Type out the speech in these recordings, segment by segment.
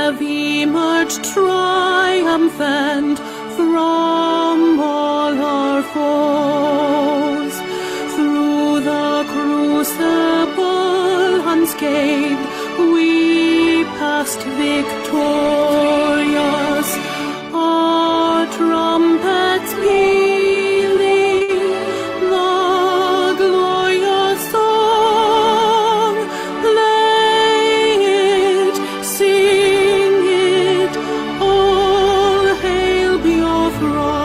have emerged triumphant from all our foes. Through the crucible unscathed, we passed victorious. Our trumpets pealing the glorious song. Play it, sing it, all hail Biafra.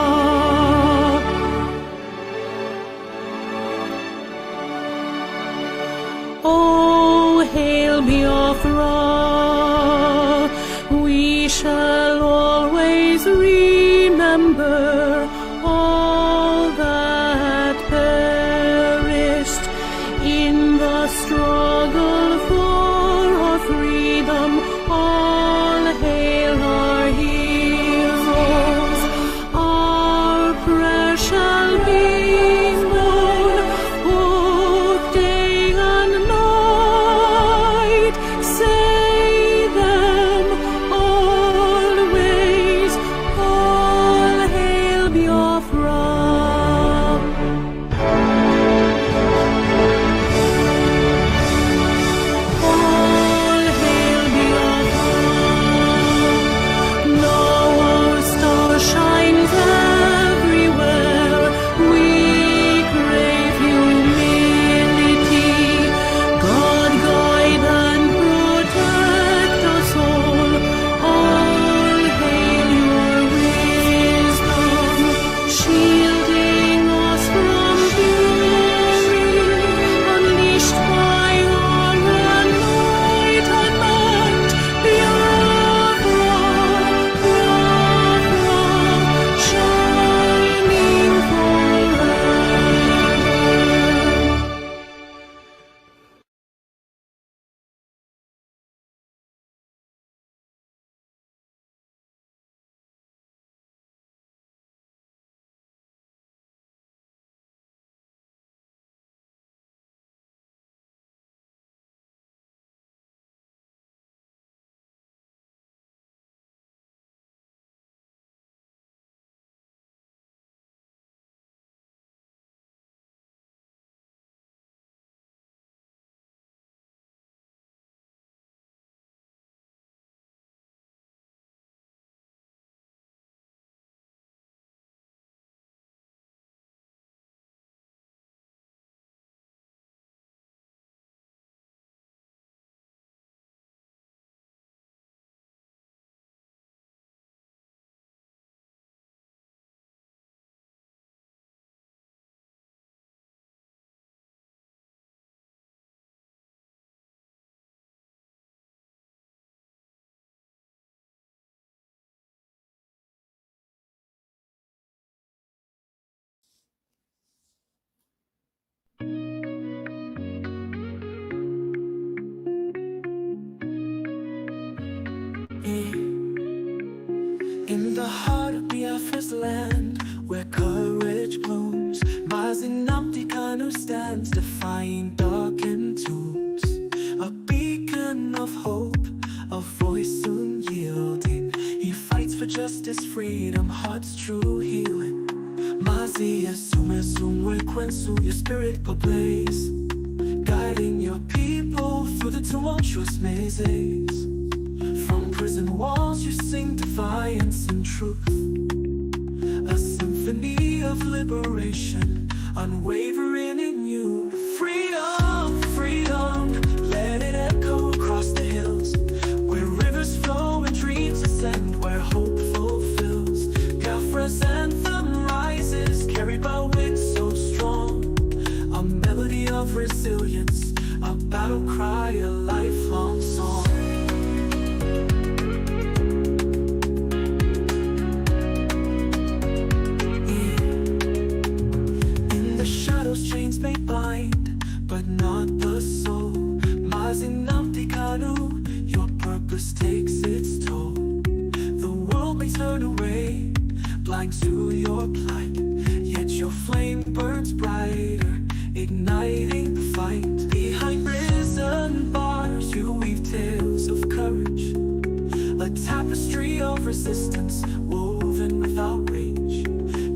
Oh, hail Biafra. We shall always remember all that perished in the struggle for our freedom. All hail our heroes. Our prayer shall be known both day and night. Say them always. All hail Biafra. All hail Biafra. Now our star shines everywhere. We crave humility. God guide and protect us all. All hail your wisdom, shielding us from fury, unleashed by our enlightenment. Biafra, shining forever. In the heart of Biafra's land, where courage blooms, Mazinamdi Kanu stands, defying darkened tombs. A beacon of hope, a voice soon yielding. He fights for justice, freedom, heart's true healing. Mazi asume sumwe kwensu, your spirit ablaze, guiding your people through the tumultuous mazes. From prison walls you sing defiance and truth, a symphony of liberation, unwavering in you. Freedom, freedom, let it echo across the hills, where rivers flow and dreams ascend, where hope fulfills. Biafra's anthem rises, carried by winds so strong, a melody of resilience, a battle cry, a lifelong song. Chains may bind, but not the soul. Mazinamdi Kanu, your purpose takes its toll. The world may turn away, blind to your plight, yet your flame burns brighter, igniting the fight. Behind prison bars you weave tales of courage, a a tapestry of resistance woven without rage.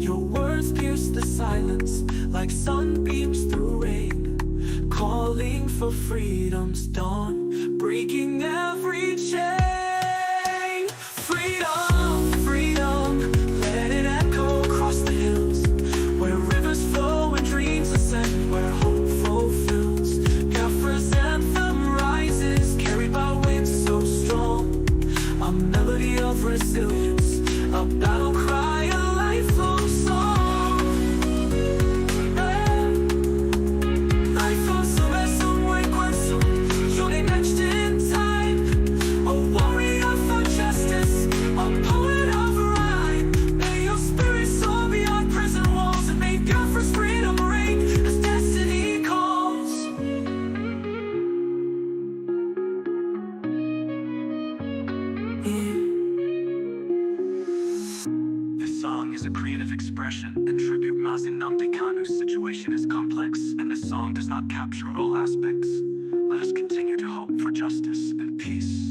Your words pierce the silence like sunbeams through rain, calling for freedom's dawn, breaking every chain. Freedom, freedom, let it echo across the hills, where rivers flow and dreams ascend, where hope fulfills. Biafra's anthem rises, carried by winds so strong, a melody of resilience, a battle cry, a lifelong song. Lifelong song, encuentro, journey etched in time, a warrior for justice, a poet of rhyme. May your spirit soar beyond prison walls and may Biafra's freedom reign as destiny calls. This song is a creative expression and tribute Mazinamdi Kanu's situation is complex, and this song does not capture all aspects. Let us continue to hope for justice and peace.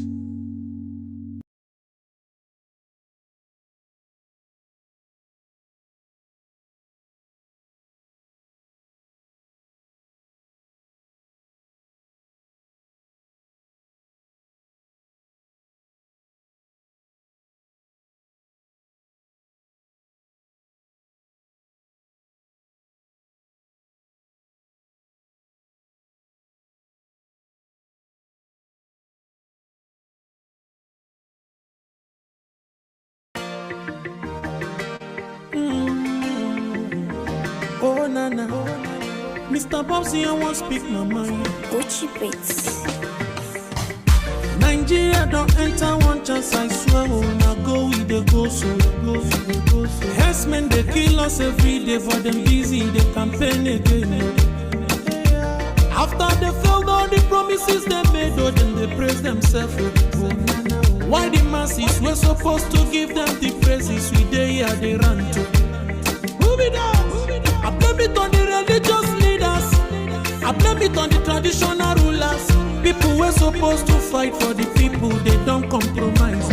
Oh nana, Mr. Bobsy, I won't speak my mind. Gucci Beats. Nigeria don't enter one chance, I swear. Oh, now go with the go so. Harassment they kill us every day, but them busy they campaign again. After they failed all the promises they made, oh, then they praise themselves. Oh, why the masses were supposed to give them the praises we they here they run to? Who be that? I blame it on the religious leaders. I blame it on the traditional rulers. People were supposed to fight for the people, they don't compromise.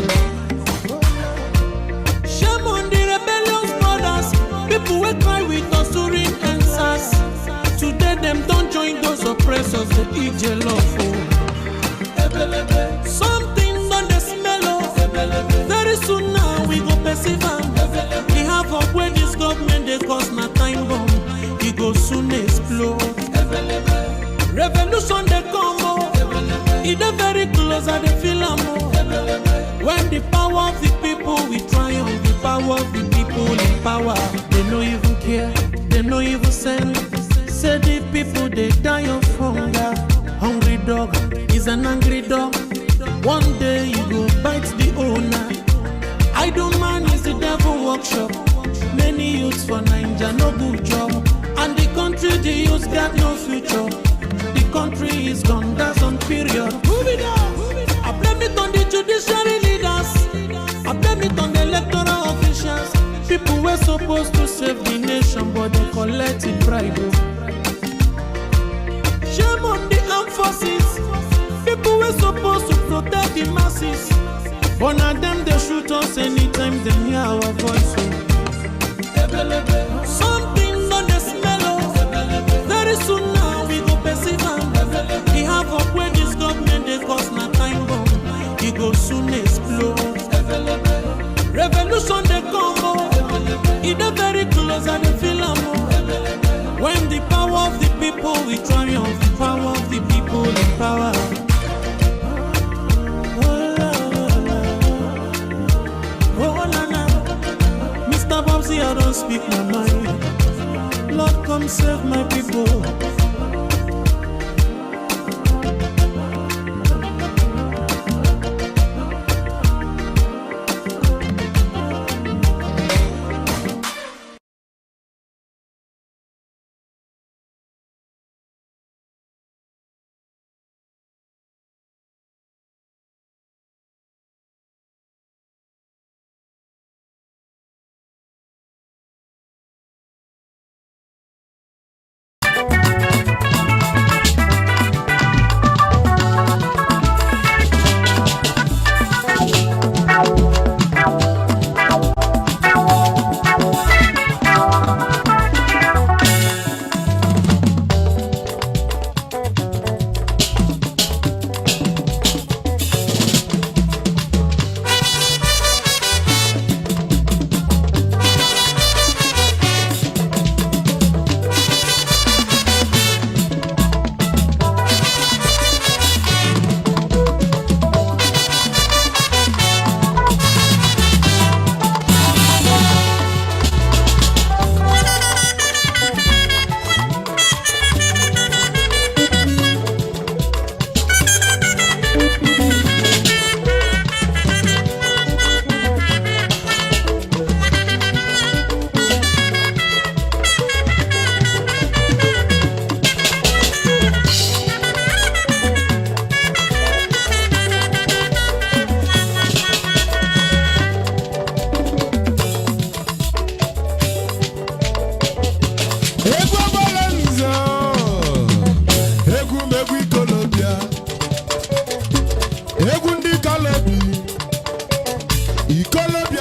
Shame on the rebellious brothers. People will cry with us during answers. Today them don't join those oppressors, they eat love. Something on the smell of. Very soon now we go perceive them. We have up when this government they cause na time bomb. It go soon explode. Revolution they come oh. It is very close and they feel more. When the power of the people we triumph, the power of the people in power. They no even care, they no even send. Say the people they die of hunger. Hungry dog is an angry dog. One day you go bite the owner. Idle man is the devil workshop. Many youths for Nigeria no good job. And the country the youths got no future. The country is gone, that's on period. Move it up. I blame it on the judiciary leaders. I blame it on the electoral officials. People were supposed to save the nation, but they collected bribe. Shame on the armed forces. People were supposed to protect the masses, but now them they shoot us anytime they hear our voice. Something on the smell of. Very soon now we go perceive them. We have up when this government they cause na time bomb. It go soon explode. Revolution they come oh. It is very close and they feel more. When the power of the people we triumph, the power of the people in power. Mr. Bobsy, I don't speak my mind. Lord, come save my people.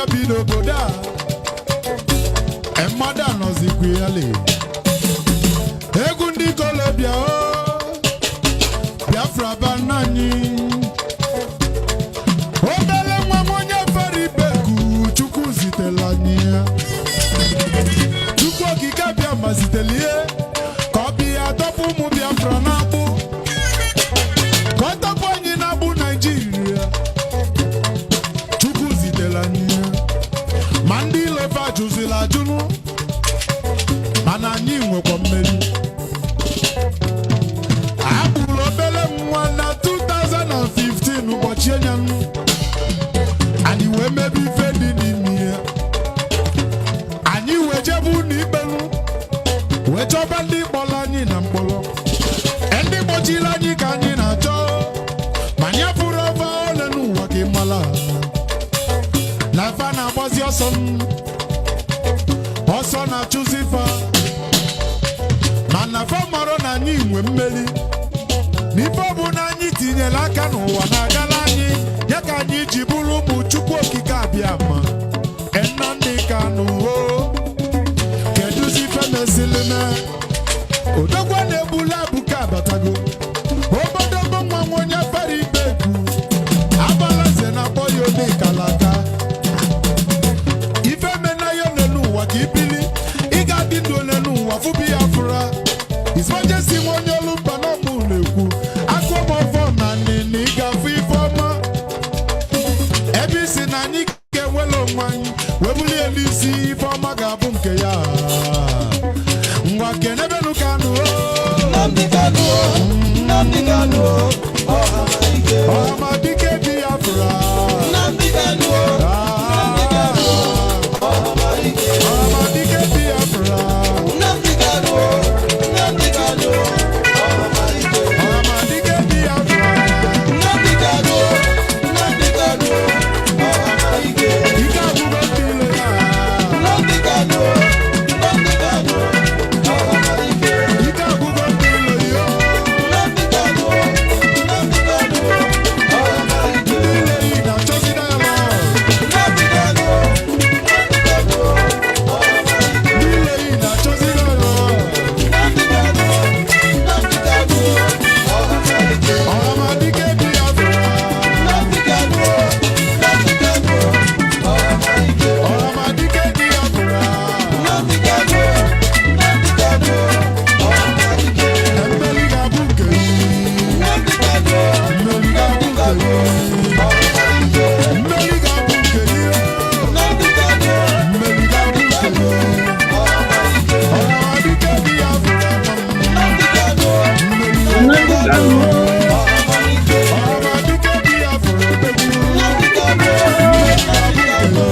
ikolobịa bi n'obodo a mmadụ anọzikwa ya le egwu ndị ikolobịa Biafra ba nna anyị obere nwa m onye fere ibeku Chukwu zitela anyị ya Chukwu okike bịa ma zitela ihe ka ọ bịa tọpụ ụmụ Biafra na-akpụ ka ọ tọpụ anyị na-abụ Naịjirịa Chukwu zitela anyị ya ma ndị ilofa jụzila ajụnụ mana anyị nwekwa mmeri abụrụ obere nwa na 2015 ụbọchị enyanụ anyị wee mebe ife dị n'ime ya anyị wee jebu n'ikpenụ wee chọba ndị kpọrọ anyị na mkpọrọ ndị kpọchiri anyị ka anyị na-achọ ma anyị fụrụ ọfa ole n'ụwa ka ịmala na fa na-agbazi ọsọ na-achụzi fa mana fa mara na anyị nwe mmeri n'ife ọ bụ na anyị tinyere aka n'ụwa na-agala anyị ya ka anyị ji bụrụ ụmụ Chukwu okike abịa ma Nnamdi Kanu kedụzi ife mesịrị na odogwa na-egbula abụka abatago obodo bụ nwa nwa onye fere ibeku abalaze na-akpọ ya ode kalaka ife mena ya ole n'ụwa ka ibili ị ga-adị ndụ ole n'ụwa fụ Biafra ismajesi nwa onye olu mba na ọmụ na-ekwu akụmọfọ na nini ịgafụ ife ọma ebe isi na anyị ga-enwela onwe anyị wee bulie elu isi ife ọma ga-abụ nke ya ngwa kenebelu Kanu Nnamdi Kanu Nnamdi Kanu ọhamadike Biafra Nnamdi Kanu ọhamadike Biafra Nnamdi Kanu Nnamdi Kanu ọhamadike Biafra Nnamdi Kanu Nnamdi Kanu ike agụgo ndị ilo ya Nnamdi Kanu Nnamdi Kanu ike agụgo ndị ilo ya Nnamdi Kanu Nnamdi Kanu ndị ilo yi na-achọzi dialogue Nnamdi Kanu Nnamdi Kanu ndị ilo yi na-achọzi dialogue Nnamdi Kanu Nnamdi Kanu ọhamadike Biafra Nnamdi Kanu Nnamdi Kanu ọhamadike Biafra Nnamdi Kanu Nnamdi Kanu mmeri ga-abụ nke gị Nnamdi Kanu mmeri ga-abụ nke gị mmeri ga-abụ nke gị Nnamdi Kanu mmeri ga-abụ nke gị ọhamadike Biafra Nnamdi Kanu mmeri Nnamdi Kanu ọhamadike Biafra odegwu Nnamdi Kanu Nnamdi Kanu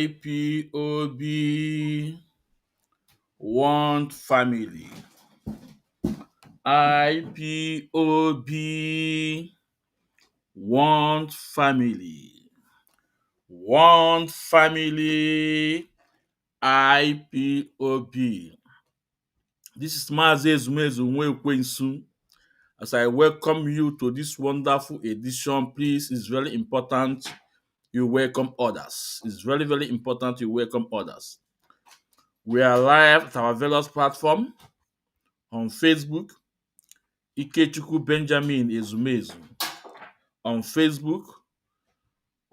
IPOB want family. IPOB want family. Want family. IPOB. This is Maazị Ezumezu Nwekwensu. As I welcome you to this wonderful edition, please, it's very important you welcome others. It's very, very important you welcome others. We are live at our various platforms on Facebook, Ikechukwu Benjamin Ezumezu. On Facebook,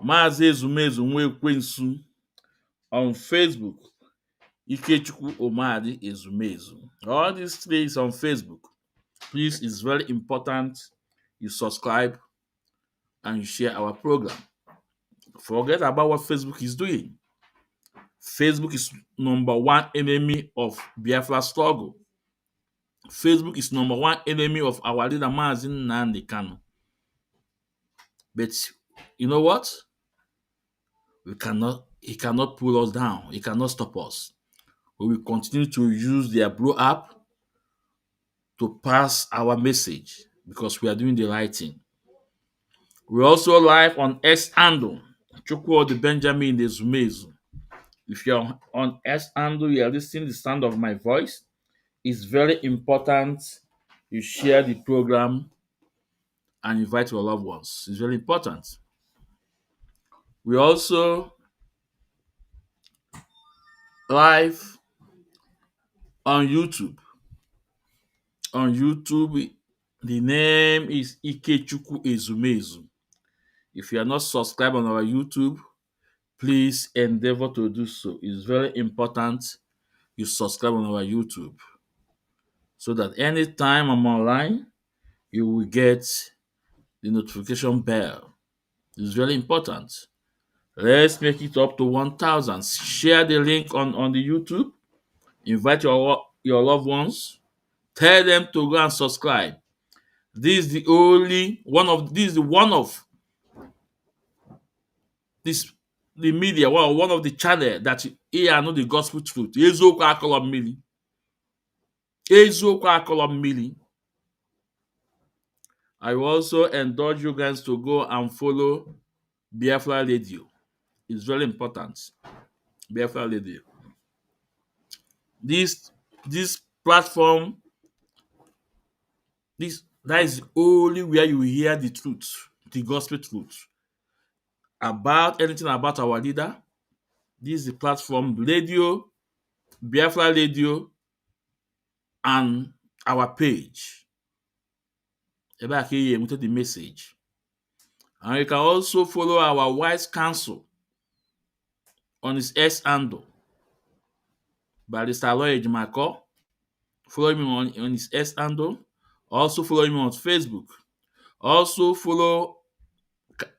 Maazị Ezumezu Nwekwensu. On Facebook, Ikechukwu Omadi Ezumezu. All these three is on Facebook. Please, it's very important you subscribe and you share our program. Forget about what Facebook is doing. Facebook is number one enemy of Biafra struggle. Facebook is number one enemy of our leader Maazị Nnamdi Kanu. But you know what? He cannot pull us down. He cannot stop us. We will continue to use their blow up to pass our message because we are doing the right thing. We're also live on X Handle, Chukwudi Benjamin Ezumezu. If you're on X Handle, you are listening to the sound of my voice. it's very important you share the program and invite your loved ones. It's very important. We also live on YouTube. On YouTube, the name is Ikechukwu Ezumezu. If you are not subscribed on our YouTube, please endeavor to do so. It's very important you subscribe on our YouTube so that anytime I'm online, you will get the notification bell. It's very important. Let's make it up to 1,000. Share the link on the YouTube. Invite your loved ones. Tell them to go and subscribe. This is the only one of this is the one of this the media, one of the channel that here know the gospel truth. Eziokwu akọrọ mmiri. Eziokwu akọrọ mmiri. I will also indulge you guys to go and follow Biafra Radio. It's very important. Biafra Radio. This platform, that is only where you will hear the truth, the gospel truth about anything about our leader. This is the platform, radio, Biafra Radio, and our page. About here, the message. And you can also follow our wise counsel on his X handle, Barrister Lloyd Mako. Follow him on his X handle. Also follow him on Facebook. Also follow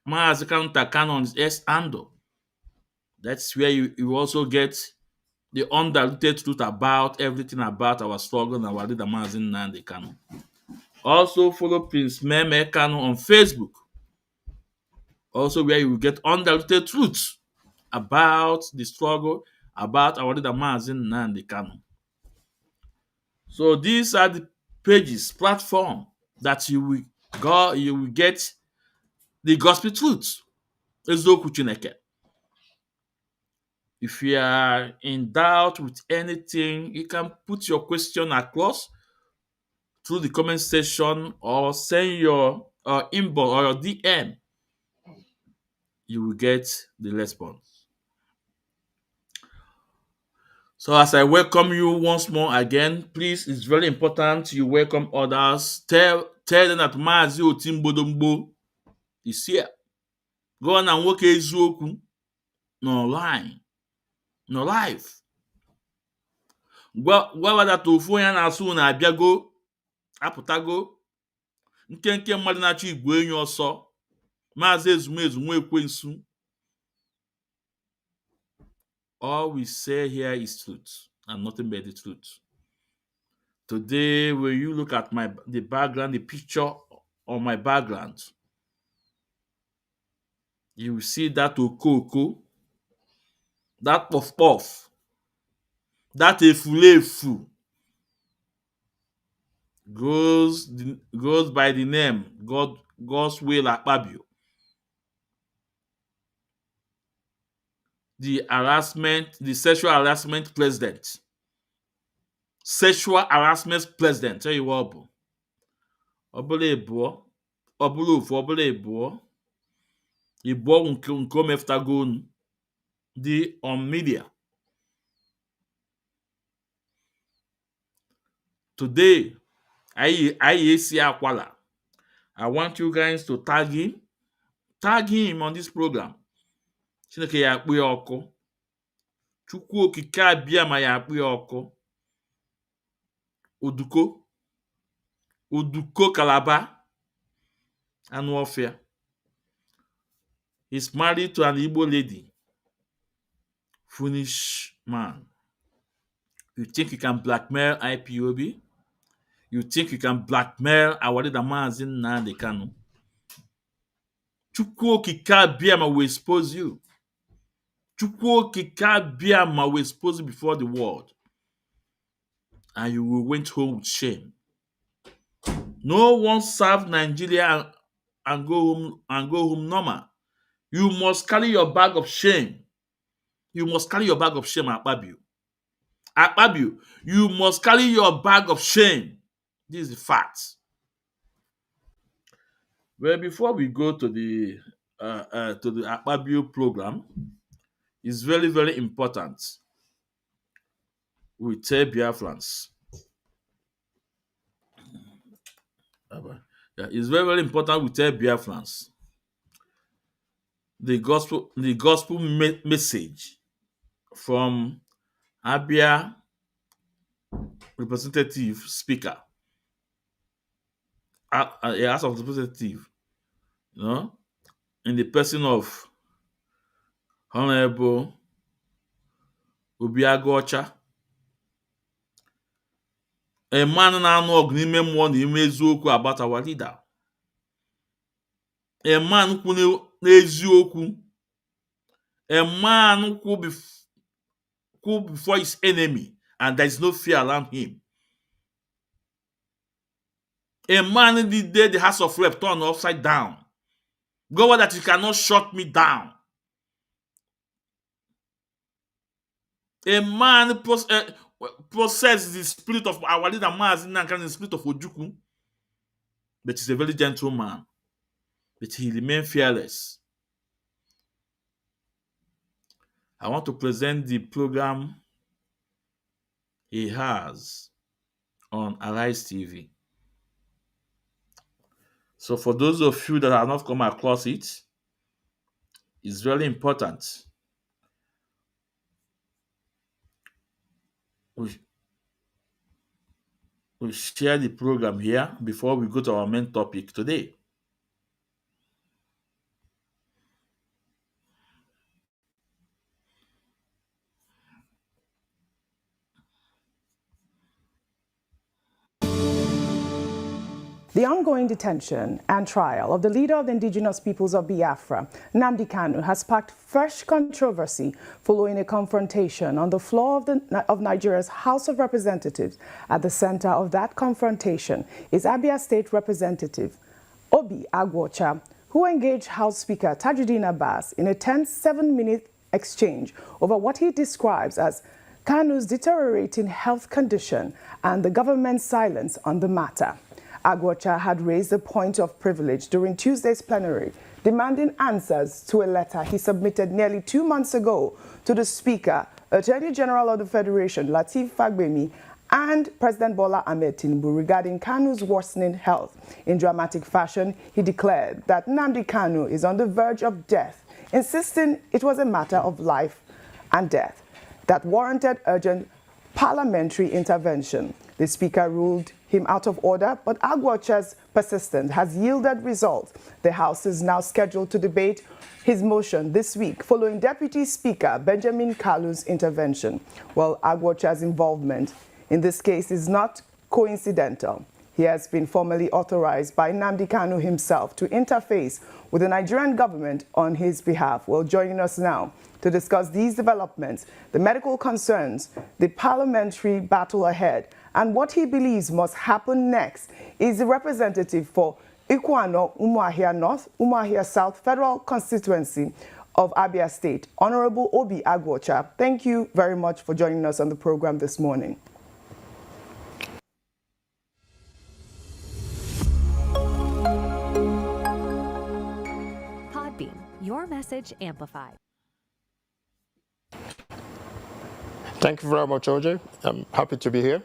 Maazị Kanu on his X handle. That's where you also get the undiluted truth about everything about our struggle and our leader Maazị Nnamdi Kanu. Also follow Prince Meme Kanu on Facebook. Also where you will get undiluted truth about the struggle, about our leader Maazị Nnamdi Kanu. So these are the pages, platform that you will get the gospel truth. Eziokwu Chineke. If you are in doubt with anything, you can put your question across through the comment section or send your inbox or your DM. You will get the response. So as I welcome you once more again, please, it's very important you welcome others. Tell them that Maazị Otimbodombo is here. Go on and nwoke eziokwu n'online, no live. Gwa that ofu onye na-asụ na abịago, apụtago, nke mmadụ na-achọ igwe enyi ọsọ, Maazị Ezumezu nwa ekwensu. All we say here is truth and nothing but the truth. Today, when you look at the background, the picture on my background, you will see that okoko, that puff, that efulefu goes by the name Godswill Akpabio. The sexual harassment president. Sexual harassment president. Tell you what, obule ebuo, obule ofu, obule ebuo. Ibuo nke omeftagon the on media. Today, IAC Akwala. I want you guys to tag him on this program. Chineke ya akpụ ya ọkụ. Chukwu okike abịa ma ya akpụ ya ọkụ. Uduko Calabar and warfare. He's married to an Igbo lady. Foolish man. You think you can blackmail IPOB? You think you can blackmail our leader Maazị Nnamdi Kanu? Chukwu okike abịa ma will expose you. Chukwu okike abịa ma will expose you before the world. And you will went home with shame. No one serve Nigeria and go home normal. You must carry your bag of shame. You must carry your bag of shame, Akpabio. Akpabio, you must carry your bag of shame. This is the fact. Well, before we go to the Akpabio program, it's very, very important we tell Biafrans. Yeah, it's very, very important we tell Biafrans the gospel message from Abia representative speaker, a House of Representative, in the person of Honorable Obiagocha, a man na-anụ ọgụ n'ime mmụọ na ime eziokwu about our leader, a man kwu n'eziokwu, a man who before his enemy and there is no fear around him, a man the day the House of Rep turned upside down. God, that you cannot shut me down. A man possesses the spirit of our leader, the spirit of Ojukwu, but he's a very gentle man. But he remains fearless. I want to present the program he has on Arise TV. So for those of you that have not come across it, it's very important. We share the program here before we go to our main topic today. The ongoing detention and trial of the leader of the indigenous peoples of Biafra, Nnamdi Kanu, has sparked fresh controversy following a confrontation on the floor of Nigeria's House of Representatives. At the center of that confrontation is Abia State Representative Obi Agwocha, who engaged House Speaker Tajuddin Abbas in a tense 7-minute exchange over what he describes as Kanu's deteriorating health condition and the government's silence on the matter. Agwocha had raised a point of privilege during Tuesday's plenary, demanding answers to a letter he submitted nearly 2 months ago to the Speaker, Attorney General of the Federation, Lateef Fagbemi, and President Bola Ahmed Tinubu regarding Kanu's worsening health. In dramatic fashion, he declared that Nnamdi Kanu is on the verge of death, insisting it was a matter of life and death that warranted urgent parliamentary intervention. The Speaker ruled him out of order, but Agwocha's persistence has yielded results. The House is now scheduled to debate his motion this week following Deputy Speaker Benjamin Kalu's intervention. Well, Agwocha's involvement in this case is not coincidental. He has been formally authorized by Nnamdi Kanu himself to interface with the Nigerian government on his behalf. Well, joining us now to discuss these developments, the medical concerns, the parliamentary battle ahead, and what he believes must happen next is the representative for Ikuano, Umuahia North, Umuahia South Federal Constituency of Abia State, Honorable Obi Agwocha. Thank you very much for joining us on the program this morning. Podbean, your message amplified. Thank you very much, OJ. I'm happy to be here.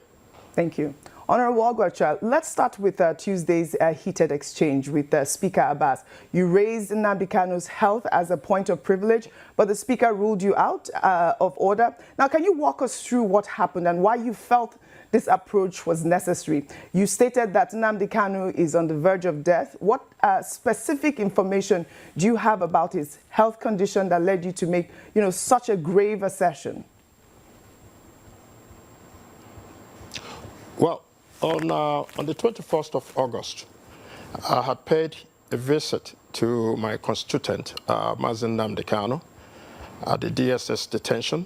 Thank you. Honorable Agwocha, let's start with Tuesday's heated exchange with Speaker Abbas. You raised Nnamdi Kanu's health as a point of privilege, but the Speaker ruled you out of order. Now, can you walk us through what happened and why you felt this approach was necessary? You stated that Nnamdi Kanu is on the verge of death. What specific information do you have about his health condition that led you to make, such a grave assertion? Well, on the 21st of August, I had paid a visit to my constituent, Mazen Nnamdi Kanu, at the DSS detention.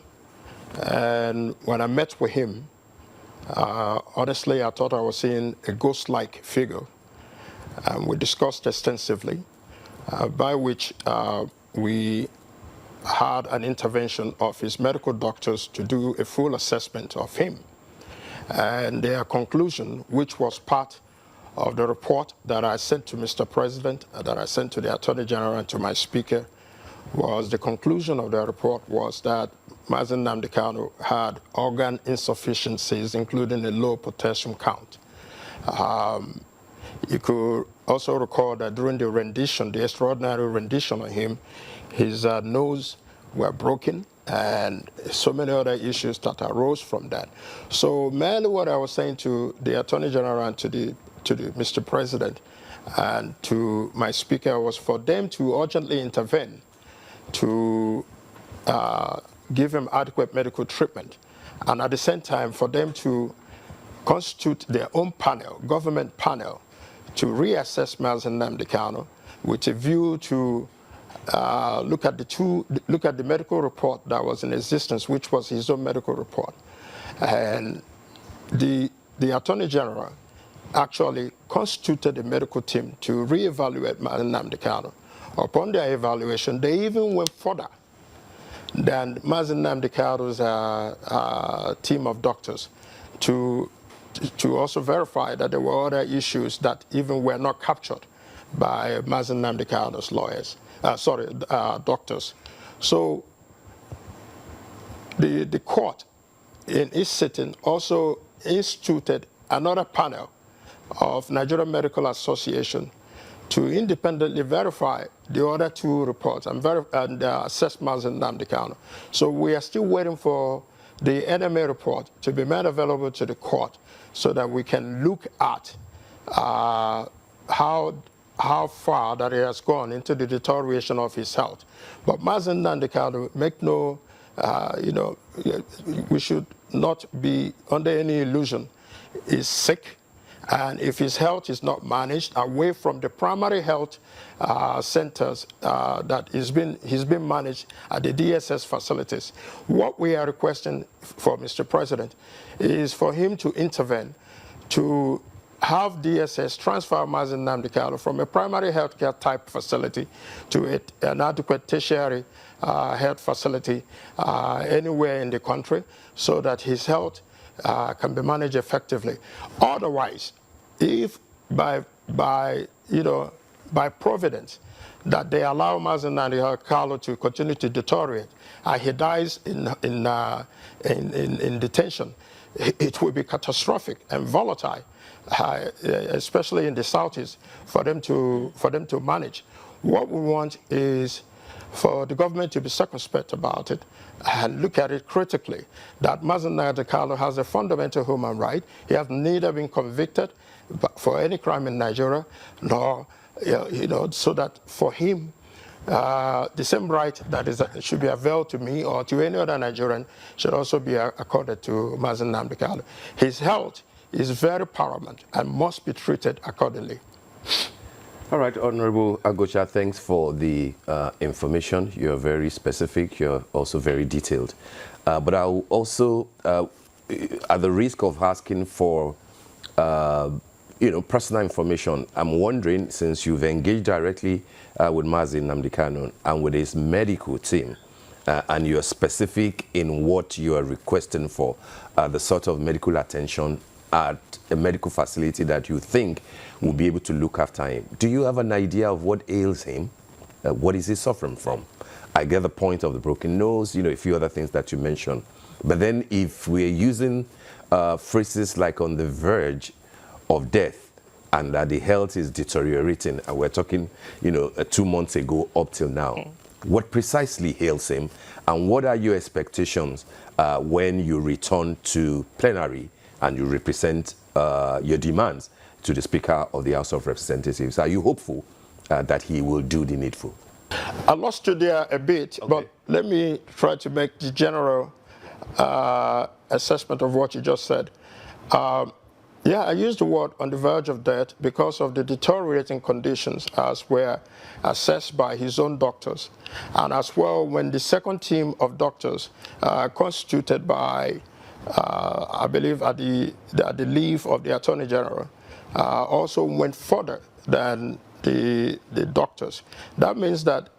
And when I met with him, honestly, I thought I was seeing a ghost-like figure. We discussed extensively, by which we had an intervention of his medical doctors to do a full assessment of him. And their conclusion, which was part of the report that I sent to Mr. President, that I sent to the Attorney General and to my Speaker, was the conclusion of the report was that Mazen Nnamdi Kanu had organ insufficiencies, including a low potassium count. You could also recall that during the rendition, the extraordinary rendition on him, his nose were broken and so many other issues that arose from that. So mainly what I was saying to the Attorney General and to the Mr. President and to my Speaker was for them to urgently intervene to give him adequate medical treatment, and at the same time for them to constitute their own panel, government panel, to reassess Mazen Nnamdi Kanu with a view to look at the medical report that was in existence, which was his own medical report. And the Attorney General actually constituted a medical team to reevaluate Mazen Nnamdi Kanu. Upon their evaluation, they even went further than Mazen Nnamdi Kanu's team of doctors to also verify that there were other issues that even were not captured by Mazen Nnamdi Kanu's lawyers, doctors. So the court in its sitting also instituted another panel of Nigerian Medical Association to independently verify the other two reports and assess Mazen Nnamdi Kanu. So we are still waiting for the NMA report to be made available to the court so that we can look at how far that it has gone into the deterioration of his health. But Mazen Nnamdi Kanu, make no, we should not be under any illusion, is sick. And if his health is not managed away from the primary health centers that he's been managed at the DSS facilities, what we are requesting for Mr. President is for him to intervene to have DSS transfer Mazen Nnamdi Kanu from a primary healthcare type facility to an adequate tertiary health facility anywhere in the country so that his health can be managed effectively. Otherwise, if by providence that they allow Mazen Nnamdi Kanu to continue to deteriorate and he dies in detention, it will be catastrophic and volatile, especially in the Southeast, for them to manage. What we want is for the government to be circumspect about it and look at it critically, that Mazen Nnamdi Kanu has a fundamental human right. He has neither been convicted for any crime in Nigeria, nor, so that for him, the same right that should be availed to me or to any other Nigerian should also be accorded to Mazen Nnamdi Kanu. His health is very paramount and must be treated accordingly. All right, Honorable Agocha, thanks for the information. You're very specific. You're also very detailed. But I'll also, at the risk of asking for, personal information, I'm wondering, since you've engaged directly with Mazen Nnamdi Kanu and with his medical team, and you're specific in what you are requesting for, the sort of medical attention at a medical facility that you think will be able to look after him. Do you have an idea of what ails him? What is he suffering from? I get the point of the broken nose, a few other things that you mentioned. But then if we're using phrases like on the verge of death and that the health is deteriorating, and we're talking, 2 months ago up till now, what precisely ails him, and what are your expectations when you return to plenary and you represent your demands to the Speaker of the House of Representatives? Are you hopeful that he will do the needful? I lost you there a bit, okay, but let me try to make the general assessment of what you just said. Yeah, I used the word on the verge of death because of the deteriorating conditions as were assessed by his own doctors. And as well, when the second team of doctors constituted by, I believe, at the leave of the Attorney General, also went further than the doctors. That means that,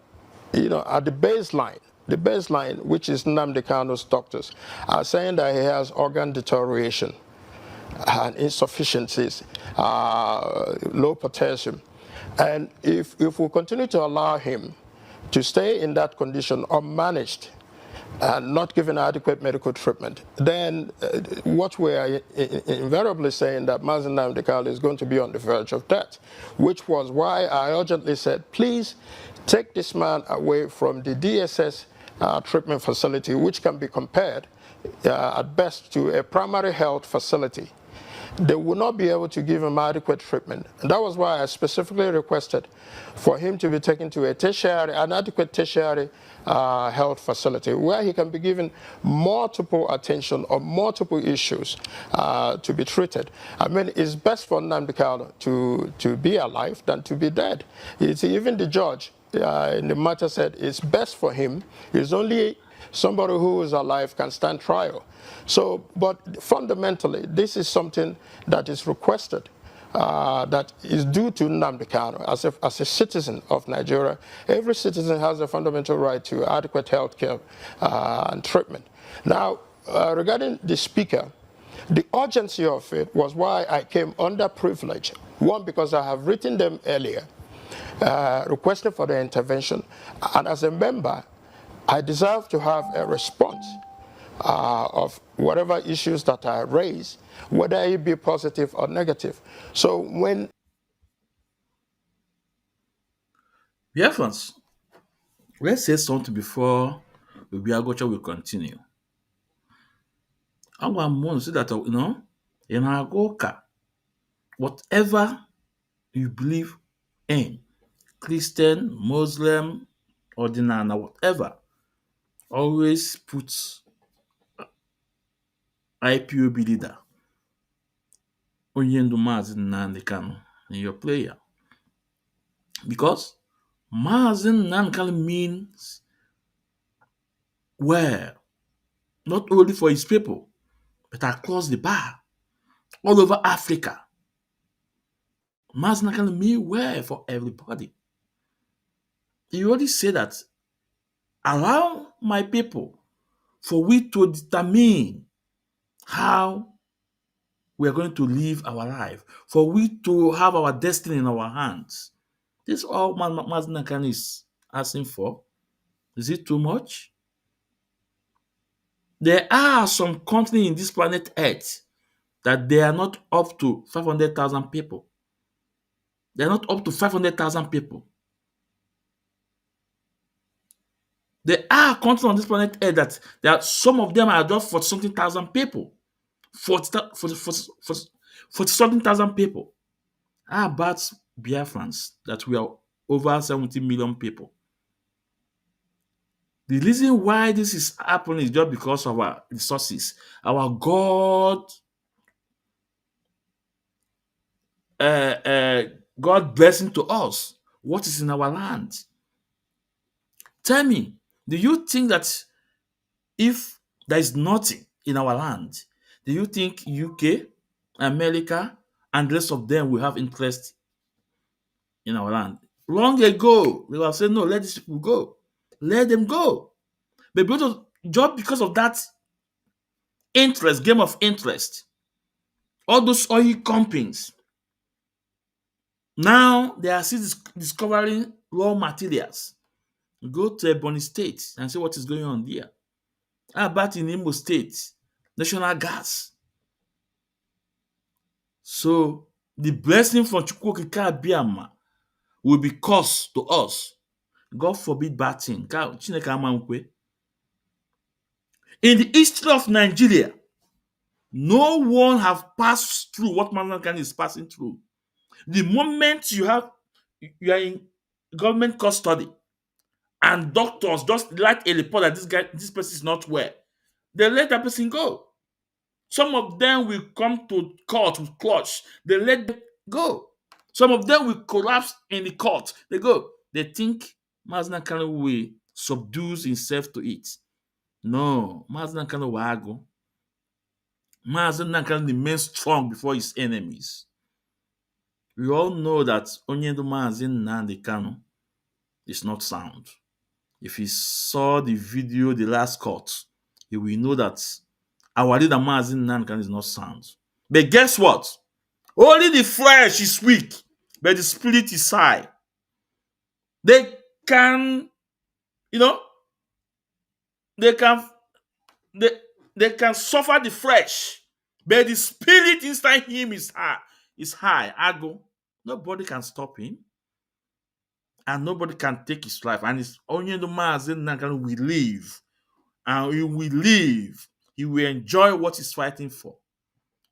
at the baseline the baseline, which is Nnamdi Kanu's doctors, are saying that he has organ deterioration and insufficiencies, low potassium. And if we continue to allow him to stay in that condition unmanaged and not given adequate medical treatment, then what we are invariably saying that Mazi Nnamdi Kanu is going to be on the verge of death, which was why I urgently said, please take this man away from the DSS treatment facility, which can be compared at best to a primary health facility. They will not be able to give him adequate treatment. And that was why I specifically requested for him to be taken to an adequate tertiary health facility where he can be given multiple attention on multiple issues to be treated. I mean, it's best for Nnamdi Kanu to be alive than to be dead. It's, even the judge in the matter said it's best for him. It's only somebody who is alive can stand trial. So, but fundamentally, this is something that is requested, that is due to Nnamdi Kanu as a citizen of Nigeria. Every citizen has a fundamental right to adequate health care and treatment. Now, regarding the speaker, the urgency of it was why I came under privilege. One, because I have written them earlier, requesting for their intervention. And as a member, I deserve to have a response of whatever issues that I raise, whether it be positive or negative. So when... Yeah, friends, let's say something before Obiagocha will continue. I want to say that, in Agoka, whatever you believe in, Christian, Muslim, Ordinana, whatever, always put IPOB leader Onyendu Mazi Nnamdi Kanu in your prayer. Because Mazi Nnamdi Kanu means well, not only for his people, but across the bar, all over Africa. Mazi Nnamdi Kanu means well for everybody. He already said that, allow my people for we to determine how we are going to live our life, for we to have our destiny in our hands. This is all Mazi Nnamdi Kanu is asking for. Is it too much? There are some countries in this planet Earth that they are not up to 500,000 people. They are not up to 500,000 people. There are countries on this planet Earth that some of them are just 40-something thousand people. 40-something thousand people. How about Biafrans that we are over 70 million people? The reason why this is happening is just because of our resources. Our God blessing to us. What is in our land? Tell me, do you think that if there is nothing in our land, do you think UK, America, and the rest of them will have interest in our land? Long ago, they will say, no, let these people go. Let them go. But just because of that interest, game of interest, all those oil companies, now they are still discovering raw materials. Go to Ebonyi State and see what is going on there. How about in Imo State? National gas. So the blessing from Chukwokika Abiyama will be cursed to us. God forbid bad thing. In the history of Nigeria, no one have passed through what Mazi Kanu is passing through. The moment you are in government custody and doctors just like a report that this person is not well, they let that person go. Some of them will come to court with clutch. They let them go. Some of them will collapse in the court. They go. They think Mazi Kanu will subdue himself to it. No, Mazi Kanu will go. Mazi Kanu remains strong before his enemies. We all know that Onyendu Mazi Nnamdi Kanu is not sound. If he saw the video, the last cut, he will know that our leader Mazin Nankan is not sound. But guess what? Only the flesh is weak, but the spirit is high. They can, you know, they can they, they can suffer the flesh, but the spirit inside him is high. Is high. Ago. Nobody can stop him, and nobody can take his life. And it's only the Mazin Nankan will live, and he will live. He will enjoy what he's fighting for,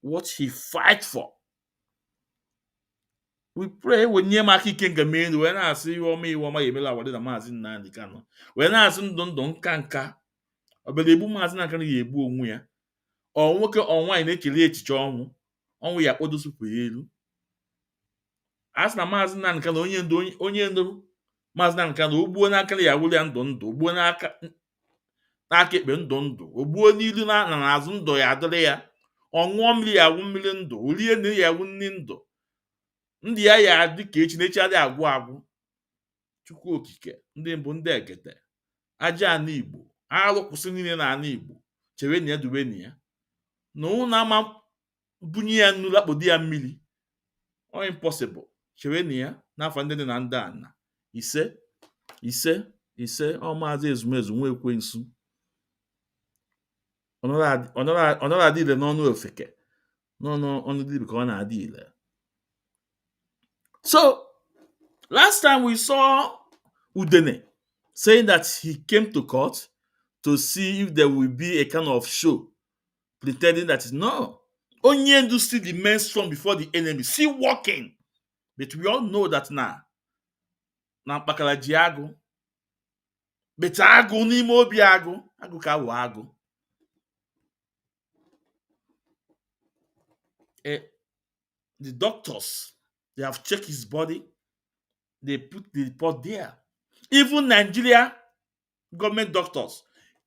what he fight for. We pray when you make it can mean when I see you me woman yemela wade na mazin na ndika no. When I see ndon kanka, obelebu mazin na kan yebu onwu ya. O nwoke onwan na-ekele echiche ọnwụ. Ọnwụ ya kpodosu pụ elu. As na mazin na nka na onye ndo mazin na nka na ogbuo na aka ya wuli ndụ ndụ, ogbuo na aka ekpe ndụ ndụ, ogbuo n'ilu na n'azụ ndụ ya adịrị ya. Ọṅụọ mmiri ya wụ mmiri ndụ, olie nri ya wụ nri ndụ. Ndị ya adị ka echi na-echi adị agwụ agwụ. Chukwu okike ndị mbụ ndị egede aja ana Igbo alụkwụsị niile na ana Igbo chere na ya duwe na ya na ụnụ ama bunye ya nnu lakpodi ya mmiri ọ impossible chere na ya n'afọ ndị dị na ndị ana ise ọ maazị ezumezu nwa ekwensu ọnọrọ adị ile n'ọnụ ofeke n'ọnụ ọnụ dibịa ka ọ na-adị ile. So last time we saw Udene saying that he came to court to see if there will be a kind of show, pretending that no, Onyendu still remains strong before the enemy, still walking. But we all know that now Mpakala ji agụ, but agụ n'ime obi agụ ka wụ agụ. The doctors, they have checked his body. They put the report there. Even Nigeria government doctors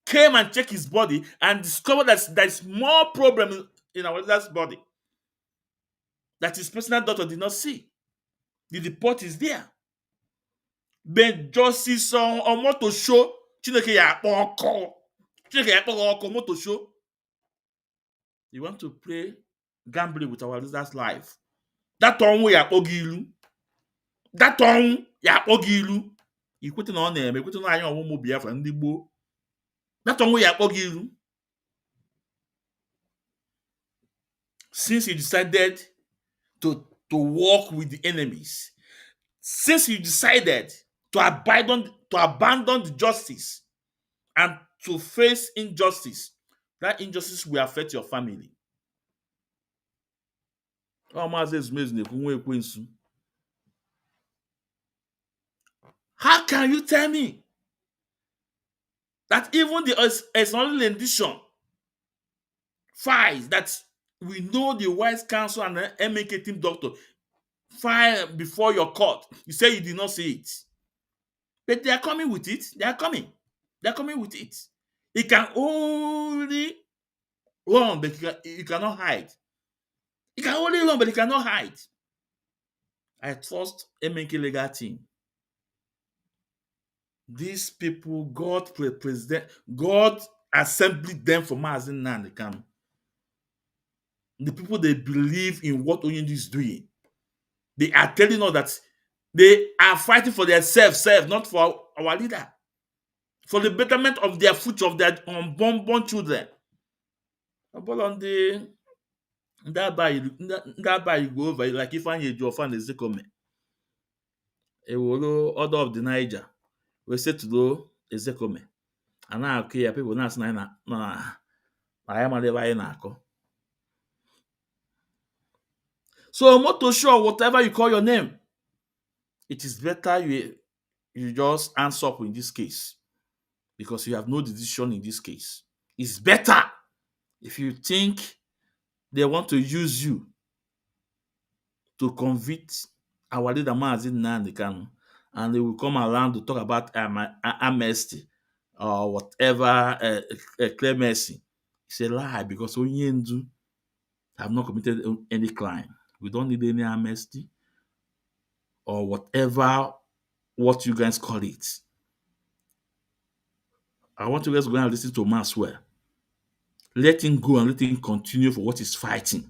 came and checked his body and discovered that there is more problem in our leader's body that his personal doctor did not see. The report is there. But Justice Omoto show Chineke ya akpọ moto show. You want to play gambling with our leader's life. That ọnwụ ya akpọ gị ilu. That ọnwụ ya akpọ gị ilu. Ikwete na ọ na-eme, ikwete na anyị ọmụmụ Biafra ndị gboo. That ọnwụ ya akpọ gị ilu. Since you decided to walk with the enemies, since you decided to abandon the justice and to face injustice, that injustice will affect your family. How can you tell me that even the external edition files that we know the wise counsel and the MK team doctor file before your court? You say you did not see it. But they are coming with it. They are coming with it. It can only run, but you cannot hide. It can only run, but it cannot hide. I trust MK legal team. These people, God assembled them for Mazin Nandekam. The people, they believe in what Onyendu is doing. They are telling us that they are fighting for themselves, not for our leader. For the betterment of their future, of their unborn children. But on that by you go over, like if I need your fan is come. A order of the Niger. We said to do Ezekome. And now okay, people now say na I am a. So I'm not too sure whatever you call your name. It is better you just answer up in this case. Because you have no decision in this case. It's better if you think they want to use you to convict our leader Mazin Nandekano, and they will come around to talk about amnesty or whatever, clemency. It's a lie, because Onyendu have not committed any crime. We don't need any amnesty or whatever, what you guys call it. I want you guys to go and listen to Maxwell. Let him go and let him continue for what he's fighting.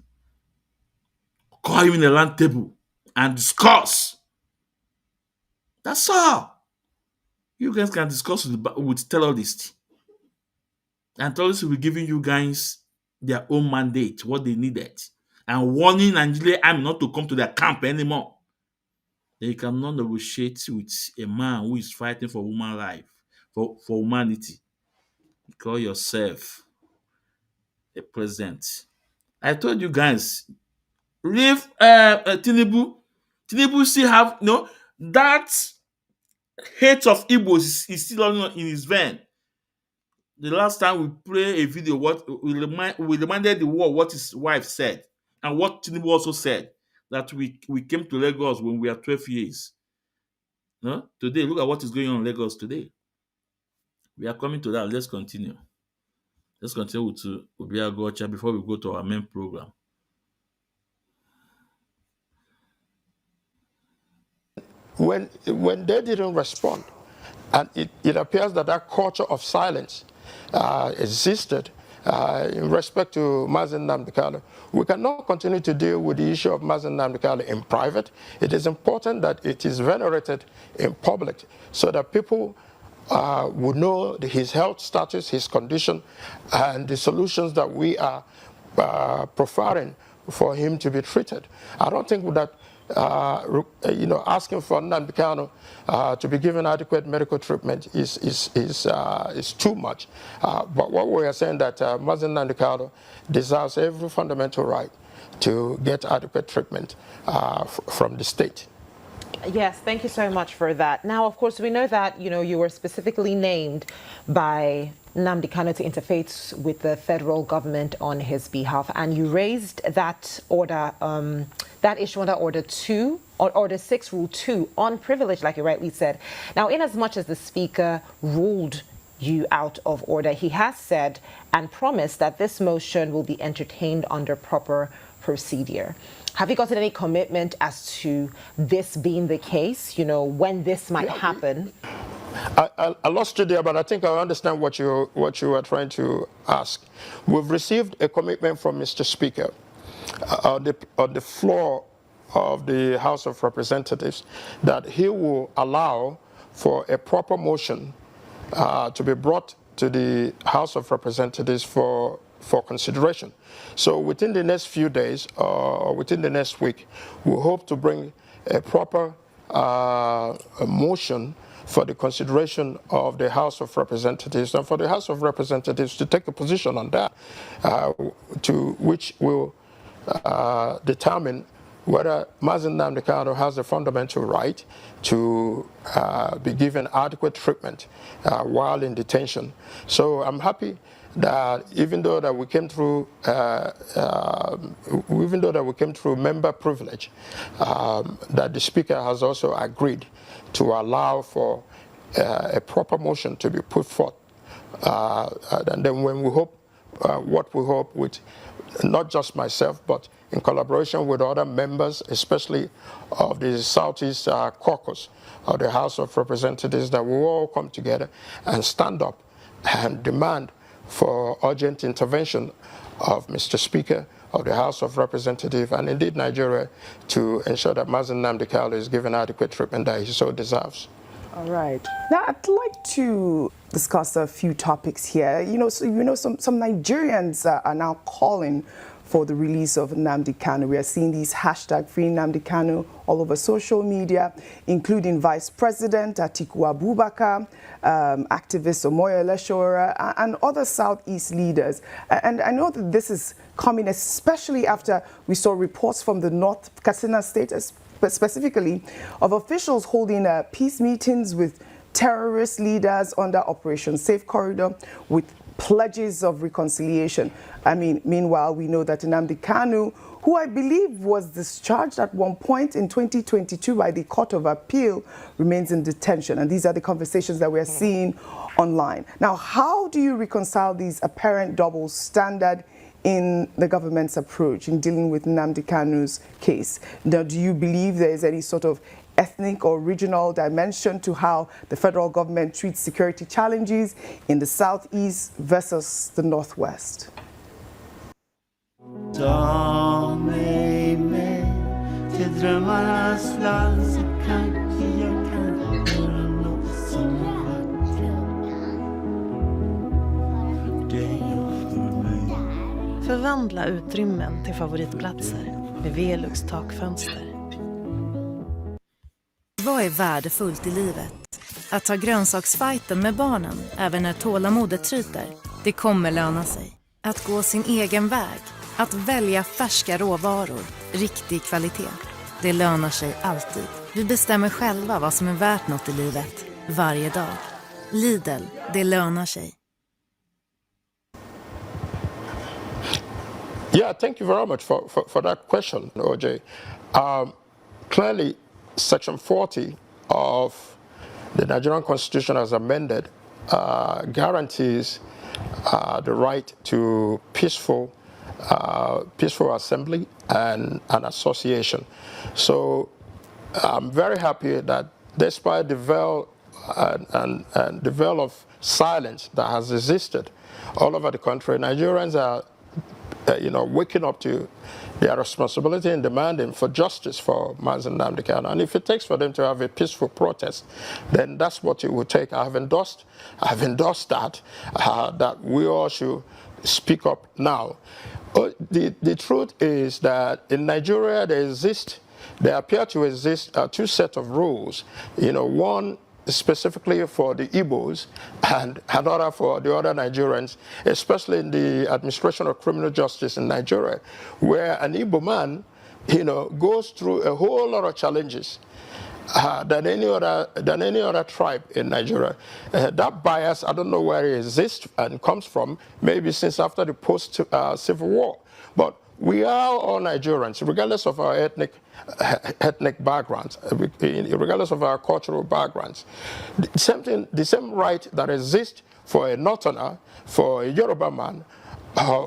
Call him in the round table and discuss. That's all. You guys can discuss with terrorists. And terrorists will be giving you guys their own mandate, what they needed, and warning Nigerian army not to come to their camp anymore. Then you cannot negotiate with a man who is fighting for human life, for humanity. You call yourself a president. I told you guys, leave Tinubu. Tinubu still have that hate of Igbos is still in his vein. The last time we play a video, we reminded the world what his wife said and what Tinubu also said, that we came to Lagos when we are 12 years. No? Today, look at what is going on in Lagos today. We are coming to that. Let's continue. Let's continue with Obia Gocha before we go to our main program. When they didn't respond, and it appears that that culture of silence existed in respect to Mazen Nnamdi Kanu, we cannot continue to deal with the issue of Mazen Nnamdi Kanu in private. It is important that it is venerated in public so that people would know his health status, his condition, and the solutions that we are providing for him to be treated. I don't think that asking for Nnamdi Kanu to be given adequate medical treatment is too much. But what we are saying that Mazen Nnamdi Kanu deserves every fundamental right to get adequate treatment from the state. Yes, thank you so much for that. Now, of course, we know that, you were specifically named by Nnamdi Kanu to interface with the federal government on his behalf, and you raised that order, that issue under Order 2, or Order 6, Rule 2, on privilege, like you rightly said. Now, in as much as the Speaker ruled you out of order, he has said and promised that this motion will be entertained under proper procedure. Have you gotten any commitment as to this being the case, when this might happen? I lost you there, but I think I understand what you are trying to ask. We've received a commitment from Mr. Speaker on the floor of the House of Representatives that he will allow for a proper motion to be brought to the House of Representatives for consideration. So within the next few days or within the next week, we hope to bring a proper motion for the consideration of the House of Representatives, and for the House of Representatives to take a position on that, to which will determine whether Mazen Nnamdi Kanu has a fundamental right to be given adequate treatment while in detention. So I'm happy that even though that we came through member privilege, that the Speaker has also agreed to allow for a proper motion to be put forth, and then when we hope, what we hope with not just myself, but in collaboration with other members, especially of the Southeast Caucus of the House of Representatives, that we will all come together and stand up and demand for urgent intervention of Mr. Speaker of the House of Representatives and indeed Nigeria to ensure that Mazen Nnamdi Kanu is given adequate treatment that he so deserves. All right. Now, I'd like to discuss a few topics here. Some Nigerians are now calling for the release of Nnamdi Kanu. We are seeing these hashtag Free Nnamdi Kanu all over social media, including Vice President Atiku Abubakar, activist Omoyele Sowore, and other Southeast leaders. And I know that this is coming especially after we saw reports from the North Katsina State, specifically of officials holding peace meetings with terrorist leaders under Operation Safe Corridor with pledges of reconciliation. I mean, meanwhile, we know that Nnamdi Kanu, who I believe was discharged at one point in 2022 by the Court of Appeal, remains in detention. And these are the conversations that we're seeing online. Now, how do you reconcile these apparent double standard in the government's approach in dealing with Nnamdi Kanu's case? Now, do you believe there is any sort of ethnic or regional dimension to how the federal government treats security challenges in the southeast versus the northwest. Ta mig med till drömmarnas land så kanske jag kan göra något som är vackert för dig och för mig. Förvandla utrymmen till favoritplatser med Velux takfönster. Vad är värdefullt i livet? Att ta grönsaksfajten med barnen även när tålamodet tryter, det kommer löna sig. Att gå sin egen väg, att välja färska råvaror, riktig kvalitet, det lönar sig alltid. Vi bestämmer själva vad som är värt något i livet, varje dag. Lidl, det lönar sig. Yeah, thank you very much for that question, OJ. Clearly, Section 40 of the Nigerian Constitution as amended guarantees the right to peaceful assembly and association. So I'm very happy that despite the veil and the veil of silence that has existed all over the country, Nigerians are waking up to their responsibility and demanding for justice for Mazi Nnamdi Kanu. And if it takes for them to have a peaceful protest, then that's what it would take. I've endorsed that, that we all should speak up now. The truth is that in Nigeria there appear to exist two sets of rules. One specifically for the Igbos and another for the other Nigerians, especially in the administration of criminal justice in Nigeria, where an Igbo man, goes through a whole lot of challenges than any other tribe in Nigeria. That bias, I don't know where it exists and comes from, maybe since after the post-Civil War. But we are all Nigerians, regardless of our ethnic backgrounds, regardless of our cultural backgrounds. The same right that exists for a Northerner, for a Yoruba man,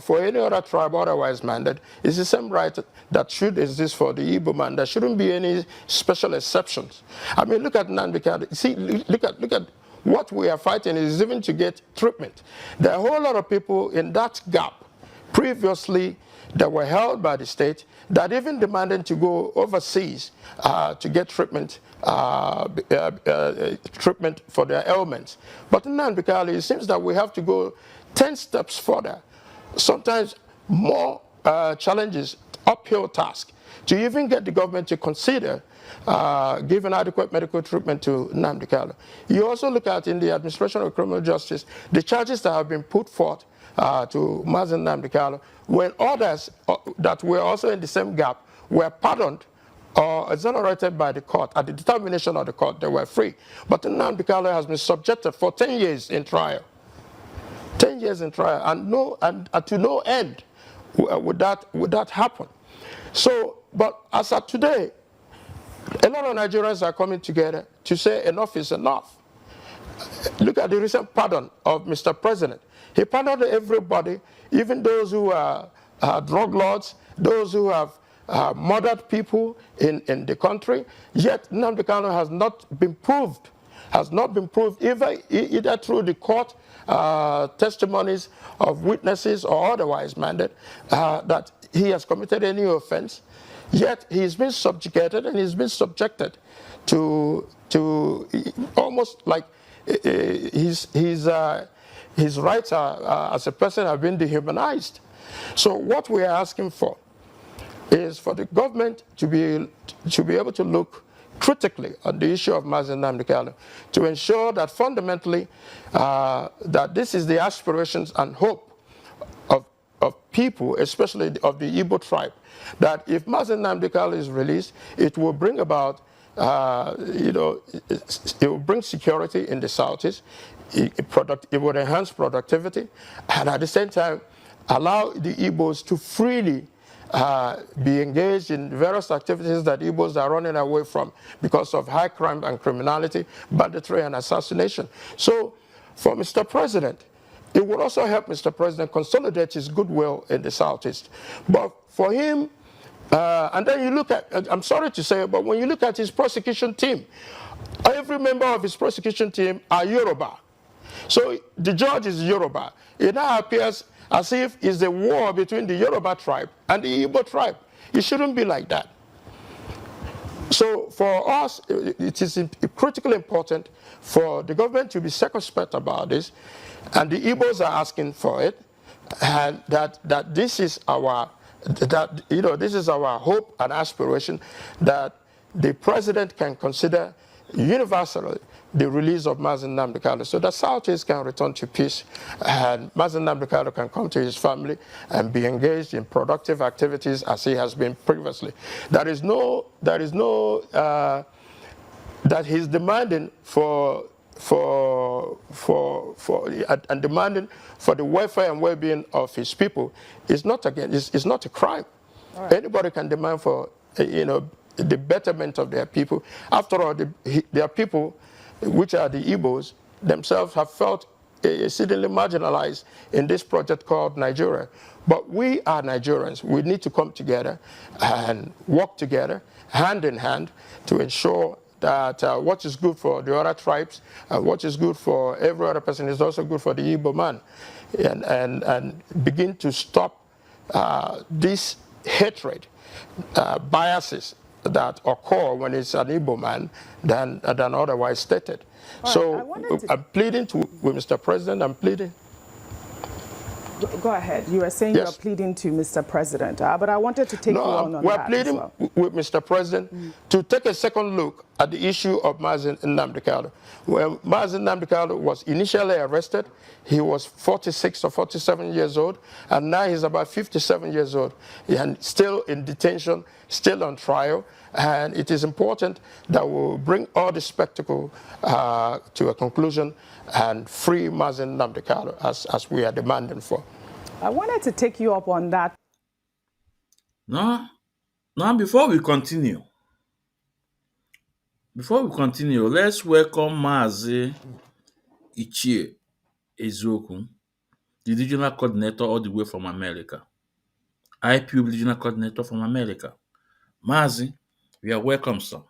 for any other tribe otherwise minded, is the same right that should exist for the Igbo man. There shouldn't be any special exceptions. I mean, look at Nnamdi Kanu. See, look at what we are fighting is even to get treatment. There are a whole lot of people in that gap previously that were held by the state that even demanded to go overseas to get treatment for their ailments. But in Nnamdi Kanu, it seems that we have to go 10 steps further, sometimes more challenges, uphill task, to even get the government to consider giving adequate medical treatment to Nnamdi Kanu. You also look at in the administration of criminal justice, the charges that have been put forth to Mazi Nnamdi Kanu, when others that were also in the same gap were pardoned or exonerated by the court. At the determination of the court, they were free. But Nnamdi Kanu has been subjected for 10 years in trial. 10 years in trial, and to no end would that happen. So, but as of today, a lot of Nigerians are coming together to say enough is enough. Look at the recent pardon of Mr. President. He pardoned everybody, even those who are drug lords, those who have murdered people in the country. Yet Nnamdi Kanu has not been proved either through the court testimonies of witnesses or otherwise minded that he has committed any offense. Yet he's been subjugated and he's been subjected to almost like his rights as a person have been dehumanized. So what we are asking for is for the government to be able to look critically on the issue of Mazi Nnamdi Kanu, to ensure that fundamentally that this is the aspirations and hope of people, especially of the Igbo tribe, that if Mazi Nnamdi Kanu is released, it will bring about it will bring security in the Southeast. It would enhance productivity, and at the same time allow the Igbos to freely be engaged in various activities that Igbos are running away from because of high crime and criminality, banditry and assassination. So for Mr. President, it would also help Mr. President consolidate his goodwill in the Southeast. But for him And then you look at, I'm sorry to say, but when you look at his prosecution team, every member of his prosecution team are Yoruba. So the judge is Yoruba. It now appears as if it's a war between the Yoruba tribe and the Igbo tribe. It shouldn't be like that. So for us, it is critically important for the government to be circumspect about this, and the Igbos are asking for it, and that this is our this is our hope and aspiration, that the president can consider universally the release of Mazi Nnamdi Kanu, so that Southeast can return to peace, and Mazi Nnamdi Kanu can come to his family and be engaged in productive activities as he has been previously. That he's demanding for and demanding for the welfare and well-being of his people is not it's not a crime. Right. Anybody can demand for the betterment of their people. After all, their people, which are the Igbos, themselves have felt exceedingly marginalized in this project called Nigeria. But we are Nigerians. We need to come together and work together, hand in hand, to ensure that what is good for the other tribes and what is good for every other person is also good for the Igbo man, and begin to stop this hatred, biases that occur when it's an Igbo man than otherwise stated. Right, so I'm pleading with Mr. President, I'm pleading. Go ahead. You were saying Yes. you're pleading to Mr. President, but I wanted to take you on that we're pleading as well. with Mr. President to take a second look at the issue of Mazi Nnamdi Kanu. When Mazi Nnamdi Kanu was initially arrested, he was 46 or 47 years old, and now he's about 57 years old, and still in detention, still on trial. And it is important that we bring all the spectacle to a conclusion and free Mazi Nnamdi Kanu as we are demanding for. I wanted to take you up on that. Now, before we continue, let's welcome Mazi Ichie Eziokwu, the regional coordinator all the way from America. IPU regional coordinator from America. Mazi, you are welcome, sir.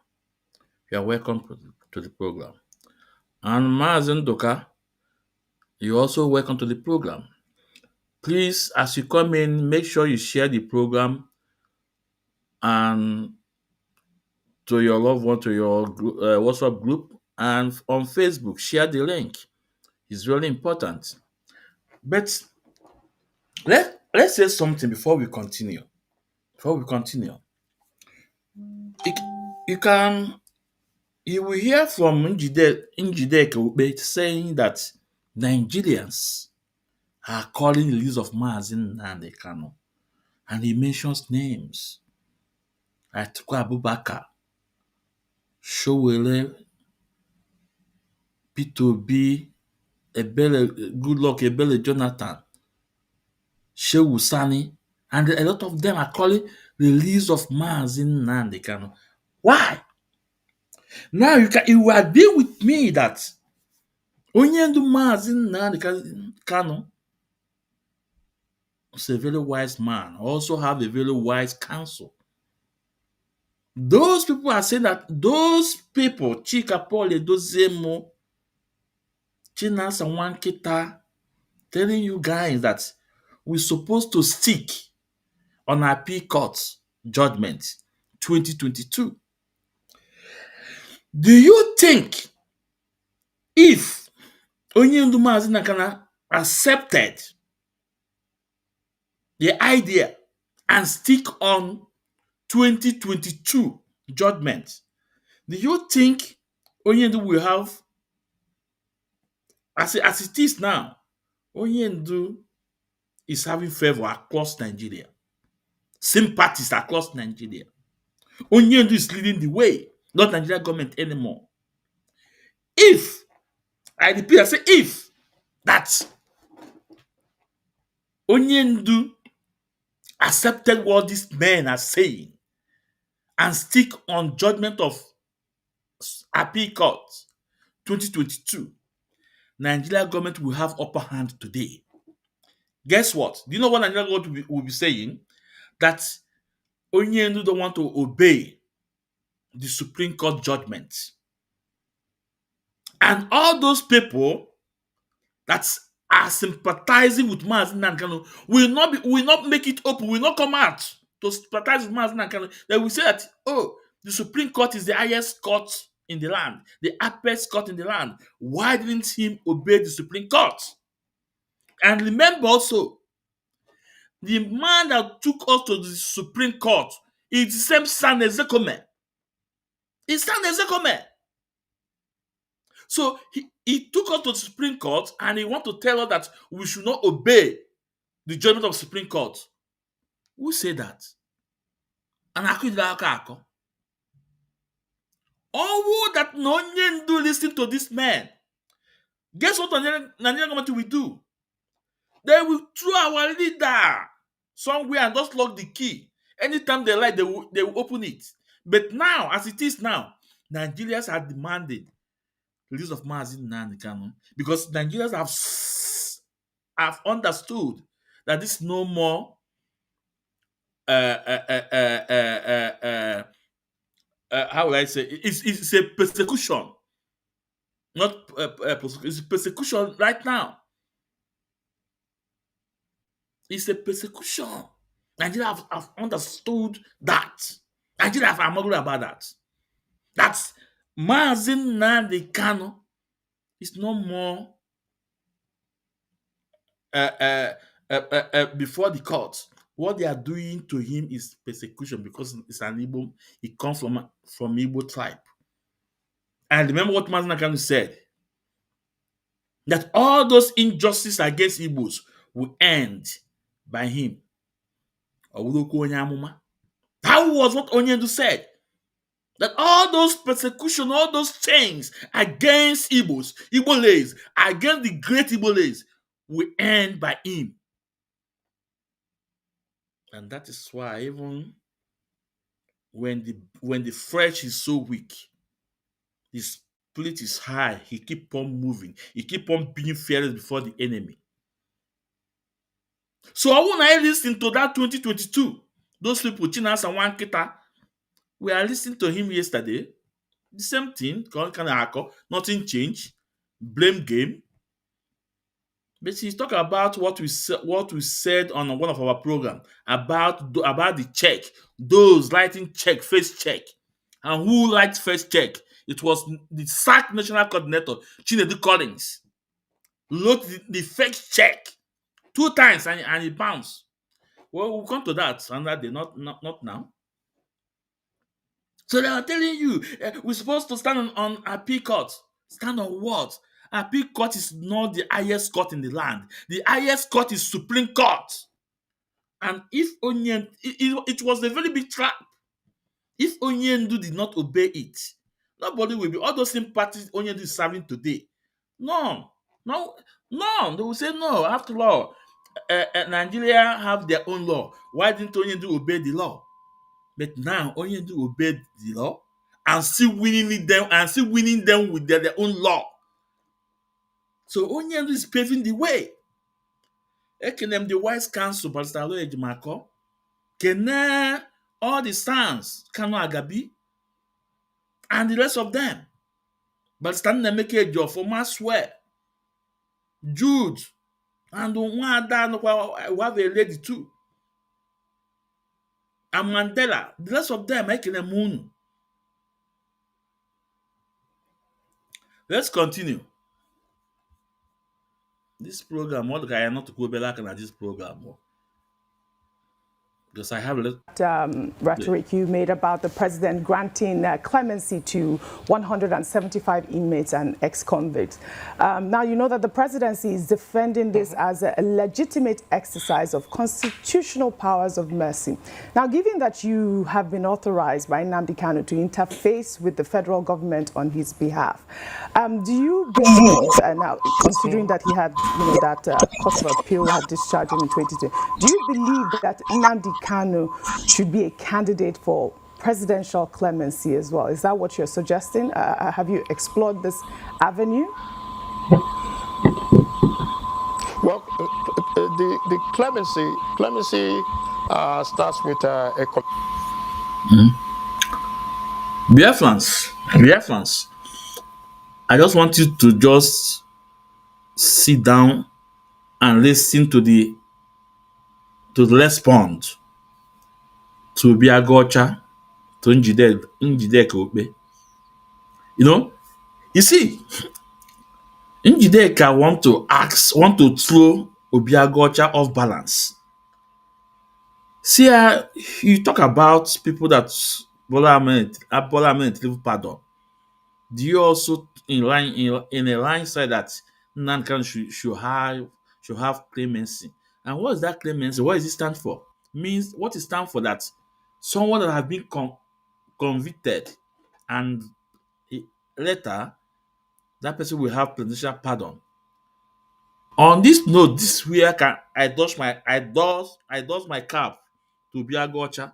You are welcome to the program. And Mazi Ndoka, you're also welcome to the program. Please, as you come in, make sure you share the program and to your loved one, to your WhatsApp group, and on Facebook, share the link. It's really important. But let's say something before we continue. You will hear from Njideka Ube saying that Nigerians are calling the release of Mazi Nnamdi Kanu, and he mentions names like Atiku Abubakar, Showore, Peter Obi, Goodluck, Jonathan, Shehu Sani, and a lot of them are calling release of Mazi Nnamdi Kanu. Why? Now you will agree with me that Onyendu Mazi Nnamdi Kanu is a very wise man, also have a very wise counsel. Those people are saying that those people, Chika Paul Edozemo, Chinasa Wankita, telling you guys that we're supposed to stick on our Appeal Court judgment 2022. Do you think if Onyendu Mazi Nnamdi accepted the idea and stick on 2022 judgment, do you think Onyendu will have, as it is now, Onyendu is having favor across Nigeria, sympathies across Nigeria. Onyendu is leading the way, not Nigeria government anymore. If, I repeat, I say if, that Onyendu accepted what these men are saying and stick on judgment of Appeal Court 2022, Nigeria government will have upper hand today. Guess what? Do you know what Nigeria government will be saying? That Onyendu don't want to obey the Supreme Court judgment. And all those people that are sympathizing with Mazi Nnamdi will not make it open, will not come out to sympathize with Mazi Nnamdi. They will say that, oh, the Supreme Court is the highest court in the land, the apex court in the land. Why didn't he obey the Supreme Court? And remember also, the man that took us to the Supreme Court is the same San Ezekome. It's San Ezekome. So he took us to the Supreme Court and he want to tell us that we should not obey the judgment of the Supreme Court. Who said that? And I could all that Nonyendu listen to this man. Guess what Nigerian government will do? They will throw our leader somewhere and just lock the key. Anytime they like, they will open it. But now, as it is now, Nigerians are demanding the release of Mazi Nnamdi Kanu because Nigerians have understood that this is no more how will I say? It's a persecution, not it's a persecution right now. It's a persecution. Nigeria have understood that. Nigeria have argued about that. That's Mazi Nnamdi Kanu is no more before the court. What they are doing to him is persecution because it's an Igbo. He comes from Igbo tribe. And remember what Mazi Nnamdi Kanu said, that all those injustices against Igbos will end by him. That was what Onyendu said. That all those persecution, all those chains against Igbos, against the great Igbos, will end by him. And that is why even when the flesh is so weak, his spirit is high, he keep on moving, he keep on being fearless before the enemy. So when I listen to that 2022, those people, Chinas and Wankita, we are listening to him yesterday. The same thing, nothing changed, blame game. But he's talking about what we said on one of our programs about the check, those writing check, face check, and who liked face check. It was the SAC National Coordinator, Chinedu Collins, wrote the fake check 2 times and it bounced. Well, we'll come to that another day, not now. So they are telling you, we're supposed to stand on appeal court. Stand on what? Appeal court is not the highest court in the land. The highest court is Supreme Court. And if Onyendu, it was a very big trap. If Onyendu did not obey it, nobody will be, all those sympathies Onyendu is serving today. No. They will say, no, after all, Nigeria have their own law. Why didn't Onyendu obey the law? But now Onyendu obeyed the law and still winning them with their own law. So Onyendu is paving the way. Ekenem the wise council, Pastor Aloy Ejimako, Kene all the sons, Kano Agabi, and the rest of them. But stand and make a job for Maswell, Jude, and we have a lady too. And Mandela, the rest of them making a moon. Let's continue. This program, what I am not to go back at this program. Because I have a little rhetoric you made about the president granting clemency to 175 inmates and ex-convicts. Now, you know that the presidency is defending this as a legitimate exercise of constitutional powers of mercy. Now, given that you have been authorized by Nnamdi Kanu to interface with the federal government on his behalf, do you believe, now considering that he had, that court of appeal had discharged him in 2020, do you believe that Nnamdi Kanu should be a candidate for presidential clemency as well? Is that what you're suggesting? Have you explored this avenue? Well, the clemency starts with a Biafrans, I just want you to just sit down and listen to the response to Biagocha, to Njideka Okpe. You know, you see, Njideka want to throw Obiagocha off balance. See, you talk about people that Bola Ahmed leave pardon. Do you also in a line say that Nankan should have clemency? And what is that clemency? What does it stand for? Means what it stand for that someone that has been convicted and i- later that person will have presidential pardon. On this note, this where can I does my cap to Biagocha.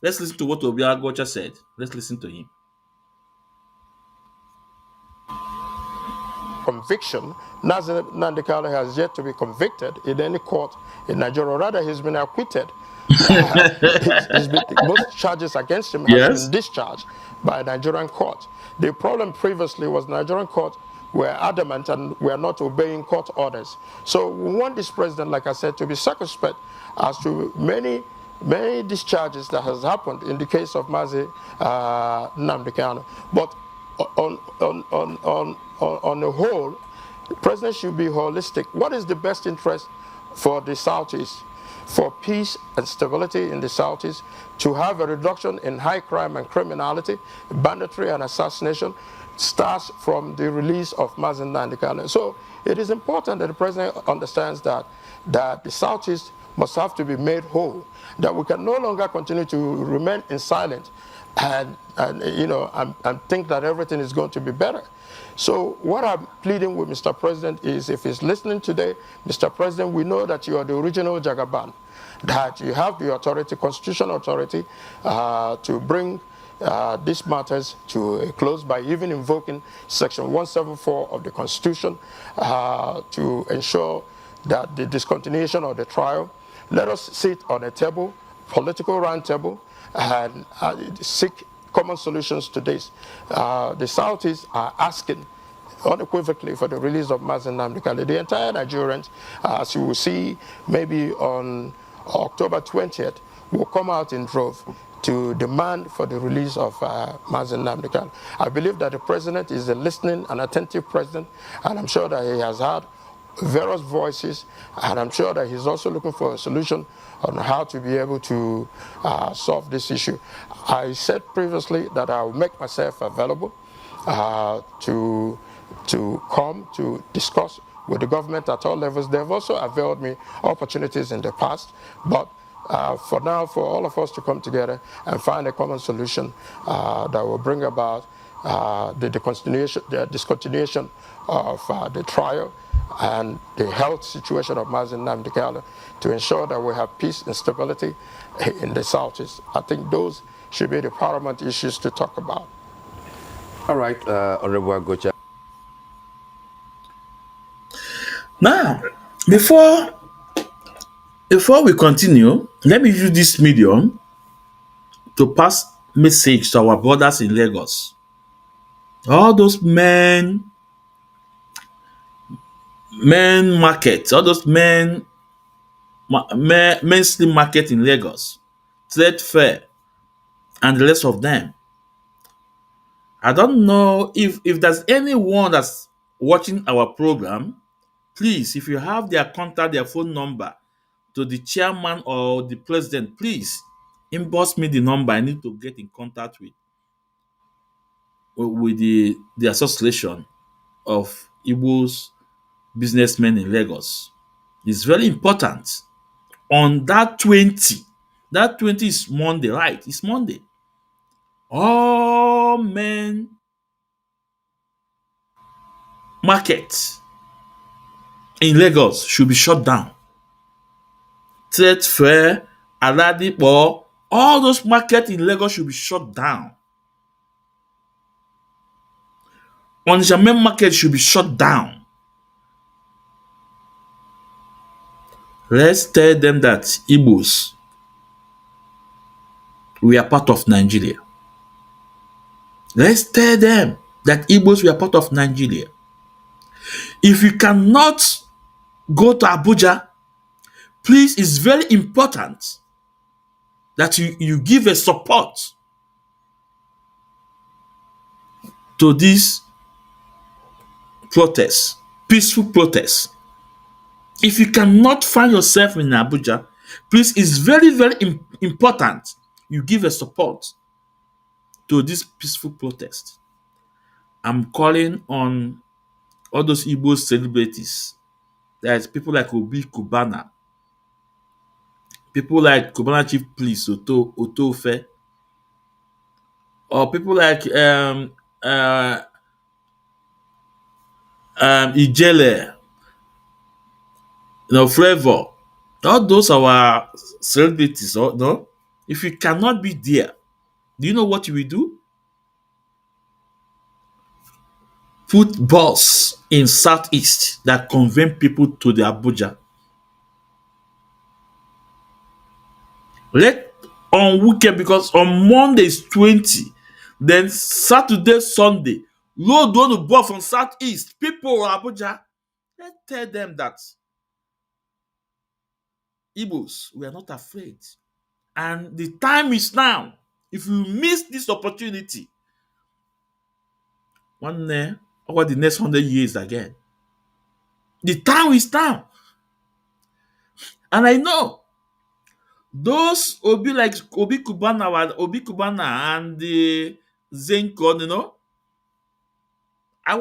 Let's listen to what Obiagocha said. Let's listen to him. Conviction, Nazir Nandekano has yet to be convicted in any court in Nigeria. Rather, he's been acquitted. Most charges against him has Yes. been discharged by a Nigerian court. The problem previously was Nigerian court were adamant and were not obeying court orders. So we want this president, like I said, to be circumspect as to many discharges that has happened in the case of Mazi Nnamdi Kanu. But on the whole, the president should be holistic. What is the best interest for the Southeast? For peace and stability in the Southeast, to have a reduction in high crime and criminality, banditry and assassination, starts from the release of Mazi Nnamdi Kanu. So it is important that the president understands that the Southeast must have to be made whole, that we can no longer continue to remain in silence and think that everything is going to be better. So what I'm pleading with Mr. President is, if he's listening today, Mr. President, we know that you are the original Jagaban, that you have the authority, constitutional authority, to bring these matters to a close by even invoking Section 174 of the Constitution to ensure that the discontinuation of the trial. Let us sit on a table, political round table, and seek common solutions to this. The Southeast are asking unequivocally for the release of Mazi Nnamdi Kanu. The entire Nigerians, as you will see maybe on October 20th, will come out in droves to demand for the release of Mazi Nnamdi Kanu. I believe that the president is a listening and attentive president, and I'm sure that he has had various voices, and I'm sure that he's also looking for a solution on how to be able to solve this issue. I said previously that I will make myself available to come to discuss with the government at all levels. They've also availed me opportunities in the past, but for now, for all of us to come together and find a common solution that will bring about the discontinuation of the trial and the health situation of Mazi Nnamdi Kanu, to ensure that we have peace and stability in the Southeast. I think those should be the paramount issues to talk about. All right, Honorable Agocha. Now, before we continue, let me use this medium to pass message to our brothers in Lagos. All those men markets, all those mainstream market in Lagos, Trade Fair, and the rest of them. I don't know if there's anyone that's watching our program. Please, if you have their contact, their phone number to the chairman or the president, please inbox me the number I need to get in contact with the association of Igbo's businessmen in Lagos. It's very important. On that 20, that 20 is Monday, right? It's Monday. All men markets in Lagos should be shut down. Trade Fair, Aladipo, all those markets in Lagos should be shut down. Onitsha main market should be shut down. Let's tell them that Igbos we are part of Nigeria. Let's tell them that Igbos we are part of Nigeria. If you cannot go to Abuja, please, it's very important that you give a support to this protest, peaceful protest. If you cannot find yourself in Abuja, please, it's very, very important you give a support to this peaceful protest. I'm calling on all those Igbo celebrities. There's people like Obi Kubana, people like Kubana Chief Police Otofe, or people like uh, Ijele, Flavor. All those are our celebrities, or no? If you cannot be there, do you know what you will do? Put bus in Southeast that convey people to the Abuja. Let on weekend, because on Monday is 20, then Saturday, Sunday, load on the bus from Southeast. People of Abuja, let's tell them that Igbos, we are not afraid. And the time is now. If you miss this opportunity, one day, over the next 100 years again, the time is now. And I know those Obi Kubana and the Zenko, I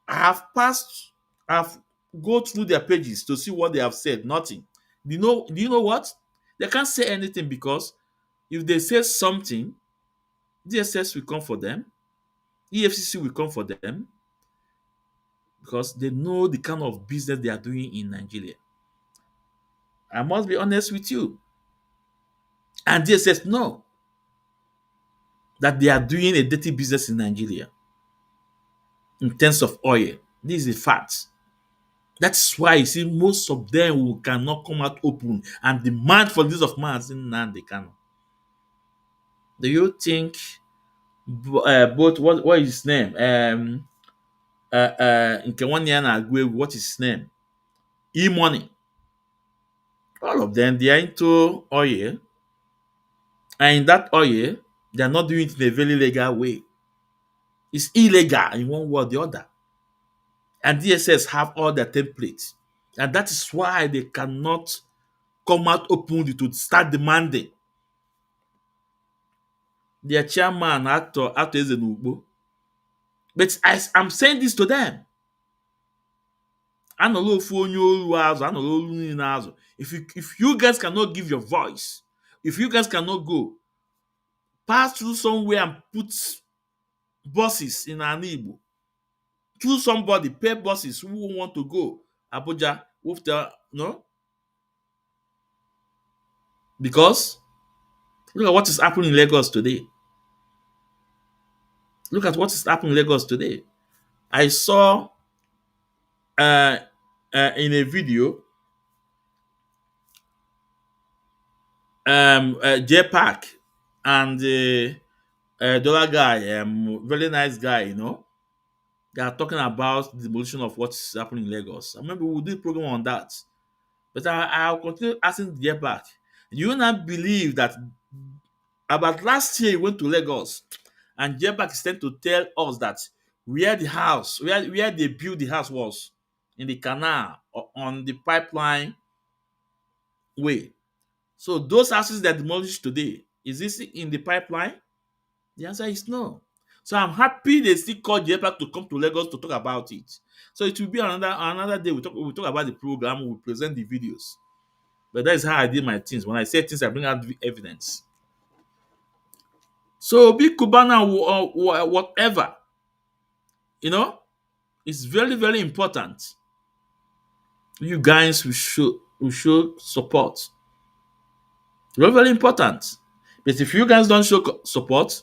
have passed, I've go through their pages to see what they have said. Nothing. Do you know what? They can't say anything, because if they say something, DSS will come for them, EFCC will come for them, because they know the kind of business they are doing in Nigeria. I must be honest with you. And DSS know that they are doing a dirty business in Nigeria in terms of oil. This is a fact. That's why you see most of them who cannot come out open and demand for this of Mazin Nnamdi Kanu. Do you think both what is his name? Nkewanya Agwe, what is his name? E-money. All of them, they are into oil, and in that oil, they are not doing it in a very legal way. It's illegal in one way or the other. And DSS have all their templates. And that is why they cannot come out openly to start demanding. Their chairman, actor Ezenugbo. But I'm saying this to them. If you guys cannot give your voice, if you guys cannot go, pass through somewhere and put buses in Igbo, choose somebody, pay buses who want to go Abuja with the because look at what is happening in Lagos today. Look at what is happening in Lagos today. I saw in a video J-Pack and the dollar guy, very nice guy, they are talking about the demolition of what's happening in Lagos. I remember we did a program on that. But I'll continue asking J-Pack. You not believe that about last year he went to Lagos and J-Pack is trying to tell us that where the house, where they built the house was in the canal or on the pipeline way. So those houses that demolished today, is this in the pipeline? The answer is no. So I'm happy they still called J-Pack to come to Lagos to talk about it. So it will be another day. We talk about the program, we present the videos. But that is how I did my things. When I say things, I bring out evidence. So big Cubana or whatever, it's very, very important. You guys will show support. Very, very important. But if you guys don't show support,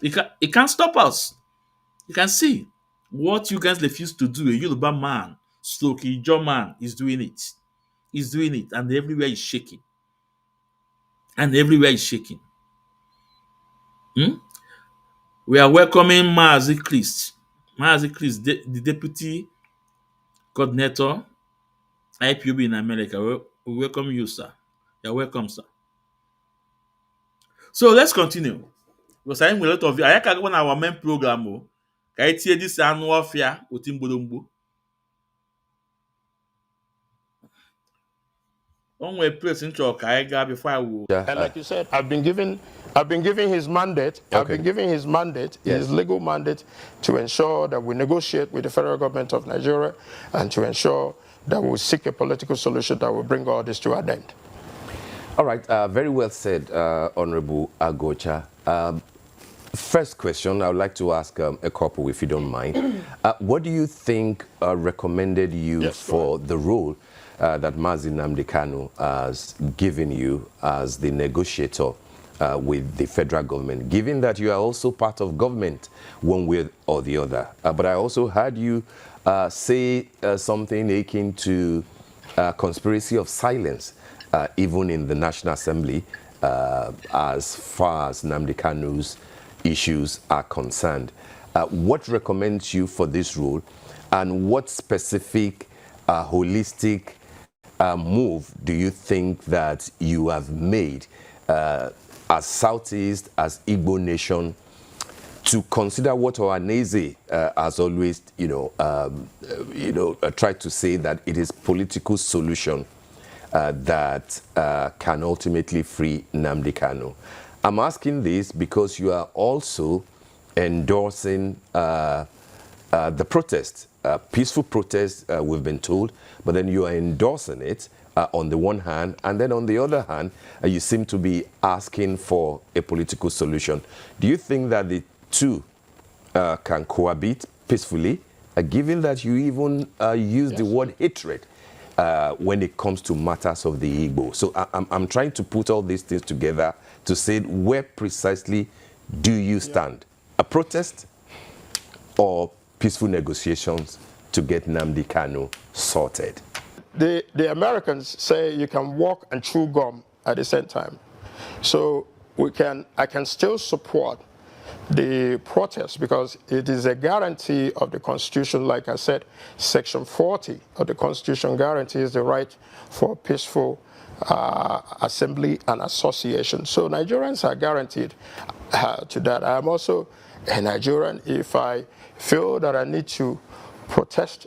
it can't stop us. You can see what you guys refuse to do. A Yoruba man, stroke Ijaw man is doing it. He's doing it, and everywhere is shaking. And everywhere is shaking. We are welcoming Maazi Chris. Maazi Chris, the Deputy Coordinator, IPOB in America. We welcome you, sir. You're welcome, sir. So let's continue. Because I'm with a lot of you. I can go on our main program. Can I tell this annual fair with Timbolombo? One way place in Chok, I got before I will. And like you said, I've been given his mandate. Okay. I've been giving his mandate, Yes. his legal mandate, to ensure that we negotiate with the federal government of Nigeria and to ensure that we seek a political solution that will bring all this to an end. All right, very well said, Honorable Agocha. First question, I would like to ask a couple, if you don't mind. What do you think recommended you for the role that Mazi Nnamdi Kanu has given you as the negotiator with the federal government, given that you are also part of government one way or the other? But I also heard you say something akin to conspiracy of silence, even in the National Assembly, as far as Nnamdi Kanu's issues are concerned. What recommends you for this role, and what specific holistic move do you think that you have made as Southeast, as Igbo nation, to consider what Ohaneze has always, tried to say, that it is political solution that can ultimately free Nnamdi Kanu? I'm asking this because you are also endorsing the protest, peaceful protest, we've been told, but then you are endorsing it on the one hand, and then on the other hand, you seem to be asking for a political solution. Do you think that the two can cohabit peacefully, given that you even use the word hatred when it comes to matters of the Igbo? So I'm trying to put all these things together to say, where precisely do you stand? A protest or peaceful negotiations to get Nnamdi Kanu sorted? The Americans say you can walk and chew gum at the same time. So I can still support the protest because it is a guarantee of the Constitution. Like I said, Section 40 of the Constitution guarantees the right for peaceful assembly and association. So Nigerians are guaranteed to that. I'm also a Nigerian. If I feel that I need to protest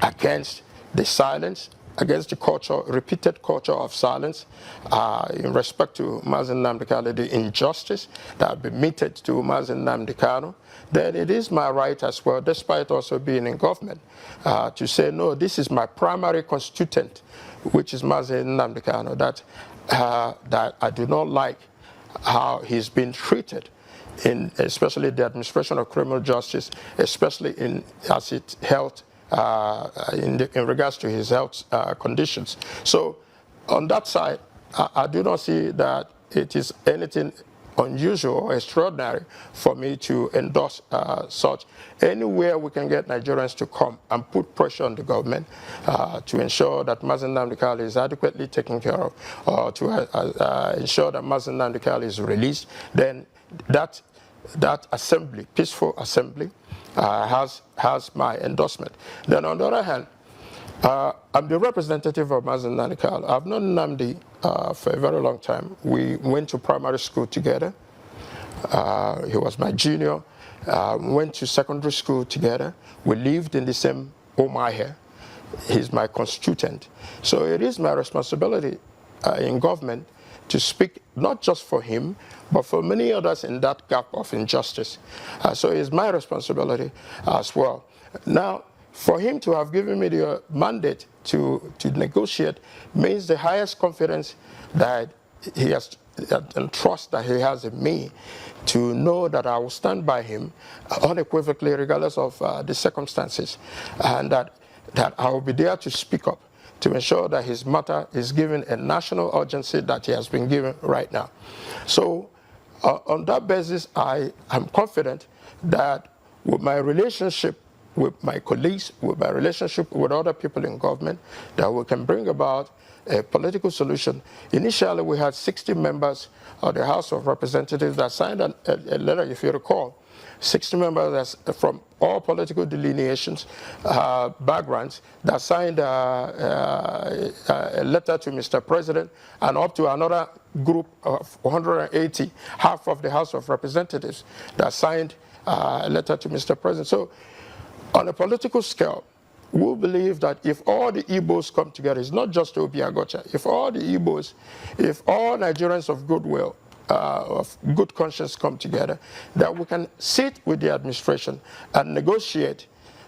against the silence, against the culture, repeated culture of silence in respect to Mazi Nnamdi Kanu, the injustice that have been meted to Mazi Nnamdi Kanu, then it is my right as well, despite also being in government, to say, no, this is my primary constituent, which is Mazi Nnamdi Kanu, that I do not like how he's been treated, especially the administration of criminal justice, especially as it held in regards to his health conditions. So on that side, I do not see that it is anything unusual or extraordinary for me to endorse such. Anywhere we can get Nigerians to come and put pressure on the government to ensure that Mazi Nnamdi Kanu is adequately taken care of, or to ensure that Mazi Nnamdi Kanu is released, then that assembly, peaceful assembly, has my endorsement. Then on the other hand, I'm the representative of Mazi Nnamdi Kanu. I've known Nnamdi for a very long time. We went to primary school together. He was my junior. Went to secondary school together. We lived in the same Omahe. He's my constituent. So it is my responsibility in government to speak not just for him, but for many others in that gap of injustice. So it's my responsibility as well. Now, for him to have given me the mandate to negotiate means the highest confidence that he has and trust that he has in me, to know that I will stand by him unequivocally regardless of the circumstances, and that I will be there to speak up to ensure that his matter is given a national urgency that he has been given right now. So on that basis, I am confident that with my relationship with my colleagues, with my relationship with other people in government, that we can bring about a political solution. Initially, we had 60 members of the House of Representatives that signed a letter, if you recall, 60 members from all political delineations, backgrounds, that signed a letter to Mr. President, and up to another group of 180, half of the House of Representatives, that signed a letter to Mr. President. So on a political scale, we believe that if all the Igbos come together, it's not just Obi Agocha, if all the Igbos, if all Nigerians of goodwill, of good conscience come together, that we can sit with the administration and negotiate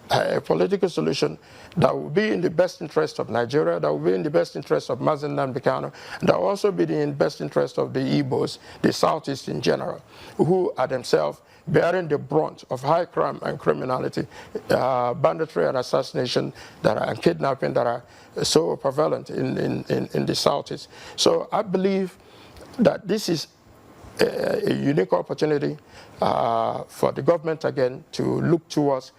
a political solution that will be in the best interest of Nigeria, that will be in the best interest of Mazen Nnamdi Kanu, that will also be in the best interest of the Igbos, the Southeast in general, who are themselves bearing the brunt of high crime and criminality, banditry and assassination and kidnapping that are so prevalent in the Southeast. So I believe that this is a unique opportunity for the government again to look towards,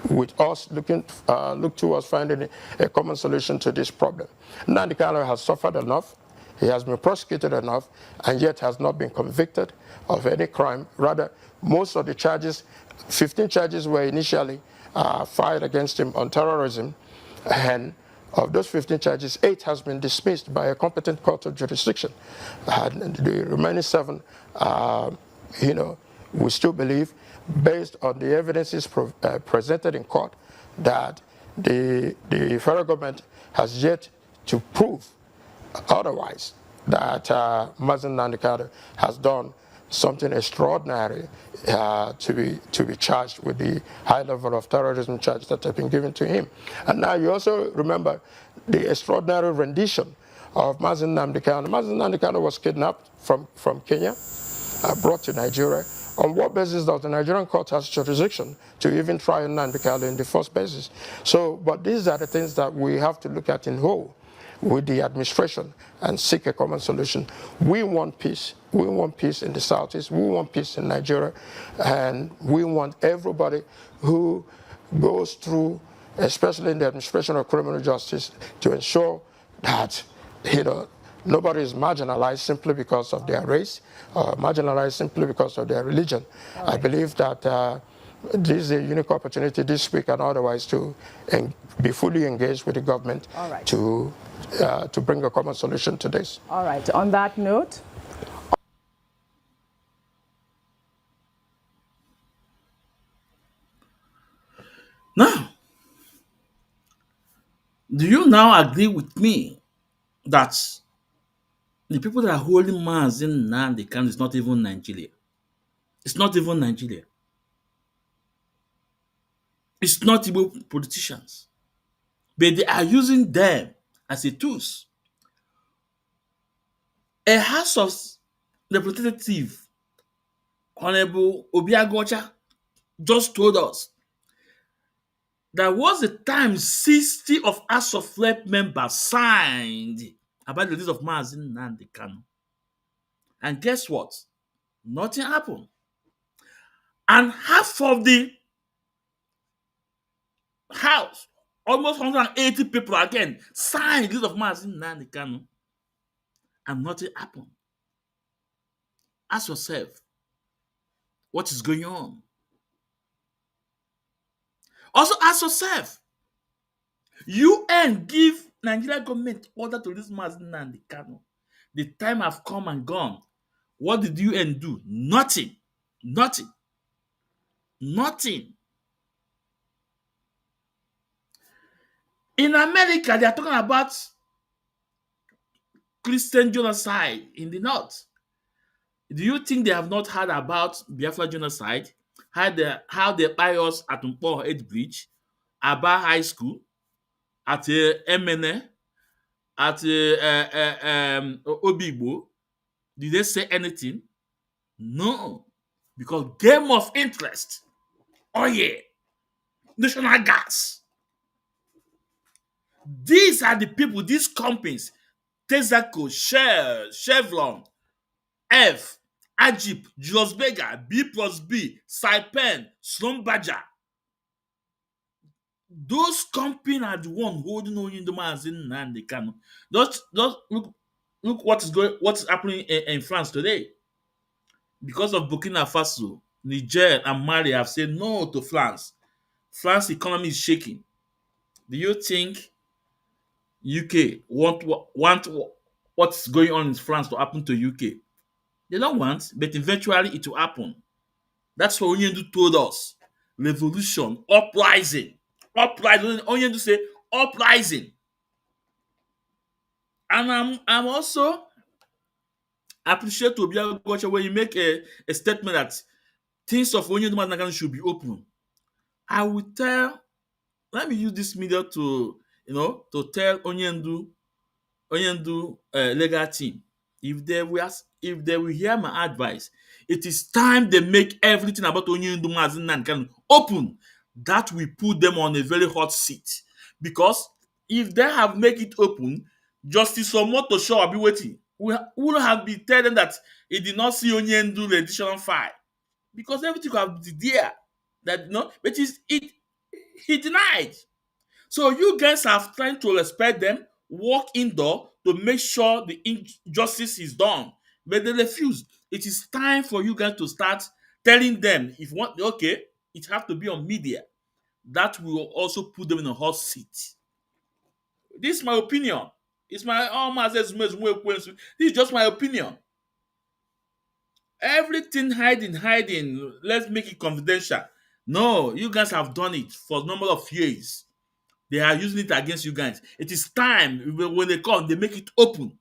with us look towards finding a common solution to this problem. Nnamdi Kanu has suffered enough. He has been prosecuted enough, and yet has not been convicted of any crime. Rather, most of the charges, 15 charges, were initially filed against him on terrorism, and of those 15 charges, 8 has been dismissed by a competent court of jurisdiction. And the remaining 7, we still believe, based on the evidences presented in court, that the federal government has yet to prove otherwise, that Mazen Nnamdi Kanu has done something extraordinary to be charged with the high level of terrorism charge that have been given to him. And now you also remember the extraordinary rendition of Mazen Nnamdi Kanu. Mazen Nnamdi Kanu was kidnapped from Kenya, brought to Nigeria. On what basis does the Nigerian court has jurisdiction to even try Nnamdi Kanu in the first basis? So, but these are the things that we have to look at in whole with the administration and seek a common solution. We want peace. We want peace in the Southeast. We want peace in Nigeria. And we want everybody who goes through, especially in the administration of criminal justice, to ensure that, nobody is marginalized simply because of their race, or marginalized simply because of their religion. Right. I believe that this is a unique opportunity this week and otherwise to be fully engaged with the government. Right. To bring a common solution to this. All right. On that note. Now, do you now agree with me that the people that are holding Mazen Nnamdi Kanu is not even Nigeria? It's not even Nigeria. It's not even politicians. But they are using them as a tools. A House of Representative, Honorable Obi Agocha, just told us there was a time 60 of House of Rep members signed about the release of Mazen Nnamdi Kanu. And guess what? Nothing happened. And half of the House, almost 180 people again, signed the release of Mazen Nnamdi Kanu. And nothing happened. Ask yourself, what is going on? Also ask yourself, UN give Nigeria government order to release Mazen Nnamdi Kanu. The time have come and gone. What did UN do? Nothing. Nothing. Nothing. In America, they are talking about Christian genocide in the north. Do you think they have not heard about Biafra genocide? How they buy us at Mpo Head Bridge, Aba High School, at MNA, at Obigbo? Did they say anything? No. Because game of interest. Oh yeah. National gas. These are the people, these companies, Texaco, Shell, Chevron, F, Ajip, Julius Berger, B plus B, Saipan, Slumberger. Those companies are the one holding on the magazine and they can just look what is happening in France today. Because of Burkina Faso, Niger, and Mali have said no to France. France economy is shaking. Do you think UK want what's going on in France to happen to UK? They don't want, but eventually it will happen. That's what Onyendu told us. Revolution, uprising. Uprising. Onyendu say uprising. And I'm also appreciate Obiago Gocha when you make a statement that things of Onyendu Madnagano should be open. I will tell, let me use this media to to tell Onyendu legal team, if they will hear my advice, it is time they make everything about Onyendu Mazinan can open. That will put them on a very hot seat. Because if they have make it open, Justice Omoto Shaw will be waiting. We would have been telling them that he did not see Onyendu the additional file. Because everything have been there. That but he denied. So you guys are trying to respect them, walk indoor to make sure the injustice is done. But they refuse. It is time for you guys to start telling them if you want, okay, it has to be on media. That will also put them in a hot seat. This is my opinion. It's my this is just my opinion. Everything hiding. Let's make it confidential. No, you guys have done it for a number of years. They are using it against you guys. It is time when they come, they make it open.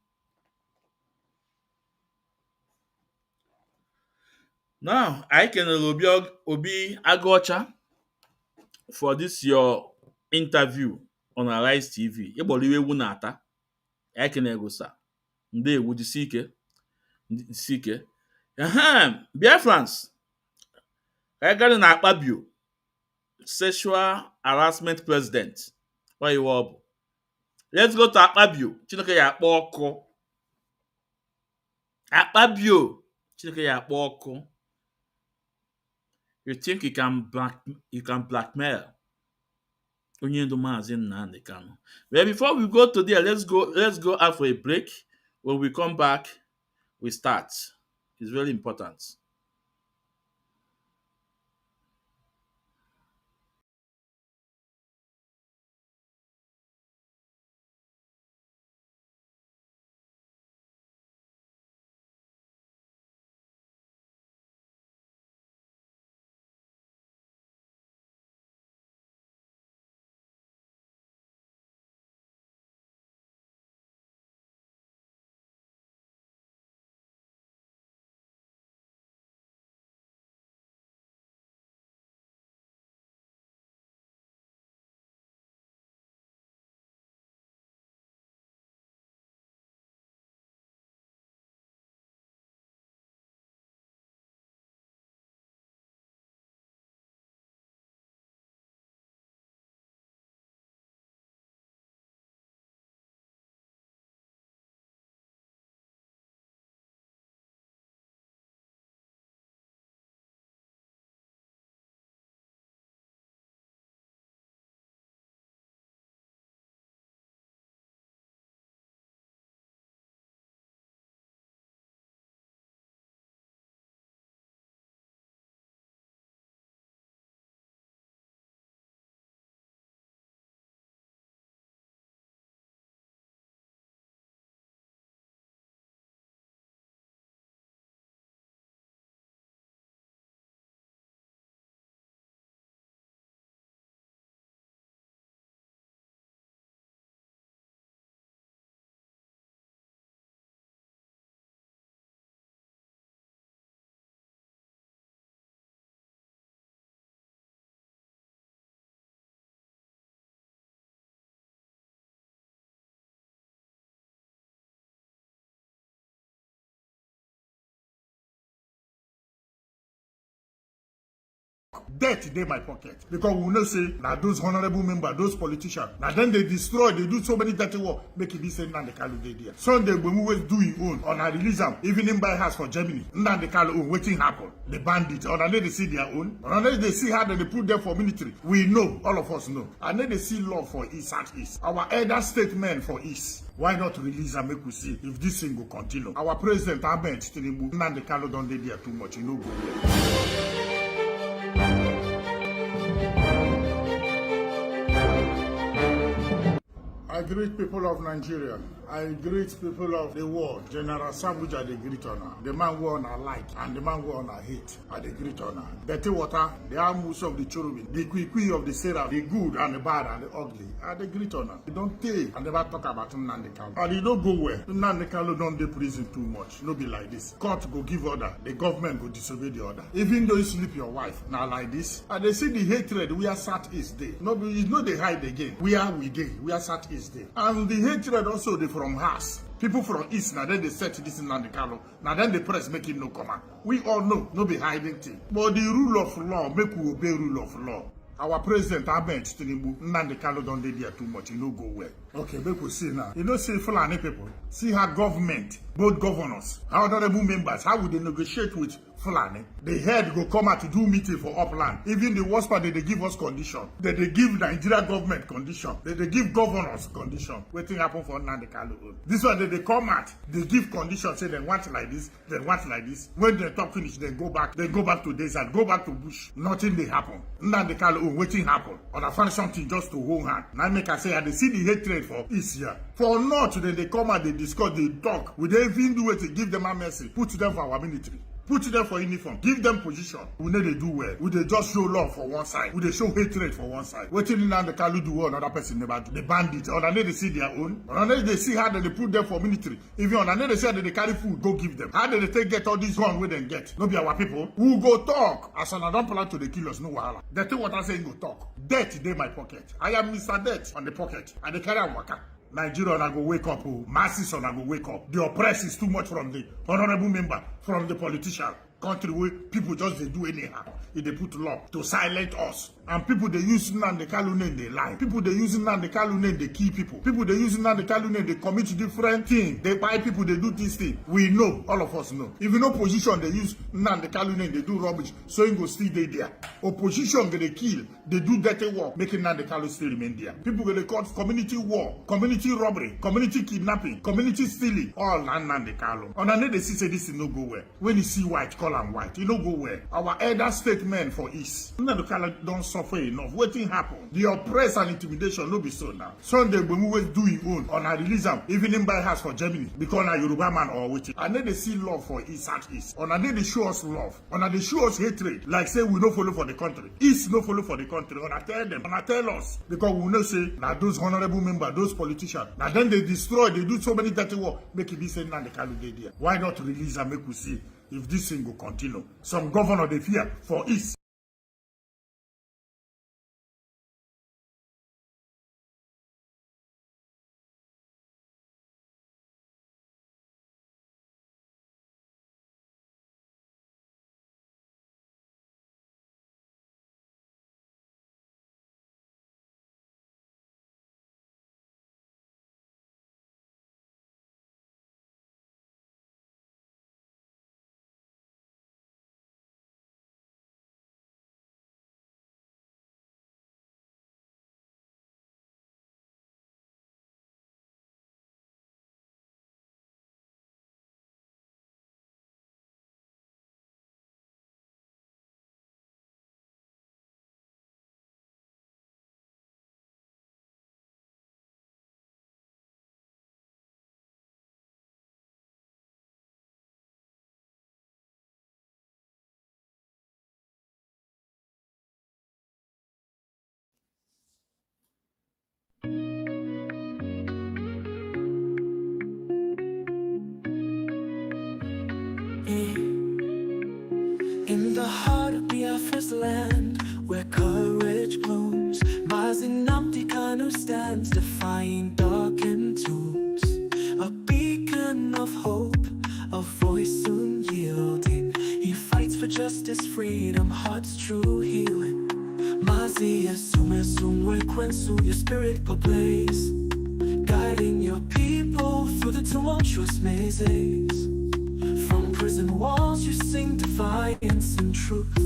Now, I can Obi Agocha for this your interview on Arise TV. Eboliwe ewu na-ata. I can egosa. Ndeewu jisi ike. Biafrans. I got an Akpabio, sexual harassment president. Why you up? Let's go to Akpabio. Chineke ya akpọ ọkụ. Akpabio. Chineke ya akpọ ọkụ. You think you can blackmail Onyendu Mazi Nnamdi Kanu? Well, before we go to there, let's go out for a break. When we come back, we start. It's very important. Debt in my pocket. Because we know say, now those honorable members, those politicians, now then they destroy, they do so many dirty work, make it be saying Nnamdi Kanu dey there. Sunday, when we always do his own, on a release them, even in buy house for Germany, Nnamdi Kanu own, waiting happen. The bandits, or they see their own, or they see how they put them for military. We know, all of us know. And then they see law for East and East. Our elder statement for East. Why not release and make we see if this thing will continue? Our president, Ahmed Tinubu, Nnamdi Kanu don't dey there too much, you know, go there. I greet people of Nigeria. I greet people of the world. General Sabuja, they greet honor. The man who honor like and the man who honor hate. I they greet honor. Dirty water, the arms of the cherubim, the kwikwi of the sarah, the good and the bad and the ugly. I they greet honor. They don't take and never talk about Nnamdi Kanu. And they don't go where. Nnamdi Kanu don't dey prison too much. No be like this. Court go give order. The government go disobey the order. Even though you sleep your wife, now like this. And they see the hatred we are Southeast day. No, you know they hide again. We are Southeast day. And the hatred also they from us. People from East, now then they set this in Nnamdi Kanu. Now then the press make it no comment. We all know, no be hiding thing. But the rule of law, make we obey rule of law. Our president, Ahmed Tinubu, Nnamdi Kanu don't dey there too much. You know go well. Okay, make we see now. You know, see Fulani people. See how government, both governors, how honorable members, how would they negotiate with Fulani? The head go come out to do meeting for upland. Even the worst part, they give us condition. They give Nigeria government condition. They give governors condition. Waiting happen for Nnamdi Kanu. This one, they come out. They give condition. Say they want like this. They want like this. When they talk finish, they go back. They go back to desert. Go back to bush. Nothing they happen. Nnamdi Kanu waiting happen. Or I find something just to hold hand. Now make I say, they see the hatred for East here. For North, then they come out. They discuss. They talk. We they even do it to give them a message. Put them for our military. Put them for uniform. Give them position. We know they do well. We they just show love for one side. We they show hatred for one side. Waiting Nnamdi Kanu do what another person never do. The bandits. Or they see their own. Or they see how they put them for military. Even on they say that they carry food, go give them. How they take get all these guns where they get? No be our people. Who go talk? As an don't plan to the killers, no wahala. The thing what I say go talk. Debt in my pocket. I am Mr. Debt on the pocket. And they carry a waka. Nigeria na go wake up, masses na go wake up. The oppress is too much from the honorable member, from the politician. Country where people just they do anyhow. If they put law to silence us. And people they use Nnamdi Kanu name they lie. People they use Nnamdi Kanu name they kill people. People they use Nnamdi Kanu name they commit different things. They buy people, they do this thing. We know, all of us know. If you know opposition, they use Nnamdi Kanu name, they do rubbish. So you go still there. Opposition they kill, they do dirty work, making Nnamdi Kanu still remain there. People they call community war, community robbery, community kidnapping, community stealing. All Nnamdi Kanu. And then they see this thing no go well. When you see white, call them white. You no go well. Our elder statement for East. Nnamdi Kanu don't suffer enough. Waiting happen. The oppress and intimidation no be so now. Sunday when we always do his own on a release them, even in buy house for Germany because na Yoruba man or waiting. And then they see love for East and East. And then they show us love. And they show us hatred. Like say we no follow for the country. East no follow for the country. And I tell them. And I tell us. Because we know say now those honorable members, those politicians. Now then they destroy. They do so many dirty work. Make it be saying Nnamdi Kanu dey there. Why not release and make we see if this thing will continue? Some governor they fear for East. In the heart of Biafra's land, where courage blooms, Nnamdi Kanu stands, defying darkened tombs. A beacon of hope, a voice unyielding. He fights for justice, freedom, heart's true healing. Mazia sume sumwe kwensu, your spirit go blaze, guiding your people through the tumultuous mazes. From prison walls you sing defiance and truth,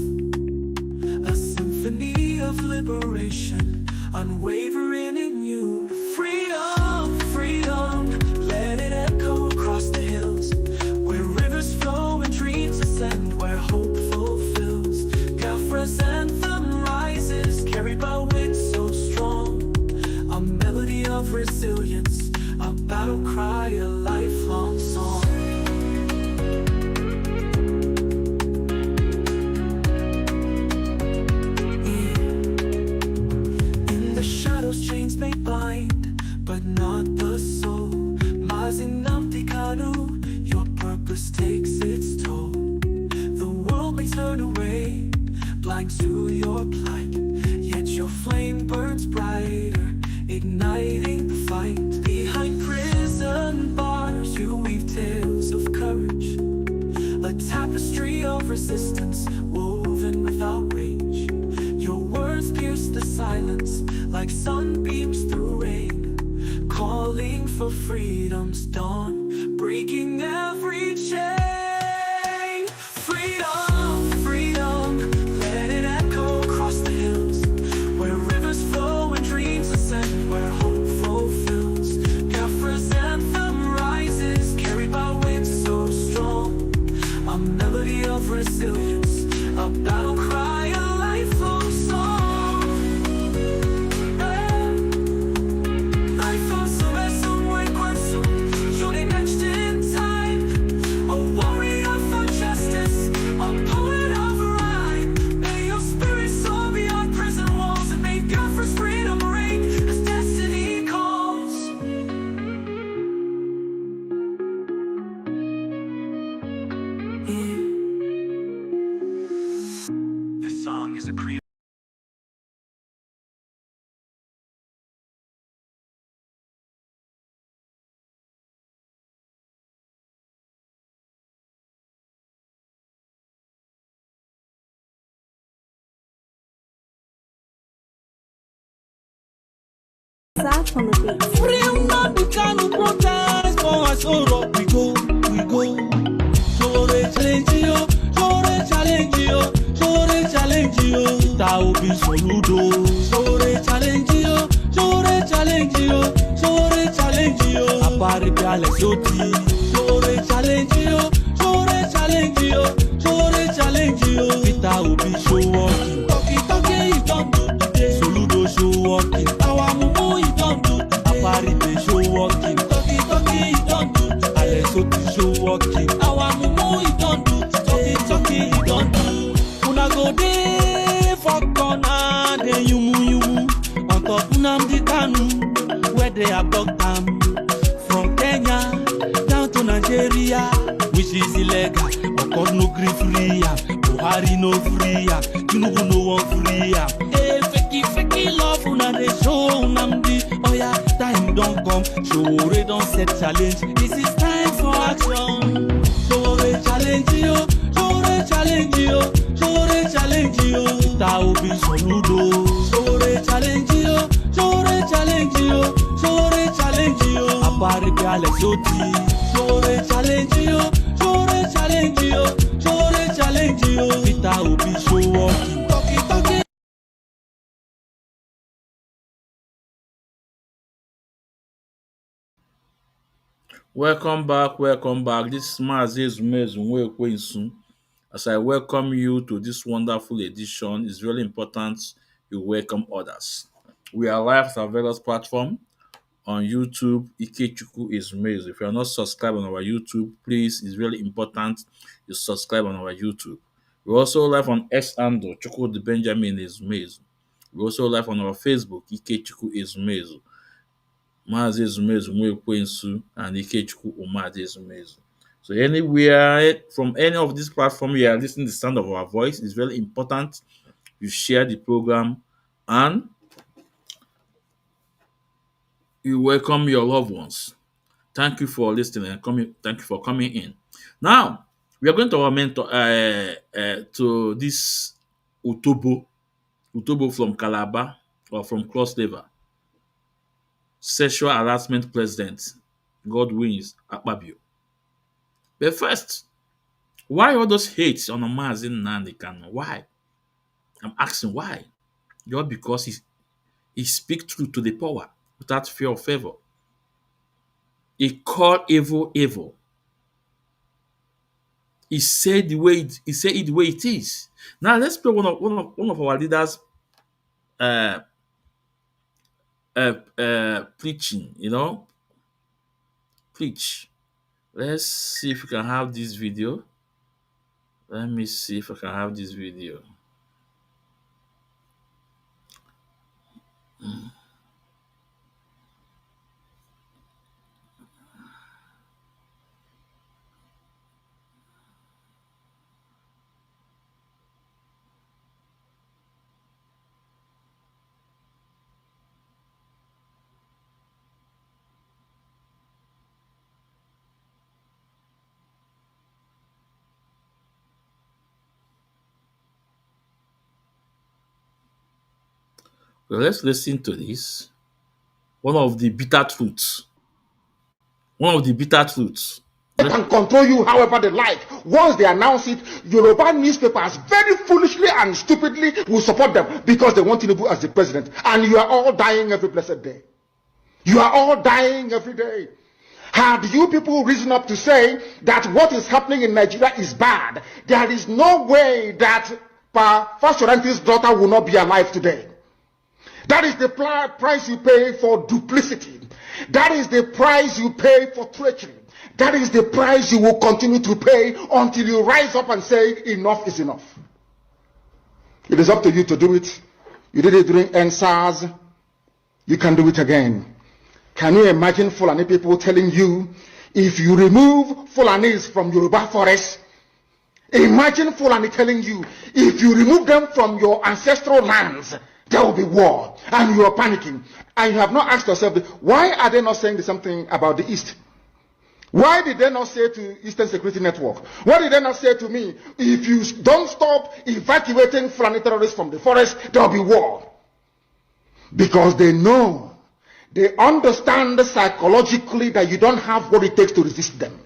a symphony of liberation, unwavering in you. Freedom, freedom, let it echo across the hills, where rivers flow and dreams ascend, where hope fulfills. Biafra's anthem rises, carried by wind so strong, a melody of resilience, a battle cry, a lifelong song. In the shadows chains may bind, but not the soul. Mazinamdi Kanu, your purpose takes its toll. The world may turn away, blind to your plight, yet your flame burns brighter, igniting the fight. Behind prison bars you weave tales of courage, a tapestry of resistance woven without rage. Your words pierce the silence like sunbeams through rain, calling for freedom's dawn, breaking every chain. Freedom, freedom, let it echo across the hills, where rivers flow and dreams ascend, where hope fulfills. Biafra's anthem rises, carried by wind so strong, a melody of resilience, a battle cry, a lifelong song. Life somewhere Kwansu, you're etched in time, a warrior for justice, a poet of rhyme. May your spirit soar beyond prison walls, and may Biafra's freedom reign as destiny calls. This song is a creation. Freedom Nnamdi Kanu protest for us, so up we go, we go. Sore challenge yo, sore challenge yo, sore challenge yo. Ita obi soludo. Sore challenge yo, sore challenge yo, sore challenge yo. Apari biale soti. Sore challenge yo, sore challenge yo, sore challenge yo. Ita obi show walking. Talkie, you don't do today. Soludo show walking. Our mumu you don't do today. Apari be show walking. Talkie, you don't do today. Alesoti show walking. Our mumu you don't do today. Talkie, you don't do. Una go dey for corner, then yumu on top Nnamdi Kanu, where they abduct am from Kenya down to Nigeria, which is illegal. Because no gree free am, Buhari no free am, Tinubu no one free am. Hey, fakey love una dey show Nnamdi. Oh yeah, time don come. Sure don set challenge. This is time for action. Sure challenge yo, sure challenge yo, sure challenge yo. Ita obi soludo. Sure challenge yo, sure challenge yo, sure challenge yo. Apari biale soti. Sure challenge yo, sure challenge yo, sure challenge yo. Ita obi show walking. Talkie. Welcome back. This is Mazi Zumezunwe Kwensu. As I welcome you to this wonderful edition, it's really important you welcome others. We are live on various platforms. On YouTube, Ikechukwu is Mezu. If you are not subscribed on our YouTube, please, it's really important you subscribe on our YouTube. We're also live on X Ando, Chukwu the Benjamin is Mezu. We're also live on our Facebook, Ikechukwu is Mezu. Mazi Ezumezu Nwekwensu and Ikechukwu Umadi Ezumezu. So anywhere from any of these platforms you are listening to the sound of our voice, it's very important you share the program and you welcome your loved ones. Thank you for listening and thank you for coming in. Now, We are going to our mentor to this Utobo from Calabar or from Cross River, sexual harassment president, Godswill Akpabio. But first, why all those hates on Mazi Nnamdi Kanu? Why? I'm asking why. Just because he speaks truth to the power without fear or favor. He called evil evil. He said the way it is. Now let's play one of our leaders preaching, preach. Let's see if we can have this video. Let me see if I can have this video. So let's listen to this. One of the bitter truths. They can control you however they like. Once they announce it, Yoruba newspapers very foolishly and stupidly will support them because they want Tinubu as the president. And you are all dying every blessed day. You are all dying every day. Had you people risen up to say that what is happening in Nigeria is bad, there is no way that Fashoranti's daughter will not be alive today. That is the price you pay for duplicity. That is the price you pay for treachery. That is the price you will continue to pay until you rise up and say, enough is enough. It is up to you to do it. You did it during NSAS. You can do it again. Can you imagine Fulani people telling you, if you remove Fulanis from Yoruba forest, imagine Fulani telling you, if you remove them from your ancestral lands, there will be war, and you are panicking. And you have not asked yourself, why are they not saying something about the East? Why did they not say to Eastern Security Network? Why did they not say to me, if you don't stop evacuating Fulani terrorists from the forest, there will be war? Because they know, they understand psychologically that you don't have what it takes to resist them.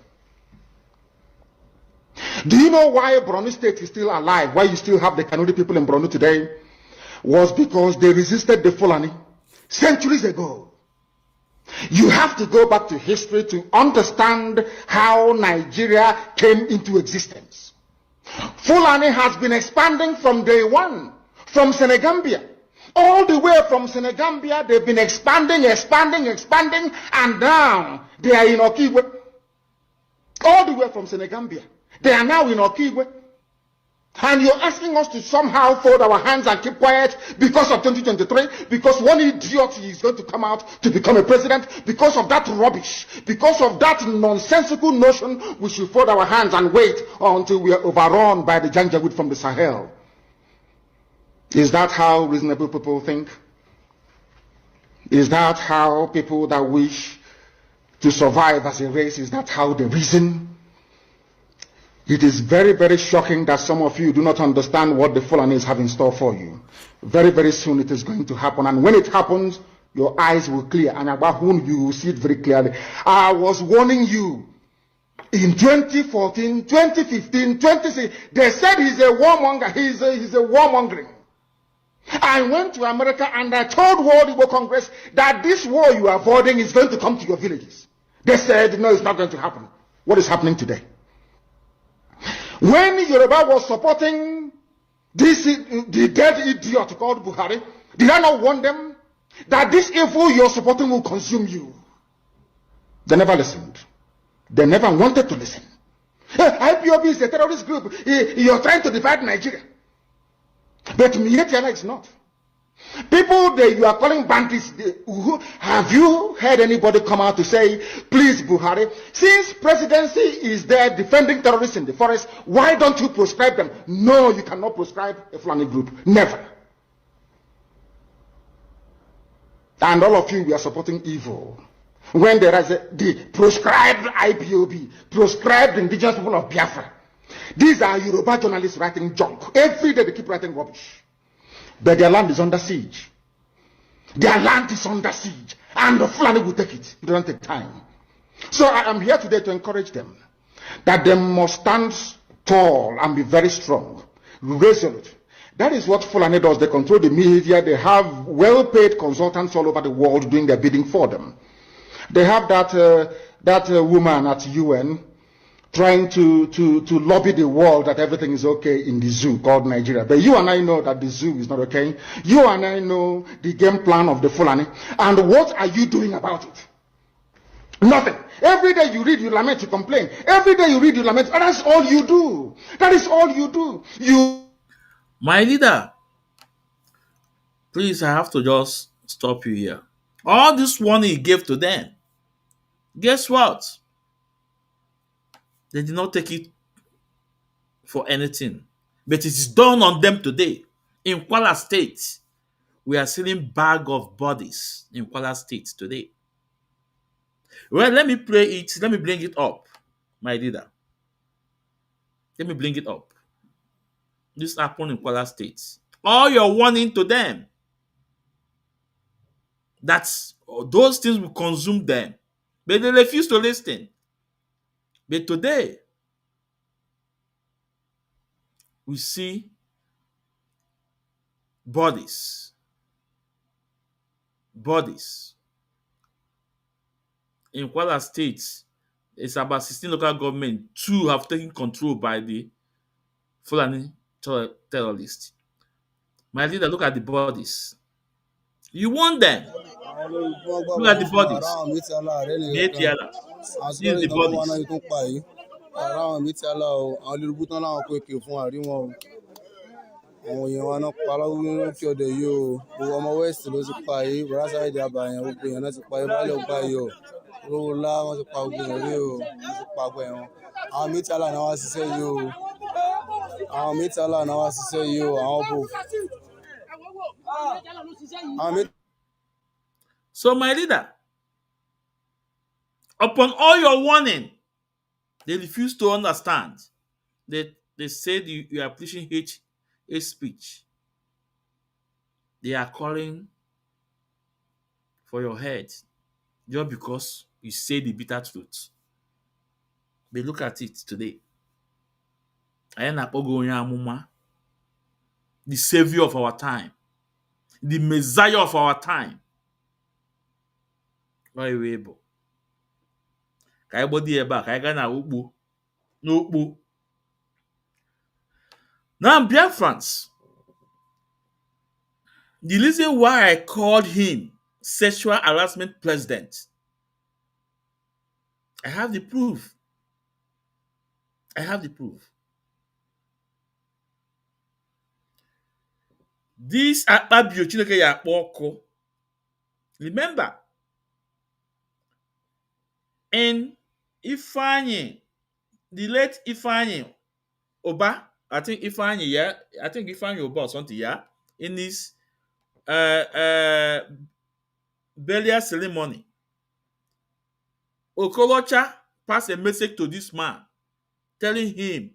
Do you know why Borno State is still alive? Why you still have the Kanuri people in Borno today? Was because they resisted the Fulani centuries ago. You have to go back to history to understand how Nigeria came into existence. Fulani has been expanding from day one, from Senegambia. All the way from Senegambia, they've been expanding, and now they are in Okigwe. All the way from Senegambia. They are now in Okigwe. And you're asking us to somehow fold our hands and keep quiet because of 2023, because one idiot is going to come out to become a president, because of that rubbish, because of that nonsensical notion, we should fold our hands and wait until we are overrun by the Janjaweed from the Sahel. Is that how reasonable people think? Is that how people that wish to survive as a race, is that how they reason? It is very, very shocking that some of you do not understand what the Fulanis have in store for you. Very, very soon it is going to happen. And when it happens, your eyes will clear. And about whom you will see it very clearly. I was warning you. In 2014, 2015, 2016, they said he's a warmonger. He's a warmongering. I went to America and I told World Igbo Congress that this war you are avoiding is going to come to your villages. They said, no, it's not going to happen. What is happening today? When Yoruba was supporting the dead idiot called Buhari, did I not warn them that this evil you're supporting will consume you? They never listened. They never wanted to listen. IPOB is a terrorist group. You're trying to divide Nigeria. But Mietiana is not. People that you are calling bandits, have you heard anybody come out to say, please Buhari, since presidency is there defending terrorists in the forest, why don't you proscribe them? No, you cannot proscribe a Fulani group. Never. And all of you, we are supporting evil. When there is the proscribed IPOB, proscribed indigenous people of Biafra, These are Yoruba journalists writing junk. Every day they keep writing rubbish. But their land is under siege. Their land is under siege. And the Fulani will take it. It doesn't take time. So I am here today to encourage them that they must stand tall and be very strong, resolute. That is what Fulani does. They control the media. They have well-paid consultants all over the world doing their bidding for them. They have that woman at UN trying to lobby the world that everything is okay in the zoo called Nigeria. But you and I know that the zoo is not okay. You and I know the game plan of the Fulani. And what are you doing about it? Nothing. Every day you read, you lament, you complain. Every day you read, you lament. And that's all you do. That is all you do. My leader, please, I have to just stop you here. All this warning he gave to them, guess what? They did not take it for anything. But it is done on them today. In Kwara State, we are seeing bag of bodies in Kwara State today. Well, let me play it. Let me bring it up, my leader. Let me bring it up. This happened in Kwara State. All your warning to them, that's those things will consume them. But they refuse to listen. But today, we see bodies. In Kwara State, it's about 16 local government. 2 have taken control by the Fulani terrorists. My leader, look at the bodies. You want them. Look at the bodies. See the bodies. àwọn èèyàn wa náà pa lókè ọdẹ yìí o gbogbo ọmọ west ló ti pa yìí bùrásà ìdí àbàyàn gbogbo èèyàn náà ti pa yìí báyọ̀ gbà yìí o olówó ńlá wọn ti pa gbogbo èèyàn rí o wọn ti pa gbogbo ẹ̀wọ̀n àwọn mítàlá náà wá ṣiṣẹ́ yìí o àwọn mítàlá náà wá ṣiṣẹ́ yìí o àwọn bò. So my leader, upon all your warning, they refuse to understand. They said you are pushing hate speech. They are calling for your head just because you say the bitter truth. But look at it today. The savior of our time, the messiah of our time. Very able. Now, Biafrans, the reason why I called him sexual harassment president, I have the proof. This Akpabio Chineke Yakpoko, remember, in Ifeanyi, the late Ifeanyi Oba, I think Ifeanyi Oba or something, yeah, in his burial ceremony, Okorocha passed a message to this man, telling him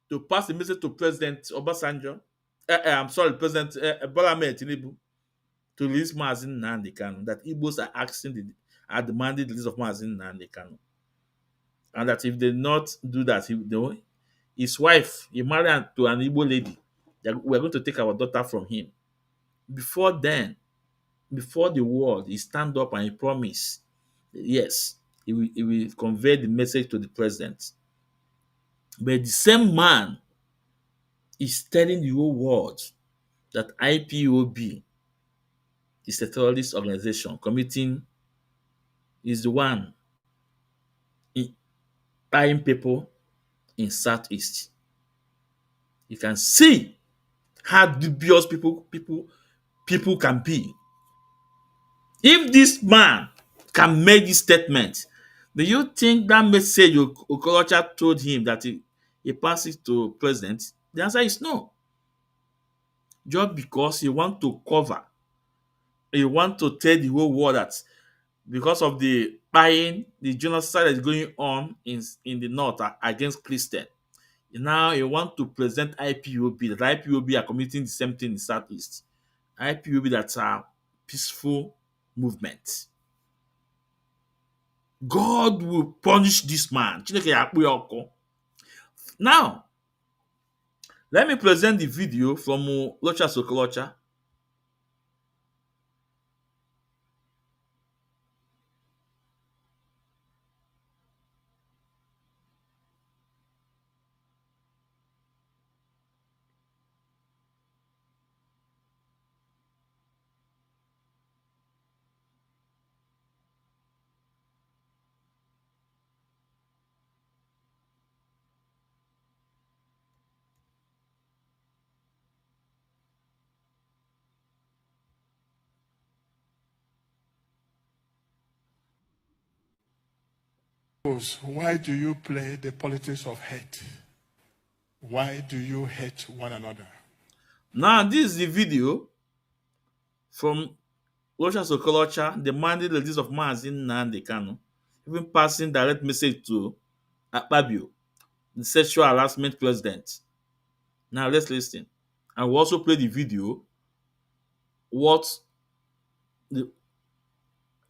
to pass a message to President Obasanjo. President Bola Ahmed Tinubu, to release Mazi Nnamdi Kanu. That Igbos are demanding the release of Mazi Nnamdi Kanu, and that if they not do that, his wife, he married to an Igbo lady, we're going to take our daughter from him. Before then, before the world, he stand up and he promised, yes, he will convey the message to the president. But the same man is telling the whole world that IPOB is a terrorist organization is the one buying people in Southeast. You can see how dubious people can be. If this man can make this statement, do you think that message Okorocha told him that he passed it to president? The answer is no. Just because he want to cover, he want to tell the whole world that because of the genocide that is going on in the north against Christians, Now you want to present IPOB, that IPOB are committing the same thing in Southeast. IPOB that are peaceful movement. God will punish this man. Now, let me present the video from Locha Sokolocha. Why do you play the politics of hate? Why do you hate one another? Now, this is the video from Locha Sokolocha demanding the release of Mazin Nnamdi Kanu, even passing direct message to Akpabio, the sexual harassment president. Now, let's listen. And we'll also play the video what the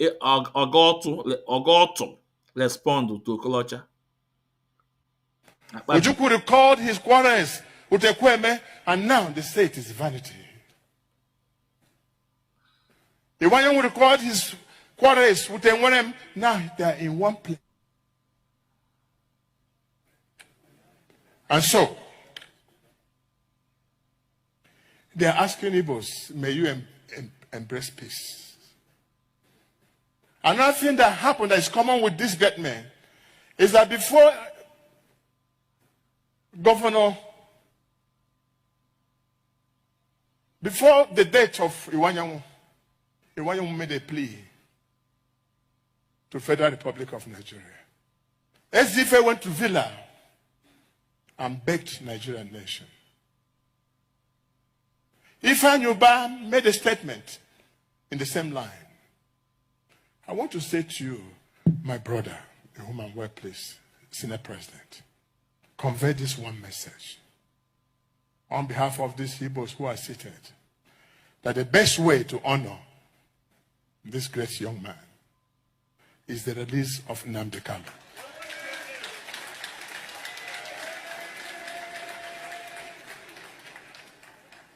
Ogoto respond to Okolocha. Ojukwu recalled his quarrels with Ekweme, and now they say it is vanity. Iwanyanwu recalled his quarrels with Enwerem, now they are in one place. And so, they are asking Igbos, may you embrace peace. Another thing that happened that is common with this great man is that before the death of Iwanyanwu made a plea to Federal Republic of Nigeria. SDF went to Villa and begged Nigerian nation. Ifeanyi made a statement in the same line. I want to say to you, my brother, in whom I'm well pleased, Senate President, convey this one message on behalf of these Igbos who are seated, that the best way to honor this great young man is the release of Nnamdi Kanu.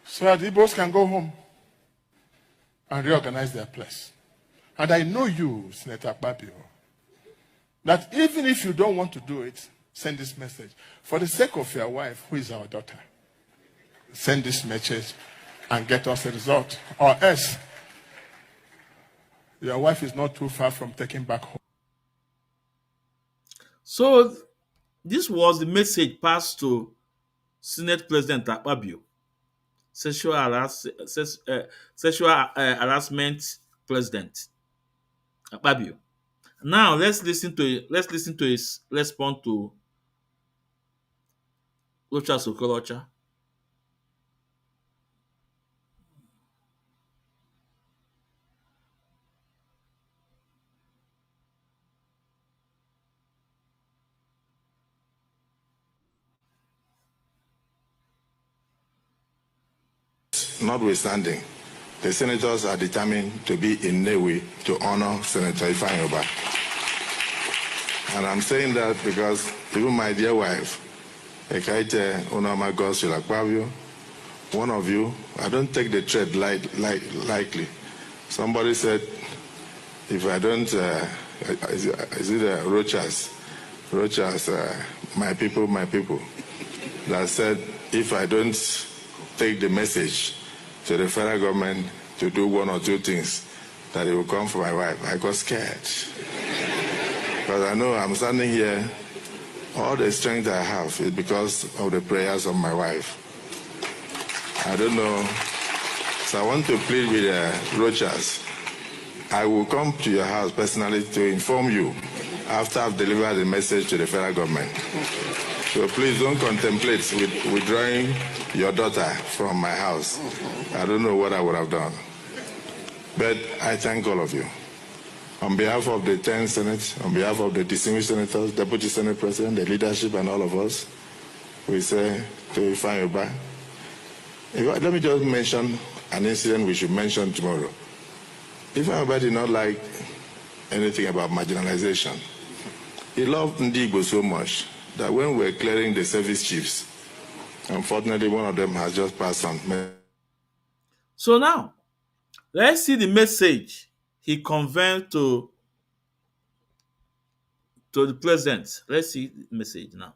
So that the Igbos can go home and reorganize their place. And I know you, Senator Akpabio, that even if you don't want to do it, send this message. For the sake of your wife, who is our daughter, send this message and get us a result. Or else, your wife is not too far from taking back home. So, this was the message passed to Senate President Akpabio, sexual harassment president Akpabio. Now let's listen to his response to Locha Sokolocha. Notwithstanding, the senators are determined to be in no way to honor Senator Ifeanyi. And I'm saying that because even my dear wife, Ekaite Onoma Godswill Akpabio, one of you, I don't take the threat lightly. Somebody said, if I don't, is it Rochas, my people, that said, if I don't take the message to the federal government to do one or two things, that it will come for my wife. I got scared. Because I know I'm standing here, all the strength I have is because of the prayers of my wife. I don't know. So I want to plead with Rochas. I will come to your house personally to inform you after I've delivered the message to the federal government. So please don't contemplate withdrawing your daughter from my house. I don't know what I would have done. But I thank all of you. On behalf of the 10 Senate, on behalf of the distinguished senators, Deputy Senate President, the leadership, and all of us, we say to find back. Let me just mention an incident we should mention tomorrow. If anybody did not like anything about marginalization, he loved Ndigbo so much that when we were clearing the service chiefs, unfortunately, one of them has just passed on. So now, let's see the message he conveyed to the president. Let's see the message now.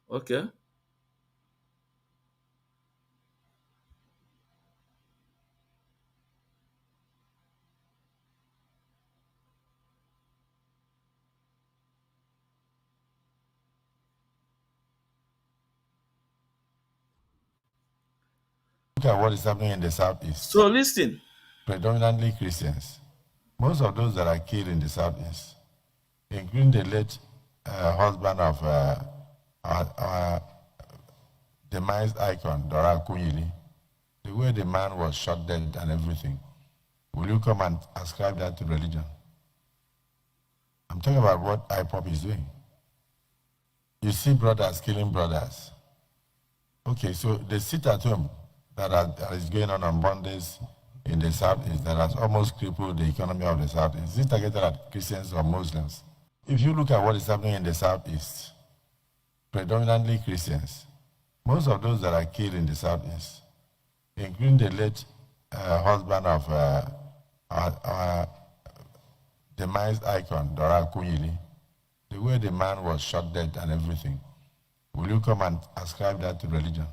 Okay. Look at what is happening in the southeast. So listen. Predominantly Christians. Most of those that are killed in the southeast, including the late husband of our demised icon, Dora Kunyili, the way the man was shot dead and everything. Will you come and ascribe that to religion? I'm talking about what IPOP is doing. You see brothers killing brothers. Okay, so the sit at home that is going on Mondays in the southeast that has almost crippled the economy of the southeast. Is it targeted at Christians or Muslims? If you look at what is happening in the southeast, predominantly Christians, most of those that are killed in the southeast, including the late husband of our demised icon, Dora Kunyili, the way the man was shot dead and everything. Will you come and ascribe that to religion?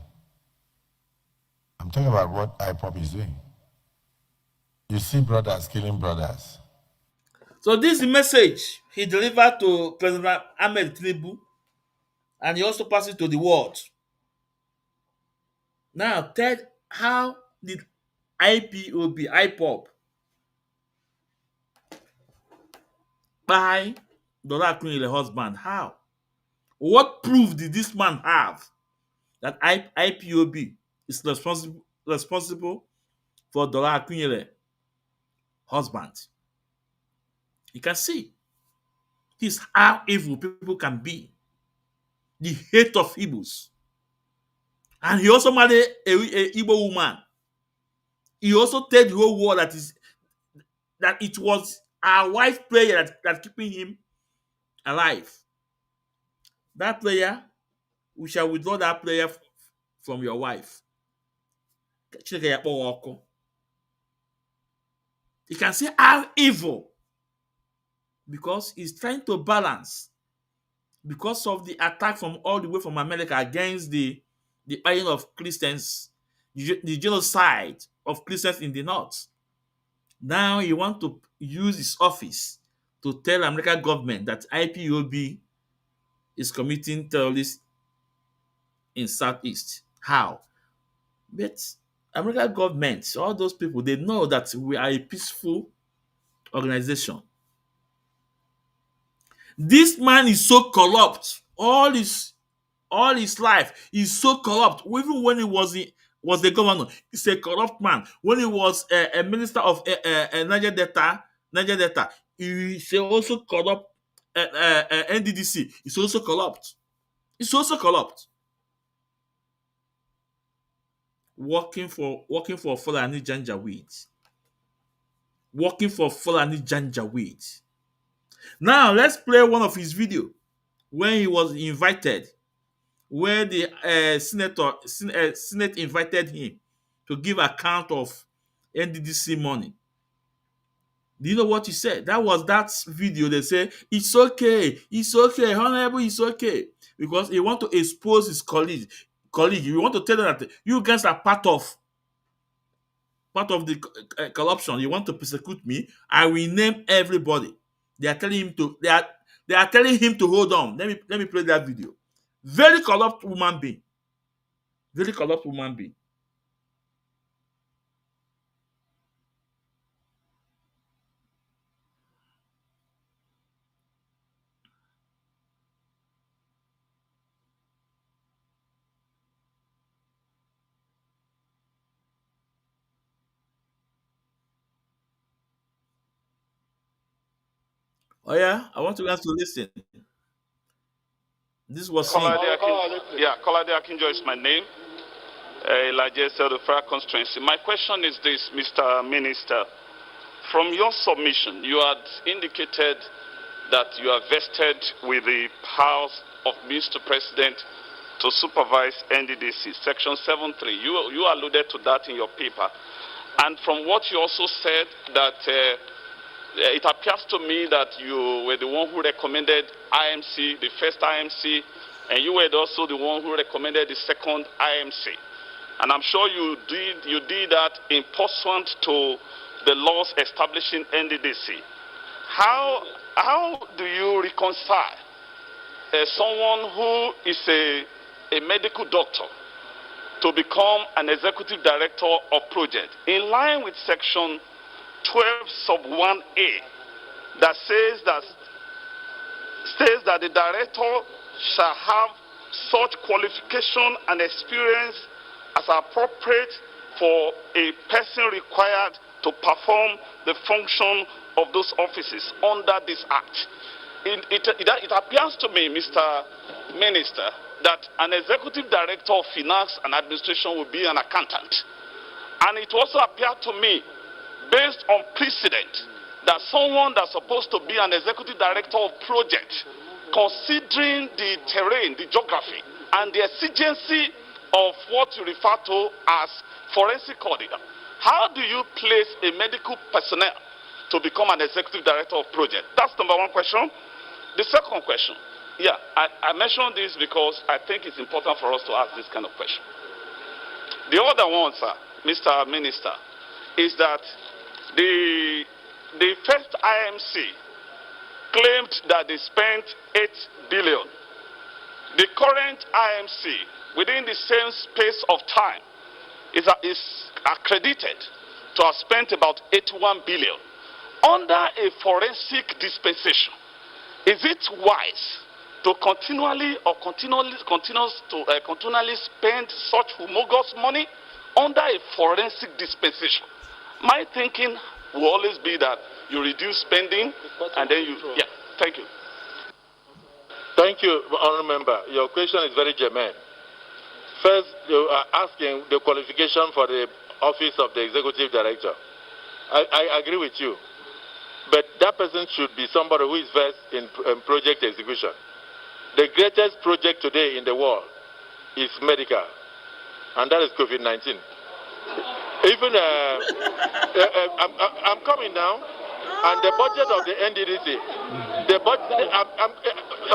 I'm talking about what IPOP is doing. You see brothers killing brothers. So this is the message he delivered to President Ahmed Tinubu, and he also passed it to the world. Now, Ted, how did IPOP, buy Dora Akunyili husband? How? What proof did this man have that IPOB is responsible for Dora Akunyili husband? You can see this is how evil people can be. The hate of Igbos. And he also married a Igbo woman. He also told the whole world that it was our wife's prayer that keeping him alive. That prayer, we shall withdraw that prayer from your wife. You can see how evil, because he's trying to balance because of the attack from all the way from America against the buying of Christians, the genocide of Christians in the north. Now he wants to use his office to tell American government that IPOB is committing terrorists in Southeast. How? But American government, all those people, they know that we are a peaceful organization. This man is so corrupt. All his life is so corrupt. Even when he was the governor, he's a corrupt man. When he was a minister of Niger Delta, he's also corrupt. NDDC is also corrupt. It's also corrupt. Working for Fulani Janjaweed. Working for Fulani Janjaweed. Now let's play one of his video when he was invited, where the Senate invited him to give account of NDDC money. Do you know what he said? That was that video. They say it's okay, honorable, it's okay, because he want to expose his colleague. You want to tell them that you guys are part of the corruption. You want to persecute me? I will name everybody. They are telling him to. They are telling him to hold on. Let me play that video. Very corrupt woman being. Very corrupt woman being. Oh yeah, I want you guys to listen. This was him. Kolade Akinjo is my name. Elijah Selfra constituency. My question is this, Mr. Minister. From your submission, you had indicated that you are vested with the powers of Mr. President to supervise NDDC, Section 7.3. You alluded to that in your paper. And from what you also said, that it appears to me that you were the one who recommended IMC, the first IMC, and you were also the one who recommended the second IMC. And I'm sure you did that in pursuant to the laws establishing NDDC. How do you reconcile someone who is a medical doctor to become an executive director of project in line with section 12 sub 1A that says that the director shall have such qualification and experience as appropriate for a person required to perform the function of those offices under this act. It appears to me, Mr. Minister, that an executive director of finance and administration will be an accountant. And it also appeared to me, based on precedent, that someone that's supposed to be an executive director of project, considering the terrain, the geography, and the exigency of what you refer to as forensic auditor, how do you place a medical personnel to become an executive director of project? That's number one question. The second question, I mentioned this because I think it's important for us to ask this kind of question. The other one, sir, Mr. Minister, is that the first IMC claimed that they spent 8 billion. The current IMC, within the same space of time, is accredited to have spent about 81 billion. Under a forensic dispensation, is it wise to continually spend such humongous money under a forensic dispensation? My thinking will always be that you reduce spending and then you, thank you. Thank you, Honourable Member. Your question is very germane. First, you are asking the qualification for the office of the Executive Director. I agree with you. But that person should be somebody who is versed in project execution. The greatest project today in the world is medical, and that is COVID-19. Even, I'm coming now, and the budget of the NDDC, the budget,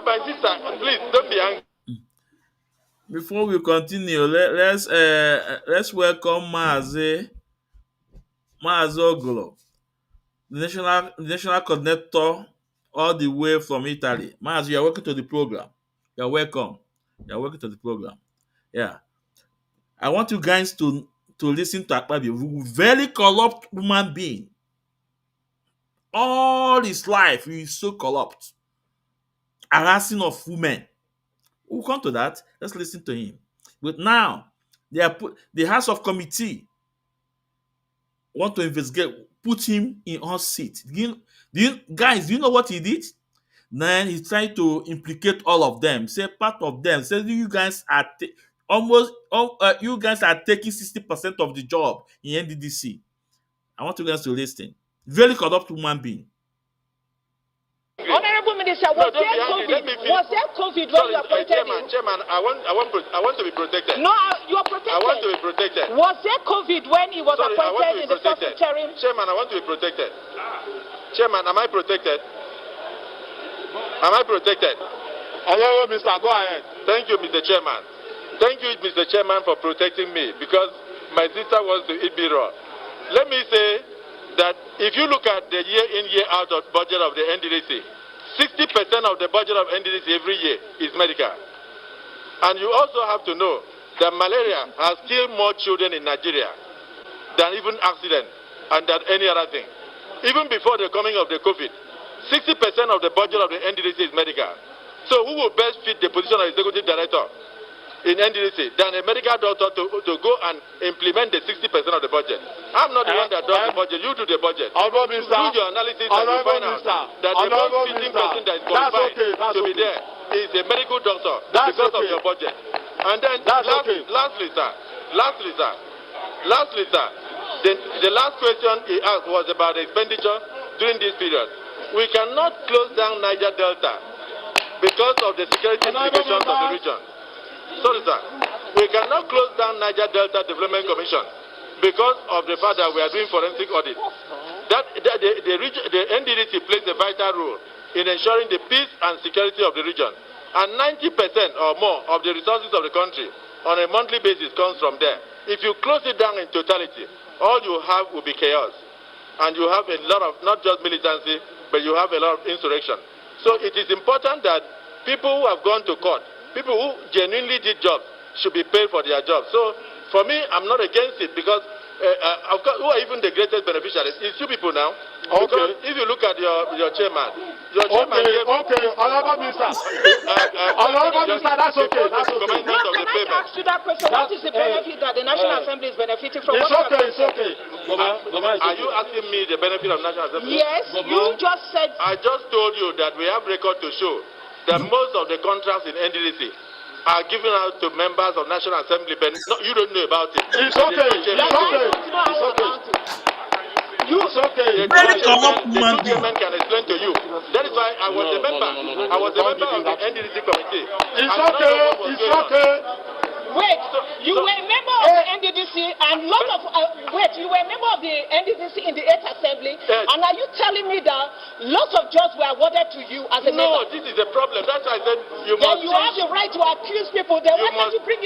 my sister, please don't be angry. Before we continue, let's welcome Maazị Ogolo, the national coordinator, all the way from Italy. Maazị, you're welcome to the program. You're welcome. You're welcome to the program. Yeah. I want you guys to listen to Akpabio, very corrupt human being. All his life, he is so corrupt. Harassing of women. We'll come to that. Let's listen to him. But now, the House of Committee want to investigate, put him in hot seat. Guys, do you know what he did? Then he tried to implicate all of them. Say part of them. Say you guys are you guys are taking 60% of the job in NDDC. I want you guys to listen. Very corrupt human being. Honorable Minister, was there COVID when you appointed him? Chairman, I want to be protected. No, you are protected. I want to be protected. Was there COVID when he was appointed in the first interim? Chairman, I want to be protected. Chairman, am I protected? Am I protected? Hello, Mr. Go ahead. Thank you, Mr. Chairman. Thank you, Mr. Chairman, for protecting me because my sister wants to eat me raw. Let me say that if you look at the year-in, year-out of budget of the NDDC, 60% of the budget of NDDC every year is medical. And you also have to know that malaria has killed more children in Nigeria than even accident and than any other thing. Even before the coming of the COVID, 60% of the budget of the NDDC is medical. So who will best fit the position of executive director? in NDDC than a medical doctor to go and implement the 60% of the budget. I'm not the one that does the budget. You do the budget. Do your analysis and you find out that the most fitting person that is qualified to be there is a medical doctor because of your budget. And then lastly, sir, the last question he asked was about the expenditure during this period. We cannot close down Niger Delta because of the security implications of the region. Sorry, sir. We cannot close down Niger Delta Development Commission because of the fact that we are doing forensic audit. The NDDC plays a vital role in ensuring the peace and security of the region. And 90% or more of the resources of the country on a monthly basis comes from there. If you close it down in totality, all you have will be chaos. And you have a lot of, not just militancy, but you have a lot of insurrection. So it is important that people who have gone to court, people who genuinely did jobs, should be paid for their jobs. So for me, I'm not against it because of course, who are even the greatest beneficiaries? It's you people now. Okay. Because if you look at your chairman Honorable Minister. Honorable Minister, that's okay. That's okay. Now, can I ask you that question? What is the benefit that the National Assembly is benefiting from? It's okay, it's okay. Are you asking me the benefit of National Assembly? Yes, you just said. I just told you that we have record to show that most of the contracts in NDDC are given out to members of National Assembly, but no, you don't know about it. It's okay. It's okay. It's okay. It's okay. The two chairmen can explain to you. That is why I was a member. I was a member of the NDDC committee. It's okay. It's okay. Wait, you were a member of the NDDC and lot of you were a member of the NDDC in the 8th Assembly, and are you telling me that lots of jobs were awarded to you as a member? No, this is a problem. That's why I said you must. Then you have the right to accuse people. Then why can't you bring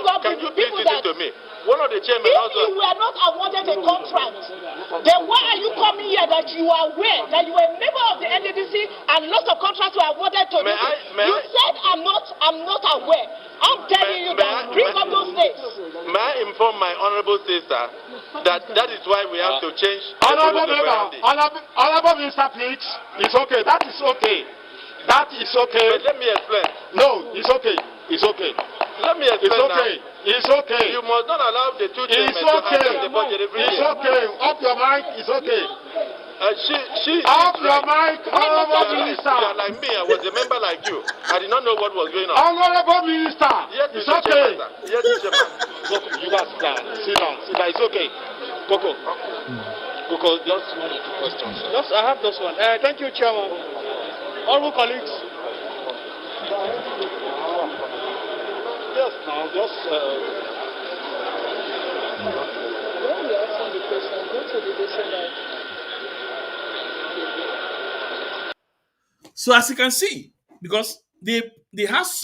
up the people that? To me? One of the chairmen if also. You were not awarded a contract, then why are you coming here that you are aware that you were a member of the NDDC and lots of contracts were awarded to you? You said I'm not aware. I'm telling you that bring up those dates. May I inform my honorable sister that is why we have to change. Honorable Minister, please. It's okay. That is okay. That is okay. But let me explain. No, it's okay. It's okay. Let me explain. It's okay. Now. It's okay. You must not allow the two chairmen to access the budget every It's year. okay. Up your mic. It's okay. She Off your mic, Honorable Minister. You are like me. I was a member like you. I did not know what was going on. Honorable Minister. Yes, it's okay. Yes, Mr. Chairman. You guys sit down. Sit down. It's okay. Coco. Coco, just one or two questions. I have just one. Thank you, Chairman. Honorable colleagues. Yes, now just. When we are asking the question, go to the decision. So as you can see, because the House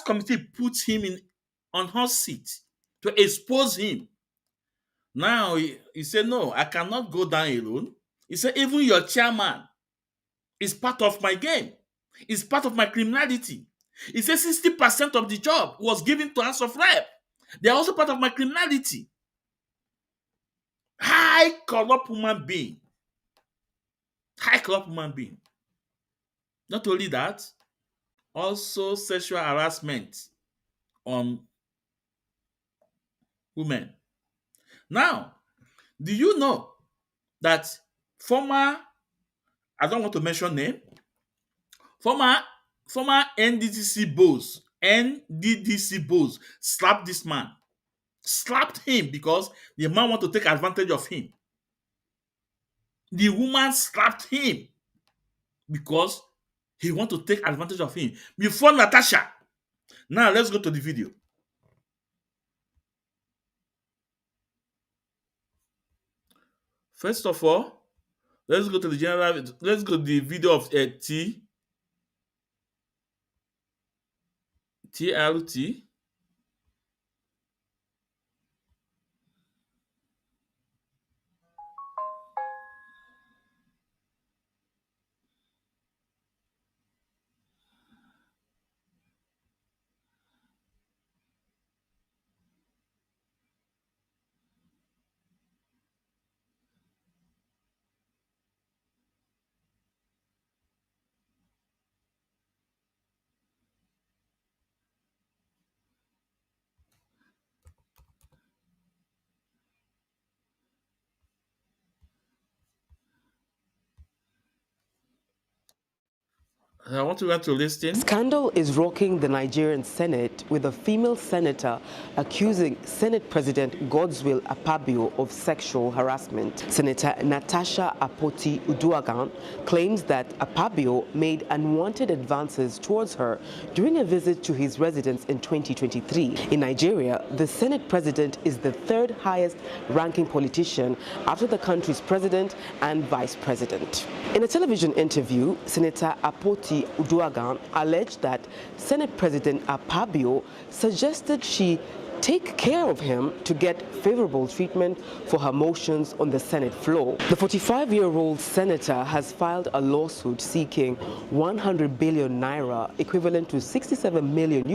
committee put him on hot seat to expose him. Now he said, no, I cannot go down alone. He said, even your chairman is part of my game. It's part of my criminality. He said 60% of the job was given to House of Rep. They are also part of my criminality. High corrupt human being. High corrupt human being. Not only that, also sexual harassment on women. Now, do you know that former, I don't want to mention name, former NDDC boss slapped this man. Slapped him because the man want to take advantage of him. The woman slapped him because he want to take advantage of him. Before Natasha. Now let's go to the video. First of all, let's go to the video of TLT. I want you to listen. Scandal is rocking the Nigerian Senate, with a female senator accusing Senate President Godswill Akpabio of sexual harassment. Senator Natasha Akpoti-Uduaghan claims that Akpabio made unwanted advances towards her during a visit to his residence in 2023. In Nigeria, the Senate President is the third highest ranking politician after the country's president and vice president. In a television interview, Senator Akpoti-Uduaghan alleged that Senate President Akpabio suggested she take care of him to get favorable treatment for her motions on the Senate floor. The 45-year-old senator has filed a lawsuit seeking 100 billion naira, equivalent to $67 million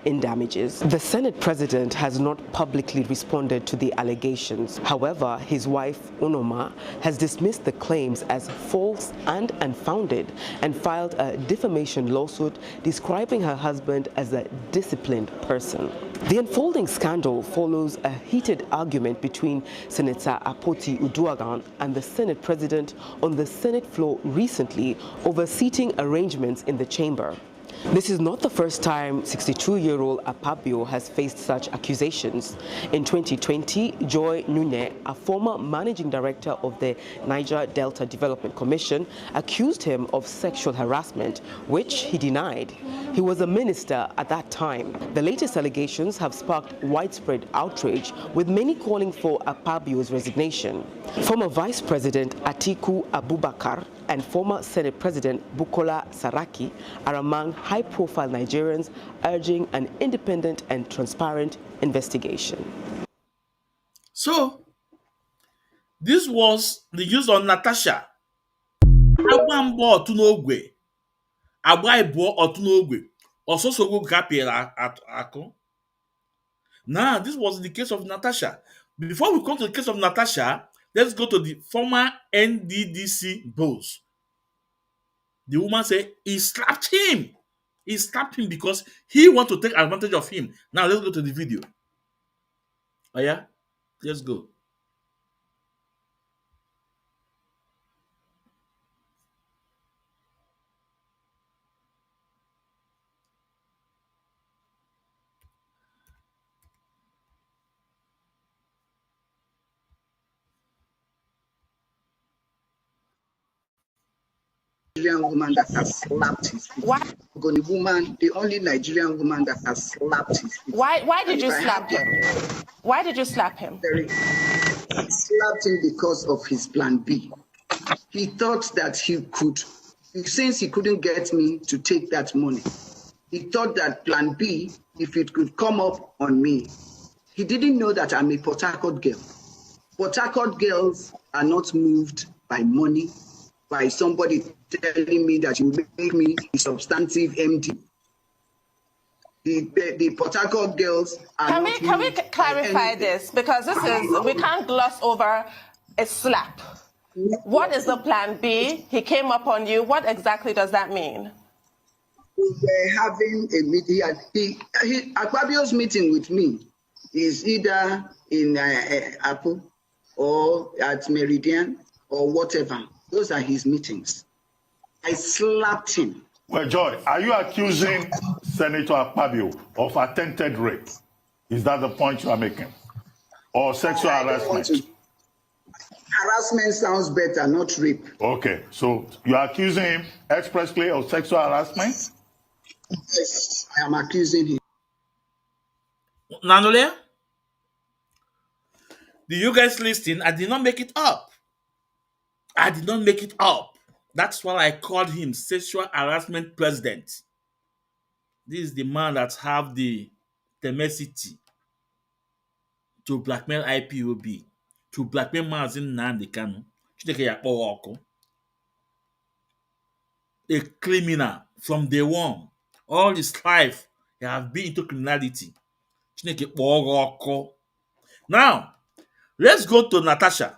in damages. The Senate president has not publicly responded to the allegations. However, his wife, Unoma, has dismissed the claims as false and unfounded and filed a defamation lawsuit describing her husband as a disciplined person. The unfolding scandal follows a heated argument between Senator Akpoti-Uduaghan and the Senate President on the Senate floor recently over seating arrangements in the chamber. This is not the first time 62-year-old Akpabio has faced such accusations. In 2020, Joy Nune, a former managing director of the Niger Delta Development Commission, accused him of sexual harassment, which he denied. He was a minister at that time. The latest allegations have sparked widespread outrage, with many calling for Akpabio's resignation. Former Vice President Atiku Abubakar and former Senate President Bukola Saraki are among high-profile Nigerians urging an independent and transparent investigation. So, this was the use of Natasha. Agbambo otunogwe. Agbaibo otunogwe. Ososogo gapira ako. Now, this was the case of Natasha. Before we come to the case of Natasha, let's go to the former NDDC boss. The woman said he slapped him. He slapped him because he wanted to take advantage of him. Now, let's go to the video. Oh, yeah? Let's go. Nigerian woman that has slapped his feet. Why? The woman, the only Nigerian woman that has slapped his feet. Why did you slap him? Why did you slap him? I slapped him because of his plan B. He thought that he could, since he couldn't get me to take that money, he thought that plan B, if it could come up on me. He didn't know that I'm a Port Harcourt girl. Port Harcourt girls are not moved by money, by somebody telling me that you make me a substantive MD. The Port Harcourt girls are Can we clarify this? Because we can't gloss over a slap. What is the plan B? He came up on you. What exactly does that mean? We were having a meeting. Akpabio's meeting with me is either in Apple or at Meridian or whatever. Those are his meetings. I slapped him. Well, Joy, are you accusing Senator Akpabio of attempted rape? Is that the point you are making? Or sexual harassment? Harassment sounds better, not rape. Okay, so you are accusing him expressly of sexual harassment? Yes, I am accusing him. Nanole? Do you guys listen? I did not make it up. I did not make it up. That's why I called him sexual harassment president. This is the man that have the tenacity to blackmail IPOB, to blackmail Mazin Nandekanu. A criminal from day one. All his life, he have been into criminality. Now, let's go to Natasha.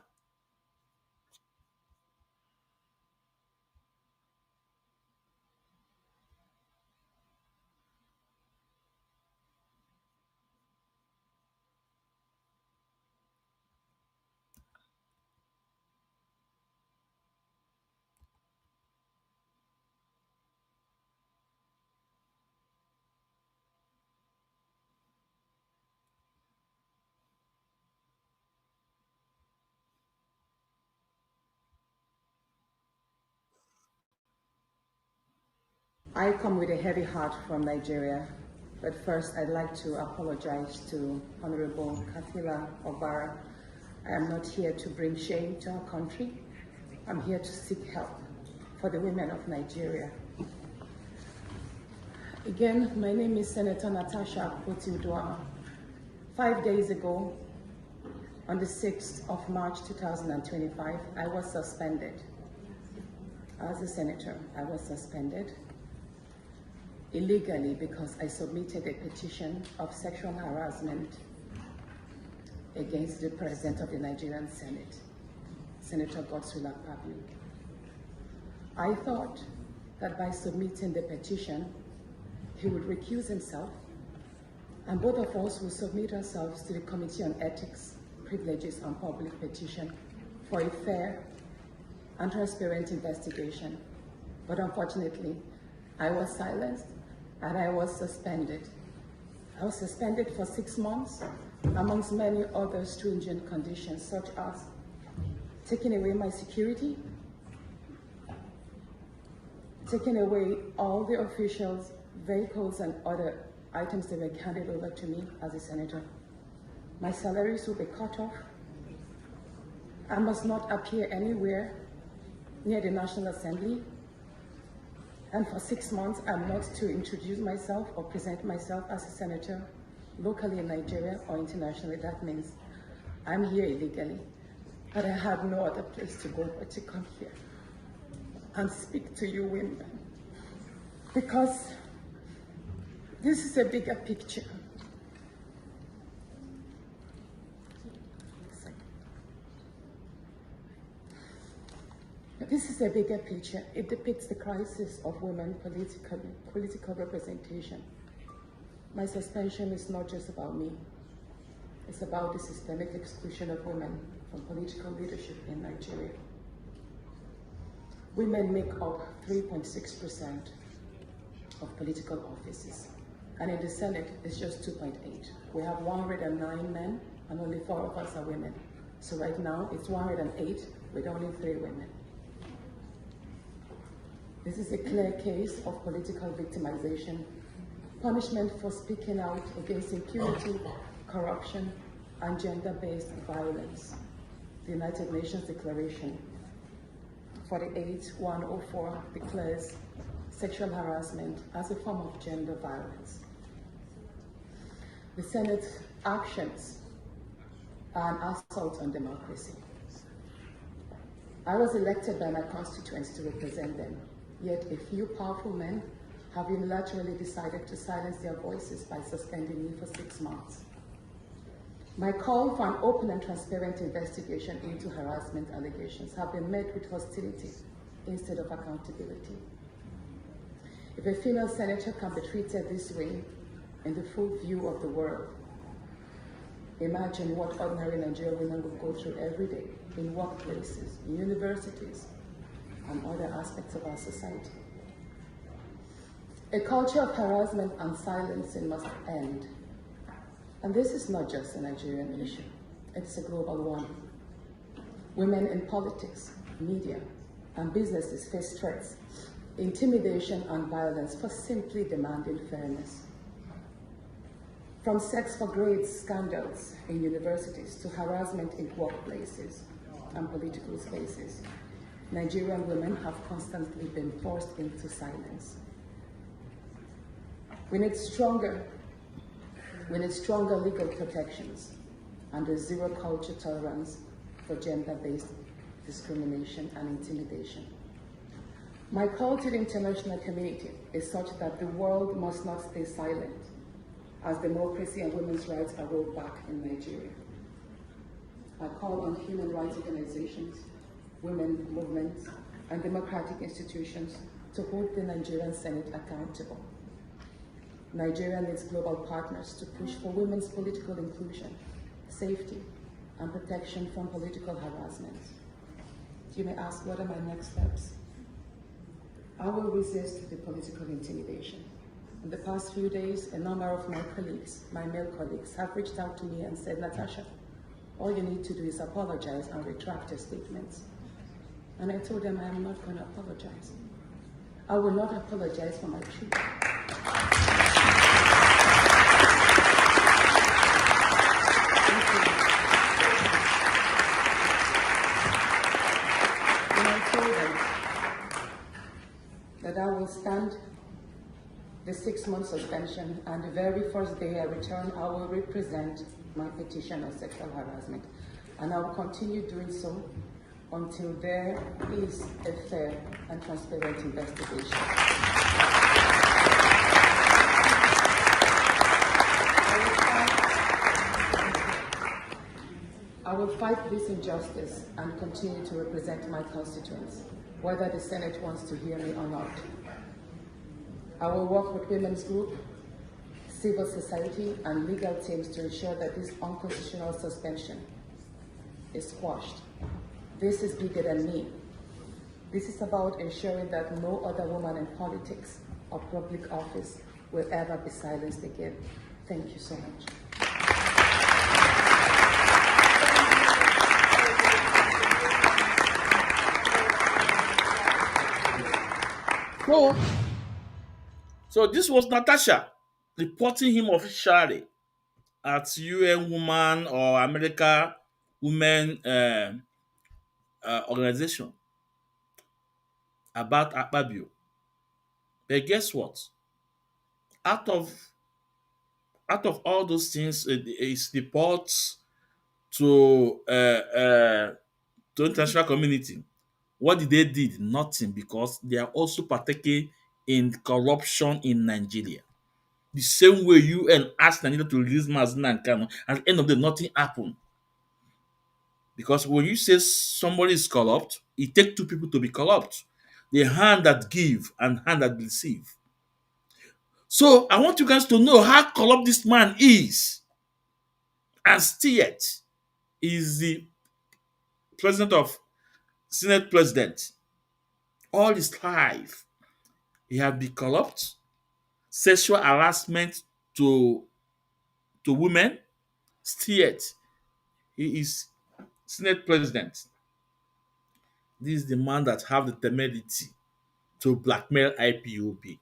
I come with a heavy heart from Nigeria, but first I'd like to apologize to Honorable Kathila Obara. I am not here to bring shame to our country. I'm here to seek help for the women of Nigeria. Again, my name is Senator Natasha Akpabio. 5 days ago, on the 6th of March 2025, I was suspended. As a senator, I was suspended illegally because I submitted a petition of sexual harassment against the President of the Nigerian Senate, Senator Godswill Akpabio. I thought that by submitting the petition, he would recuse himself, and both of us will submit ourselves to the Committee on Ethics, Privileges and Public Petition for a fair and transparent investigation. But unfortunately, I was silenced and I was suspended. I was suspended for 6 months, amongst many other stringent conditions, such as taking away my security, taking away all the officials, vehicles, and other items that were handed over to me as a senator. My salaries will be cut off. I must not appear anywhere near the National Assembly. And for 6 months, I'm not to introduce myself or present myself as a senator locally in Nigeria or internationally. That means I'm here illegally, but I had no other place to go but to come here and speak to you women, because this is a bigger picture. This is a bigger picture. It depicts the crisis of women political representation. My suspension is not just about me. It's about the systemic exclusion of women from political leadership in Nigeria. Women make up 3.6% of political offices, and in the Senate, it's just 2.8. We have 109 men, and only 4 of us are women. So right now, it's 108 with only 3 women. This is a clear case of political victimization, punishment for speaking out against impunity, corruption, and gender-based violence. The United Nations Declaration 48/104 declares sexual harassment as a form of gender violence. The Senate's actions are an assault on democracy. I was elected by my constituents to represent them. Yet a few powerful men have unilaterally decided to silence their voices by suspending me for 6 months. My call for an open and transparent investigation into harassment allegations have been met with hostility instead of accountability. If a female senator can be treated this way in the full view of the world, imagine what ordinary Nigerian women would go through every day in workplaces, in universities, and other aspects of our society. A culture of harassment and silencing must end. And this is not just a Nigerian issue, it's a global one. Women in politics, media, and businesses face threats, intimidation, and violence for simply demanding fairness. From sex for grades scandals in universities to harassment in workplaces and political spaces, Nigerian women have constantly been forced into silence. We need stronger legal protections and a zero culture tolerance for gender-based discrimination and intimidation. My call to the international community is such that the world must not stay silent as democracy and women's rights are rolled back in Nigeria. I call on human rights organizations, women movements, and democratic institutions to hold the Nigerian Senate accountable. Nigeria needs global partners to push for women's political inclusion, safety, and protection from political harassment. You may ask, what are my next steps? I will resist the political intimidation. In the past few days, a number of my colleagues, my male colleagues, have reached out to me and said, Natasha, all you need to do is apologize and retract your statements. And I told them I am not going to apologize. I will not apologize for my truth. When I told them that I will stand the 6-month suspension, and the very first day I return, I will represent my petition of sexual harassment. And I will continue doing so until there is a fair and transparent investigation. I will fight this injustice and continue to represent my constituents, whether the Senate wants to hear me or not. I will work with women's groups, civil society, and legal teams to ensure that this unconstitutional suspension is squashed. This is bigger than me. This is about ensuring that no other woman in politics or public office will ever be silenced again. Thank you so much. So this was Natasha reporting him officially at UN Woman or America Women organization about Akpabio. But guess what? Out of all those things, his reports to international community, what did they did? Nothing, because they are also partaking in corruption in Nigeria. The same way UN asked Nigeria to release Mazin and Kano, at the end of the day, nothing happened. Because when you say somebody is corrupt, it takes two people to be corrupt. The hand that give and hand that receive. So I want you guys to know how corrupt this man is. And still yet, is the president of Senate president. All his life, he has been corrupt, sexual harassment to women. Still yet, he is Senate president. This is the man that have the temerity to blackmail IPOB,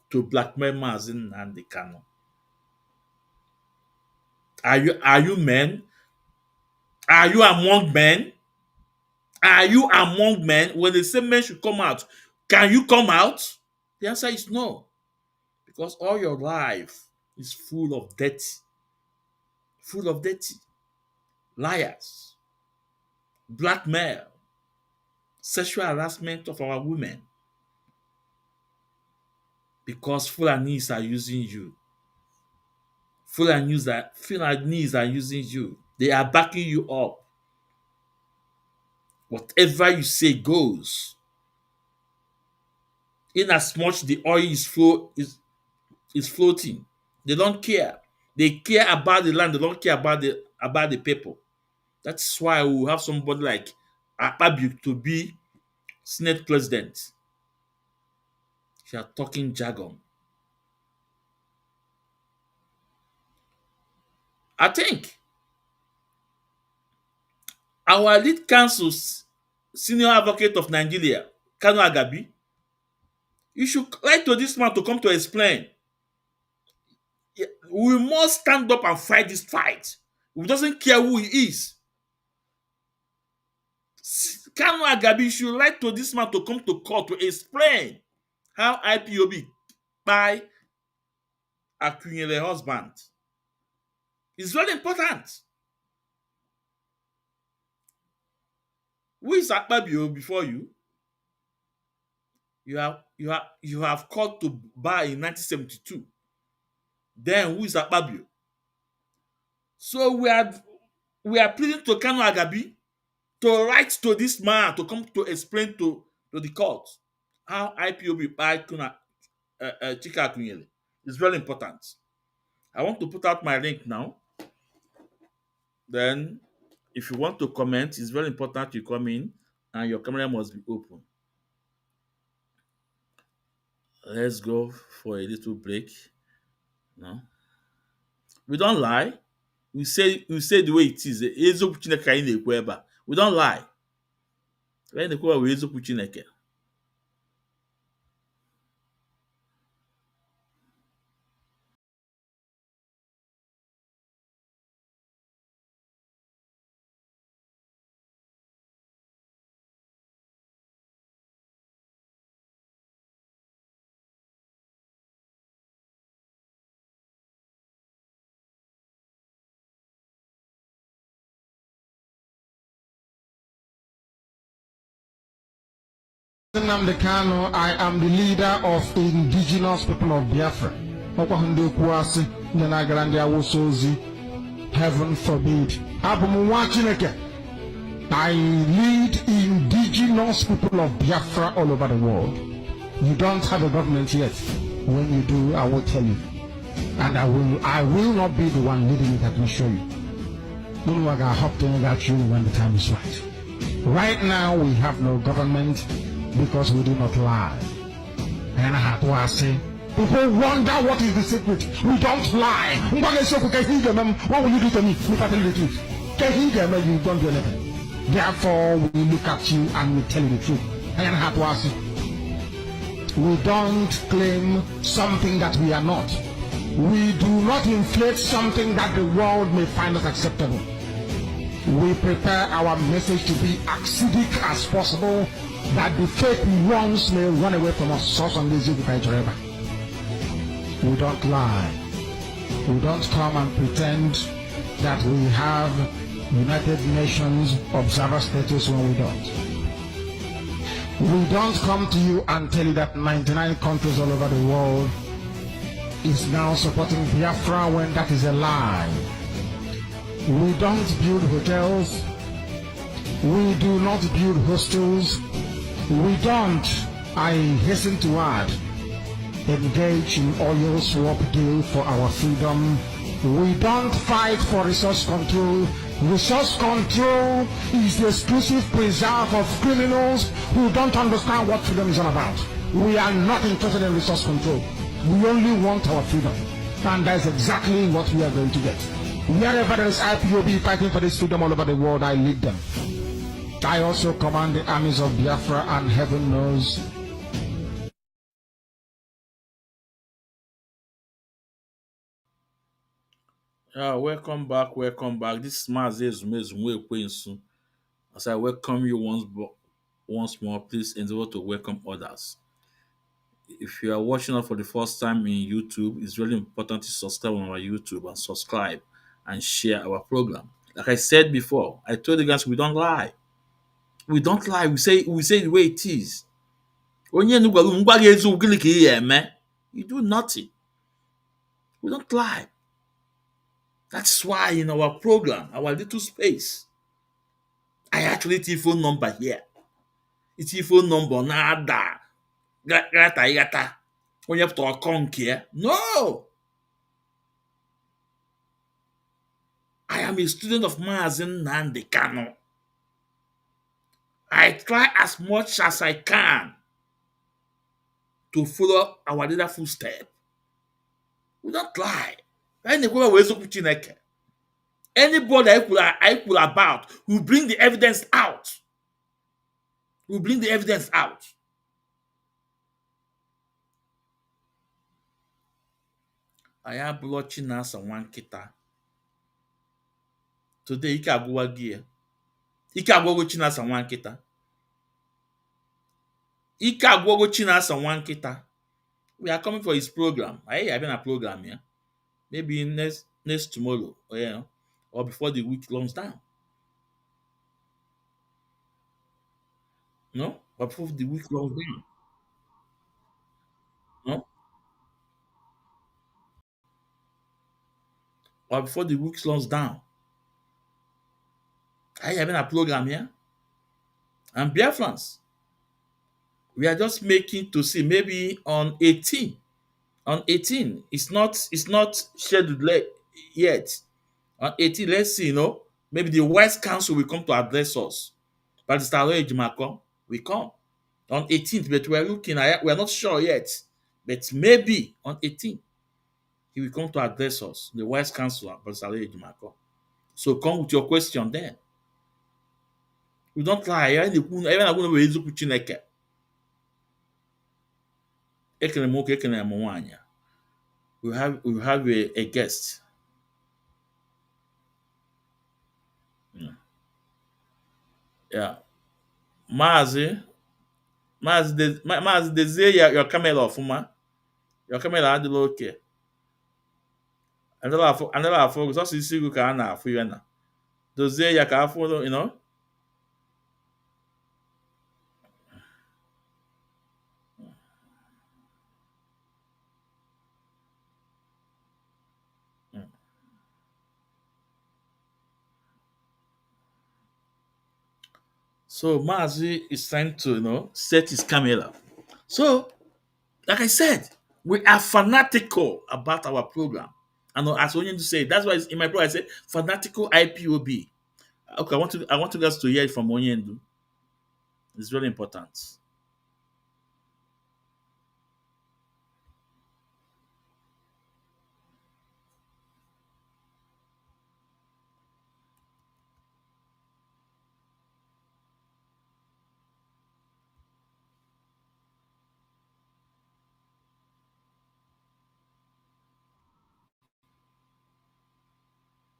to blackmail Mazin and the Kano. Are you men? Are you among men? Are you among men? When they say men should come out, can you come out? The answer is no. Because all your life is full of dirty, liars, blackmail, sexual harassment of our women. Because Fulanis are using you. Fulanis are using you. They are backing you up. Whatever you say goes. In as much the oil is floating, they don't care. They care about the land. They don't care about the people. That's why we have somebody like Akpabio to be Senate president. You are talking jargon. I think our lead counsel's senior advocate of Nigeria, Kano Agabi, you should write to this man to come to explain. We must stand up and fight this fight. We doesn't care who he is. Kano Agabi should write to this man to come to court to explain how IPOB by Akunyele husband. It's very important. Who is Akpabio before you? You have called to bar in 1972. Then who is Akpabio? So we are pleading to Kano Agabi to write to this man to come to explain to the court how IPOB by Chika Akunyele. It's very important. I want to put out my link now. Then, if you want to comment, it's very important you come in and your camera must be open. Let's go for a little break. No, we don't lie. We say the way it is. We don't lie. Nnamdi Kanu, I am the leader of indigenous people of Biafra. Heaven forbid. I lead indigenous people of Biafra all over the world. You don't have a government yet. When you do, I will tell you. And I will not be the one leading it, I can show you. I hope to about you when the time is right. Right now, we have no government because we do not lie. And I have to say, people wonder what is the secret. We don't lie. What will you do to me if I tell you the truth? You don't do anything. Therefore, we look at you and we tell you the truth. And I have to ask you, we don't claim something that we are not. We do not inflate something that the world may find us acceptable. We prepare our message to be acidic as possible, that the fake ones may run away from us. We don't lie. We don't come and pretend that we have United Nations observer status when we don't. We don't come to you and tell you that 99 countries all over the world is now supporting Biafra when that is a lie. We don't build hotels. We do not build hostels. We don't, I hasten to add, engage in oil swap deal for our freedom. We don't fight for resource control. Resource control is the exclusive preserve of criminals who don't understand what freedom is all about. We are not interested in resource control. We only want our freedom. And that's exactly what we are going to get. Wherever there is IPOB fighting for this freedom all over the world, I lead them. I also command the armies of Biafra, and heaven knows welcome back, welcome back. This is Mazi Ezumezu Ekwensu. As I welcome you once more, please endeavor to welcome others. If you are watching us for the first time in YouTube, it's really important to subscribe on our YouTube and subscribe and share our program. Like I said before, I told you guys we don't lie. We don't lie. We say the way it is. You do nothing. We don't lie. That's why in our program, our little space, I actually see phone number here. It's your phone number nada. Gata. When you have to account here. No. I am a student of Mazi Nnamdi Kanu. I try as much as I can to follow our leader footstep. We don't lie. Anybody I could about will bring the evidence out. Will bring the evidence out. I am blotching us on one kita. Today, Ike Agwa gear. Ike Agwa Chinas and one kita. Ike Agwa Chinas and one kita. We are coming for his program. I have been a program here. Maybe next tomorrow, or before the week longs down. No? Or before the week longs down. No? Or before the week longs down. I have been a program here. And Biafrans. We are just making to see maybe on 18. On 18, it's not scheduled yet. On 18, let's see, maybe the West Council will come to address us. But Mr. Aloy Ejimako will come on 18th, but we are not sure yet. But maybe on 18th, he will come to address us, the West Council, Mr. Aloy Ejimako. So come with your question then. We don't lie. We have a guest. Yeah. Mazi, dezie your camera ọfụma. Your camera adịla oke. Another afọ sọsọ isi gị ka a na-afụ ya na. Dozie ya ka afọ, So Mazi is trying to, set his camera. So, like I said, we are fanatical about our program. And as Onyendu said, that's why in my program I said fanatical IPOB. Okay, I want you guys to hear it from Onyendu. It's very important.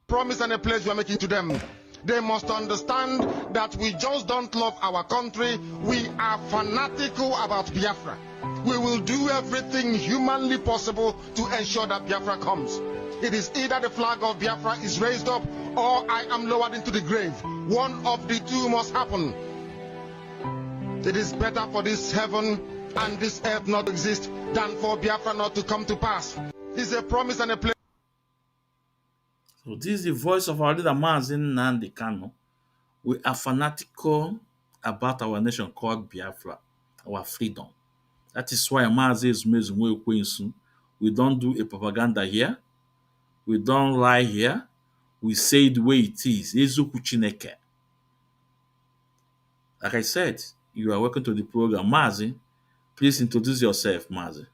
Promise and a pledge we are making to them. They must understand that we just don't love our country. We are fanatical about Biafra. We will do everything humanly possible to ensure that Biafra comes. It is either the flag of Biafra is raised up or I am lowered into the grave. One of the two must happen. It is better for this heaven and this earth not to exist than for Biafra not to come to pass. It's a promise and a pledge. So this is the voice of our leader, Mazin Nnamdi Kanu. We are fanatical about our nation called Biafra, our freedom. That is why Mazi Ezumezu Ekwensu, we don't do a propaganda here. We don't lie here. We say it the way it is. Eziokwu Chineke. Like I said, you are welcome to the program. Mazi, please introduce yourself, Mazi.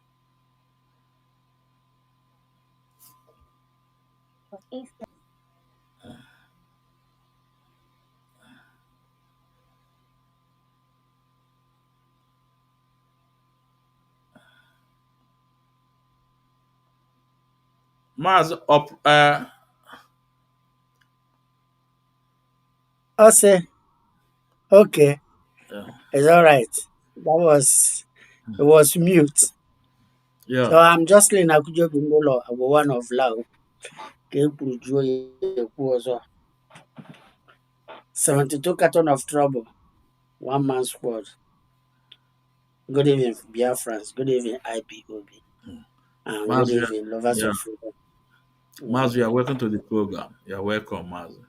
Mazi, I'll say, okay, yeah. it's all right. It was mute. Yeah. So I'm Jocelyn Akujo Bingolo, one of Lao. 72 carton of trouble, one man squad. Good evening, Biafrans. Good evening, IPOB. And good Mazi, evening, lovers yeah. of freedom. Mazi, you are welcome to the program. You are welcome, Mazi.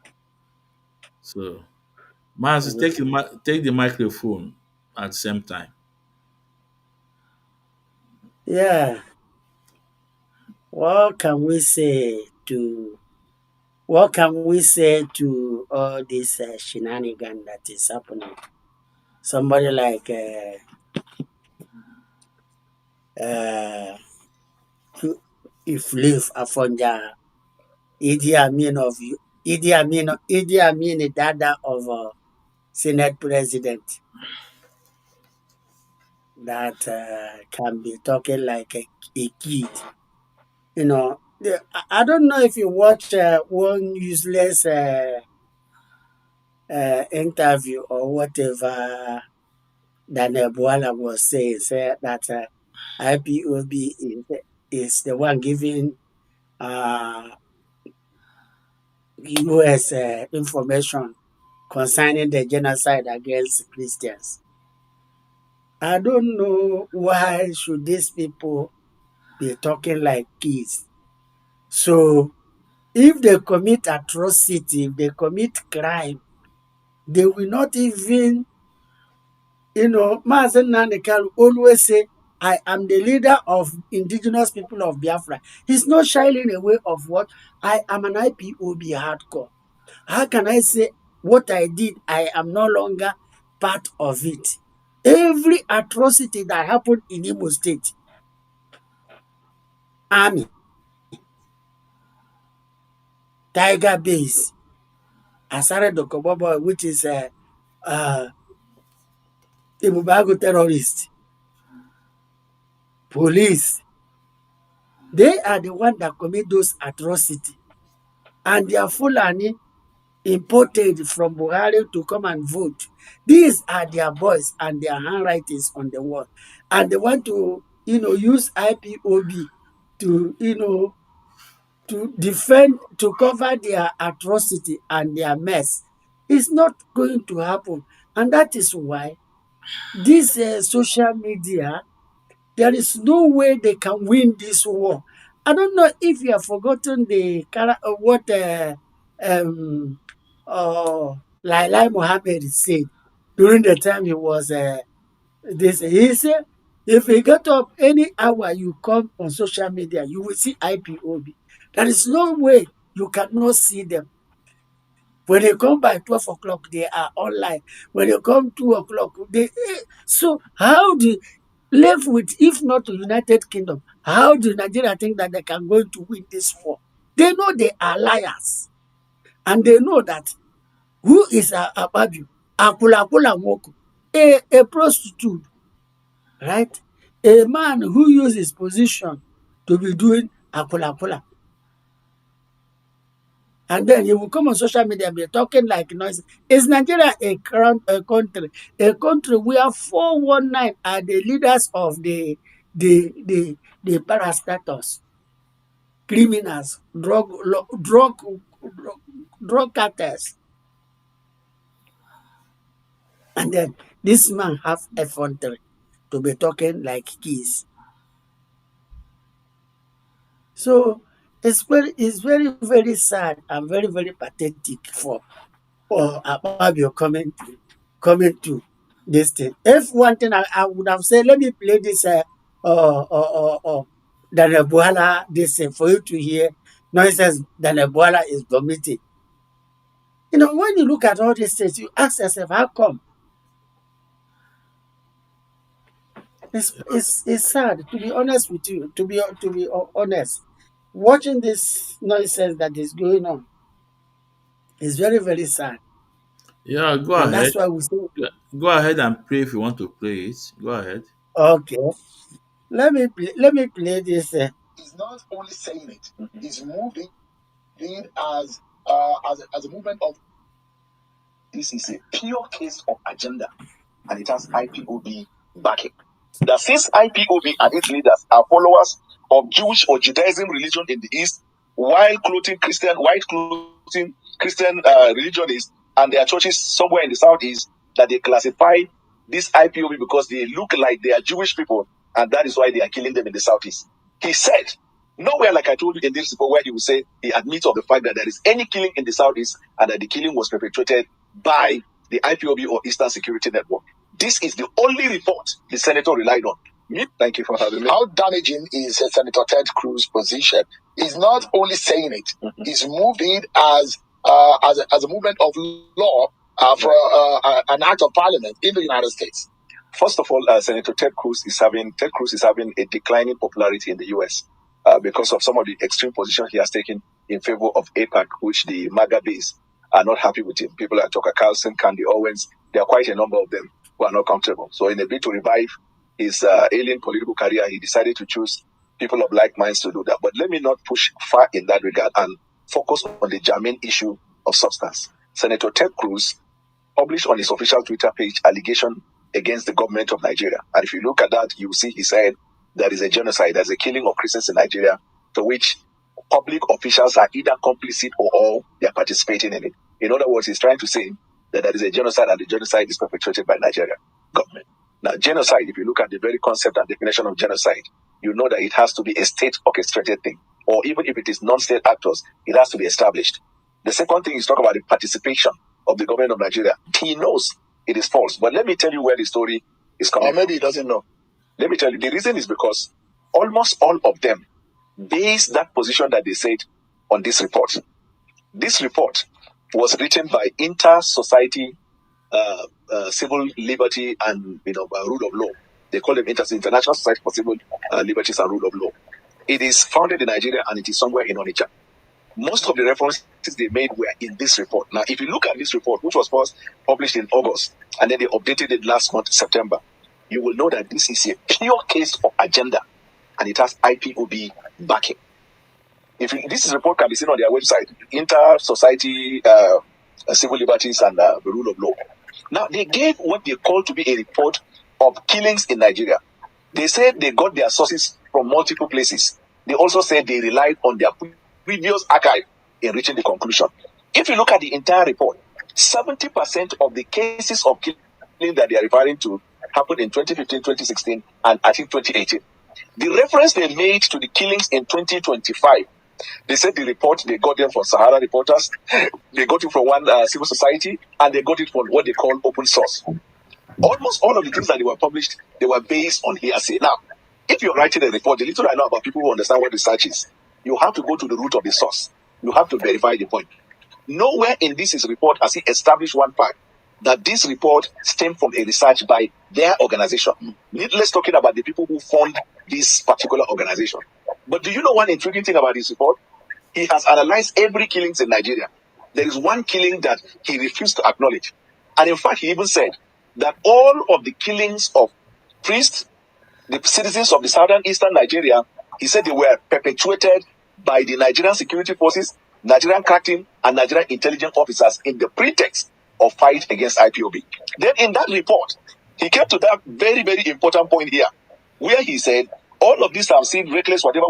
So, Mazi, take the microphone at the same time. Yeah. What can we say to all this shenanigan that is happening? Somebody like if Leaf Afonja, Idi Amin, the dada of Senate President, that can be talking like a kid. I don't know if you watch one useless interview or whatever Daniel Buala was saying, say that IPOB is the one giving US information concerning the genocide against Christians. I don't know why should these people be talking like kids. So if they commit atrocity, if they commit crime, they will not even, Mazen Nanekal always say, I am the leader of indigenous people of Biafra. He's not shying away of what I am an IPOB hardcore. How can I say what I did, I am no longer part of it? Every atrocity that happened in Imo State, Army, Tiger Base, Asare Dokobobo, which is Ibubago terrorist, police, they are the ones that commit those atrocities. And they are Fulani imported from Buhari to come and vote. These are their boys and their handwritings on the wall. And they want to, use IPOB to, to defend, to cover their atrocity and their mess. It's not going to happen. And that is why this social media, there is no way they can win this war. I don't know if you have forgotten what Lailai Mohammed said. during the time he was this. He said, if you get up any hour you come on social media, you will see IPOB. There is no way you cannot see them. When they come by 12 o'clock, they are online. When they come 2 o'clock, so how do you live with, if not the United Kingdom, how do Nigeria think that they can go to win this war? They know they are liars. And they know that who is Akpabio? Akula Moko, a prostitute, right? A man who uses his position to be doing Akula. And then he will come on social media and be talking like noise. Is Nigeria a country where 419 are the leaders of the parastatals, criminals, drug cartels? And then this man have effrontery to be talking like keys. So it's very, very sad and very, very pathetic for Akpabio coming to this thing. If one thing I would have said, let me play this Daniel Buhala this thing for you to hear nonsense Daniel Buhala is vomiting. You know, when you look at all these things, you ask yourself, how come? It's sad, to be honest with you, to be honest. Watching this nonsense that is going on is very, very sad. Yeah, go And ahead. that's why we say, Go ahead and play if you want to play it. Go ahead. okay, let me play this. He's not only saying it, he's moved in as a movement of. This is a pure case of agenda, and it has IPOB backing. That since IPOB and its leaders are followers of Jewish or Judaism religion in the East, white clothing Christian religionists and their churches somewhere in the Southeast, that they classify this IPOB because they look like they are Jewish people, and that is why they are killing them in the Southeast. He said, nowhere, like I told you in this report, where he will say he admits of the fact that there is any killing in the Southeast and that the killing was perpetrated by the IPOB or Eastern Security Network. This is the only report the senator relied on. Thank you for having me. How damaging is Senator Ted Cruz's position? He's not only saying it, he's moved it as a movement of law for an act of parliament in the United States. First of all, Senator Ted Cruz is having a declining popularity in the U.S. Because of some of the extreme positions he has taken in favor of AIPAC, which the MAGA base are not happy with him. People like Tucker Carlson, Candy Owens, there are quite a number of them who are not comfortable. So in a bid to revive his alien political career, he decided to choose people of like minds to do that. But let me not push far in that regard and focus on the germane issue of substance. Senator Ted Cruz published on his official Twitter page allegation against the government of Nigeria. And if you look at that, you will see he said there is a genocide, there's a killing of Christians in Nigeria, to which public officials are either complicit or all they are participating in it. In other words, he's trying to say that there is a genocide and the genocide is perpetrated by Nigeria government. Now, genocide, if you look at the very concept and definition of genocide, you know that it has to be a state orchestrated thing. Or even if it is non-state actors, it has to be established. The second thing is talk about the participation of the government of Nigeria. He knows it is false. But let me tell you where the story is coming from. Or maybe he doesn't know. Let me tell you, the reason is because almost all of them base that position that they said on this report. This report was written by Inter-Society Civil Liberty and Rule of Law. They call them International Society for Civil Liberties and Rule of Law. It is founded in Nigeria and it is somewhere in Onitsha. Most of the references they made were in this report. Now, if you look at this report, which was first published in August, and then they updated it last month, September, you will know that this is a pure case of agenda, and it has IPOB backing. This report can be seen on their website, Inter-Society Civil Liberties and the Rule of Law. Now, they gave what they call to be a report of killings in Nigeria. They said they got their sources from multiple places. They also said they relied on their previous archive in reaching the conclusion. If you look at the entire report, 70% of the cases of killing that they are referring to happened in 2015, 2016, and I think 2018. The reference they made to the killings in 2025, they said the report, they got them from Sahara Reporters, they got it from one civil society, and they got it from what they call open source. Almost all of the things that they were published, they were based on hearsay. Now, if you're writing a report, the little I know about people who understand what research is, you have to go to the root of the source. You have to verify the point. Nowhere in this his report has he established one fact that this report stemmed from a research by their organization. Needless talking about the people who fund this particular organization. But do you know one intriguing thing about this report? He has analyzed every killings in Nigeria. There is one killing that he refused to acknowledge. And in fact, he even said that all of the killings of priests, the citizens of the southern eastern Nigeria, he said they were perpetuated by the Nigerian security forces, Nigerian crack team, and Nigerian intelligence officers in the pretext of fight against IPOB. Then in that report, he came to that very, very important point here, where he said, all of these have seen reckless, whatever,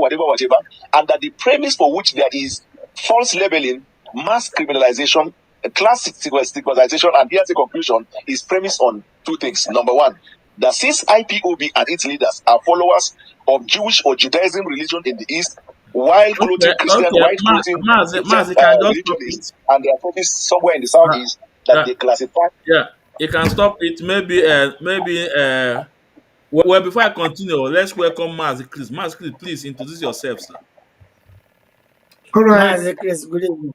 and that the premise for which there is false labeling, mass criminalization, class stigmatization, and here's the conclusion, is premised on two things. Number one, that since IPOB and its leaders are followers of Jewish or Judaism religion in the East, while clothing Christian, white clothing religionists, and their focus somewhere in the Southeast, that they classify. Yeah, you can stop it. Well, before I continue, let's welcome Mazi Chris. Mazi Chris, please introduce yourself, sir. All right. Mazi Chris, good evening.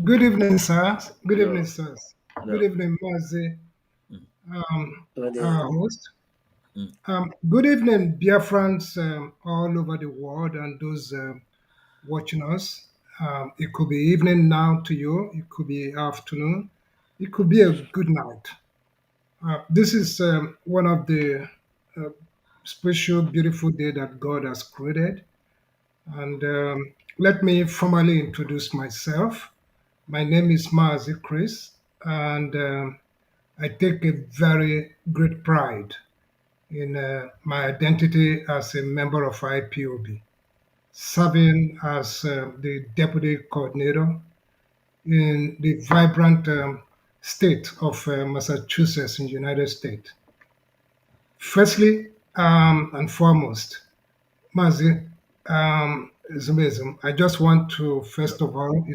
Good evening, sir. Good evening, sirs. Good evening, Mazi, our host. Good evening, Biafrans all over the world and those watching us. It could be evening now to you. It could be afternoon. It could be a good night. This is one of the special, beautiful day that God has created. And let me formally introduce myself. My name is Mazi Chris, and I take a very great pride in my identity as a member of IPOB, serving as the deputy coordinator in the vibrant state of Massachusetts in the United States. Firstly and foremost, Mazi, it's amazing. I just want to, first of all,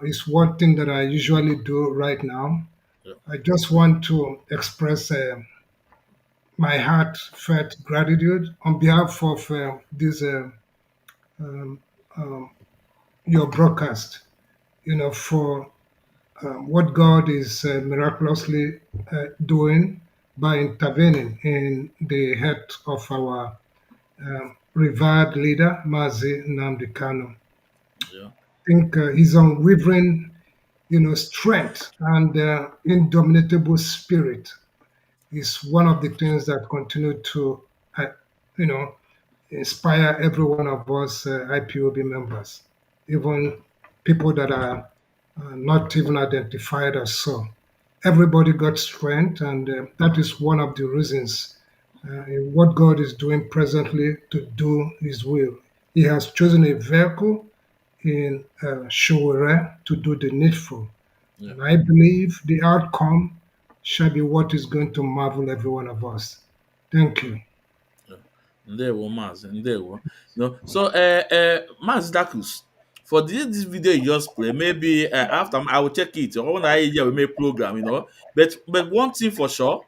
it's one thing that I usually do right now. I just want to express my heartfelt gratitude on behalf of this um, um, your broadcast. For what God is miraculously doing by intervening in the head of our revered leader, Mazi Nnamdi Kanu. Yeah. I think his unwavering, strength and indomitable spirit is one of the things that continue to, you know, inspire every one of us IPOB members, even people that are not even identified as so. Everybody got strength, and that is one of the reasons in what God is doing presently to do His will. He has chosen a vehicle in Showere to do the needful. Yeah. And I believe the outcome shall be what is going to marvel every one of us. Thank you. Ndewo, Mazi. Ndewo. So, Mazi Dakus, for this video you just play, maybe after I will check it. Or when I hear we make program, But one thing for sure,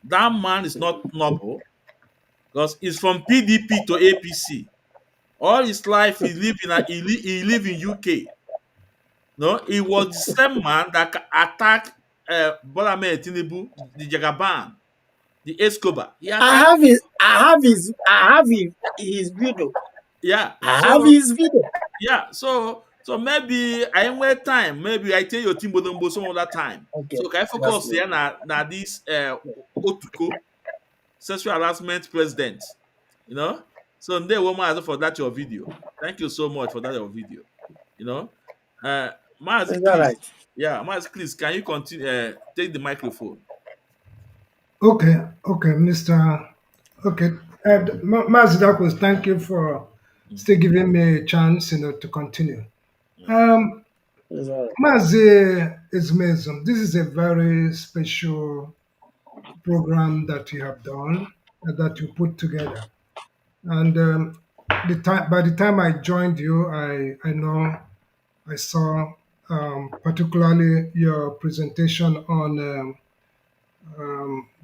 that man is not noble because he's from PDP to APC. All his life he live in UK. No, he was the same man that attacked Bola Ahmed Tinubu, the Jagaban, the Escobar. He attacked. I have his video. Yeah. I have So his video. yeah. So maybe I ain't wait time. Maybe I tell your team Bodombo some other time. Okay, So can I that's focus me. here na this Otuko sexual harassment president. So they woman for that your video. Thank you so much for that your video. You know, Mazi, Is that please. right? Yeah, Mazi, please. Can you continue? Take the microphone. Okay, Mr. Okay, Mazidakos, thank you for still giving me a chance, to continue. Is that right? Mazi Ismezum, this is a very special program that you have done, that you put together. And by the time I joined you, I know I saw particularly your presentation on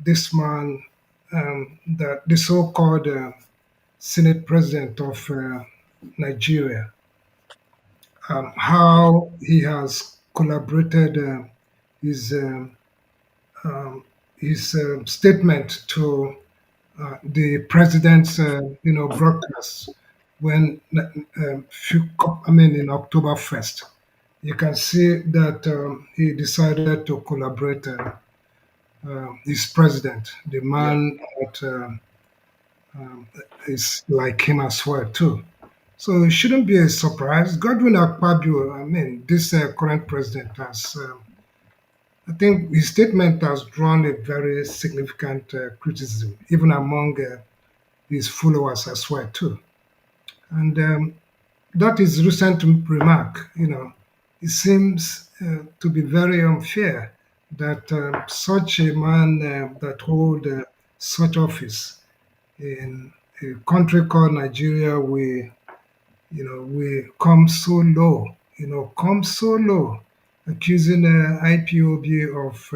this man, the so-called Senate President of Nigeria, how he has collaborated his um, statement to the president's broadcast when in October 1st. You can see that he decided to collaborate his president, the Yeah. man that is like him as well too. So it shouldn't be a surprise. Godwin Akpabio, this current president has, I think his statement has drawn a very significant criticism, even among his followers as well too. And that is recent remark. It seems to be very unfair that such a man that hold such office in a country called Nigeria, we come so low, come so low, accusing IPOB of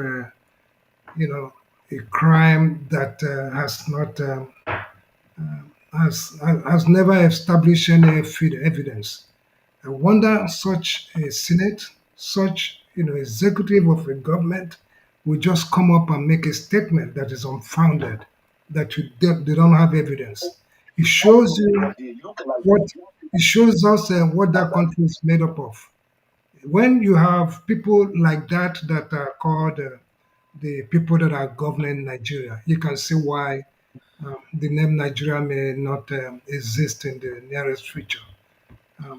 a crime that has not has never established any evidence. I wonder such a senate, such executive of a government will just come up and make a statement that is unfounded, that they don't have evidence. It shows you what it shows us what that country is made up of. When you have people like that are called the people that are governing Nigeria, you can see why the name Nigeria may not exist in the nearest future.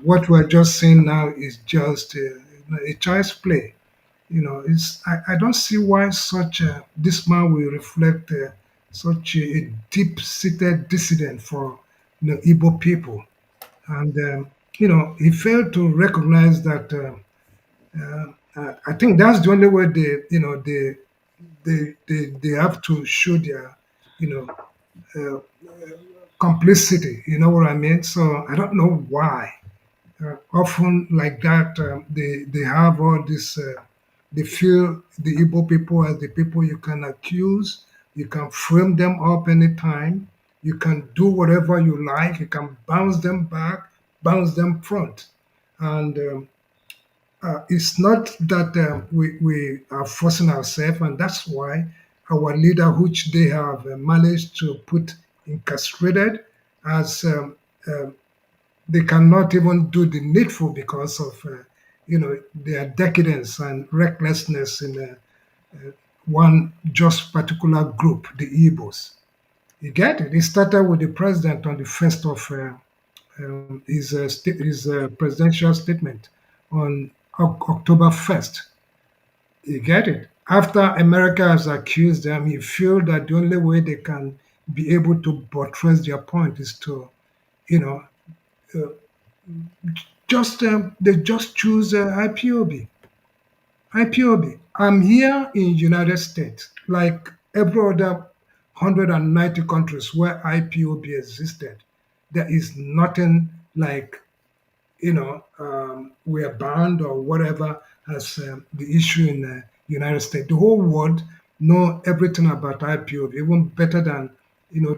What we're just seeing now is just a child's play. I don't see why such this man will reflect such a deep-seated dissident for Igbo people, and he failed to recognize that. I think that's the only way they have to show their you know uh, complicity. You know what I mean? So I don't know why. Often like that, they have all this. They feel the Igbo people as the people you can accuse, you can frame them up anytime, you can do whatever you like, you can bounce them back, bounce them front, and it's not that we are forcing ourselves, and that's why our leader, which they have managed to put incarcerated, as they cannot even do the needful because of their decadence and recklessness in one just particular group, the Igbos. You get it? It started with the president on the first of his presidential statement on October 1st. You get it? After America has accused them, he feel that the only way they can be able to buttress their point is to, you know, uh, they just choose IPOB. IPOB. I'm here in United States, like every other 190 countries where IPOB existed. There is nothing like we are banned or whatever as the issue in the United States. The whole world know everything about IPOB, even better than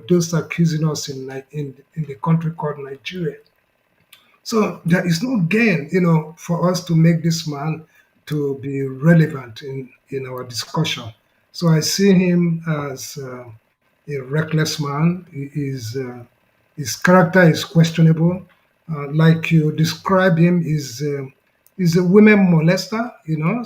those accusing us in the country called Nigeria. So there is no gain, for us to make this man to be relevant in our discussion. So I see him as a reckless man. His character is questionable. Like you describe him, is a women molester,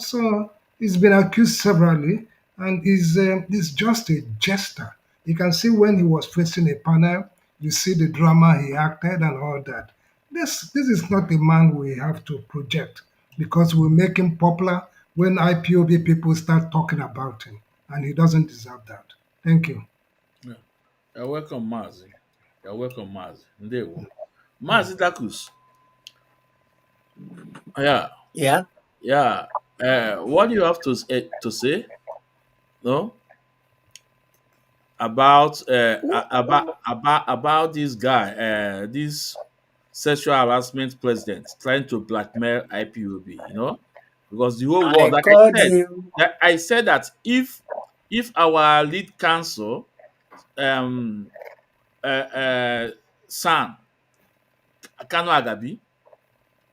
So he's been accused severally, and he's just a jester. You can see when he was facing a panel, you see the drama he acted and all that. This is not a man we have to project because we make him popular when IPOB people start talking about him, and he doesn't deserve that. Thank you. Yeah. You're welcome, Mazi. You're welcome, Mazi. Ndewo. Mazi Dakus. Yeah. Yeah. Yeah. What do you have to say? No? About about this guy, this sexual harassment president trying to blackmail IPOB, because the whole I world, like I called said, him. I said that if if our lead counsel, son, Kano Agabi,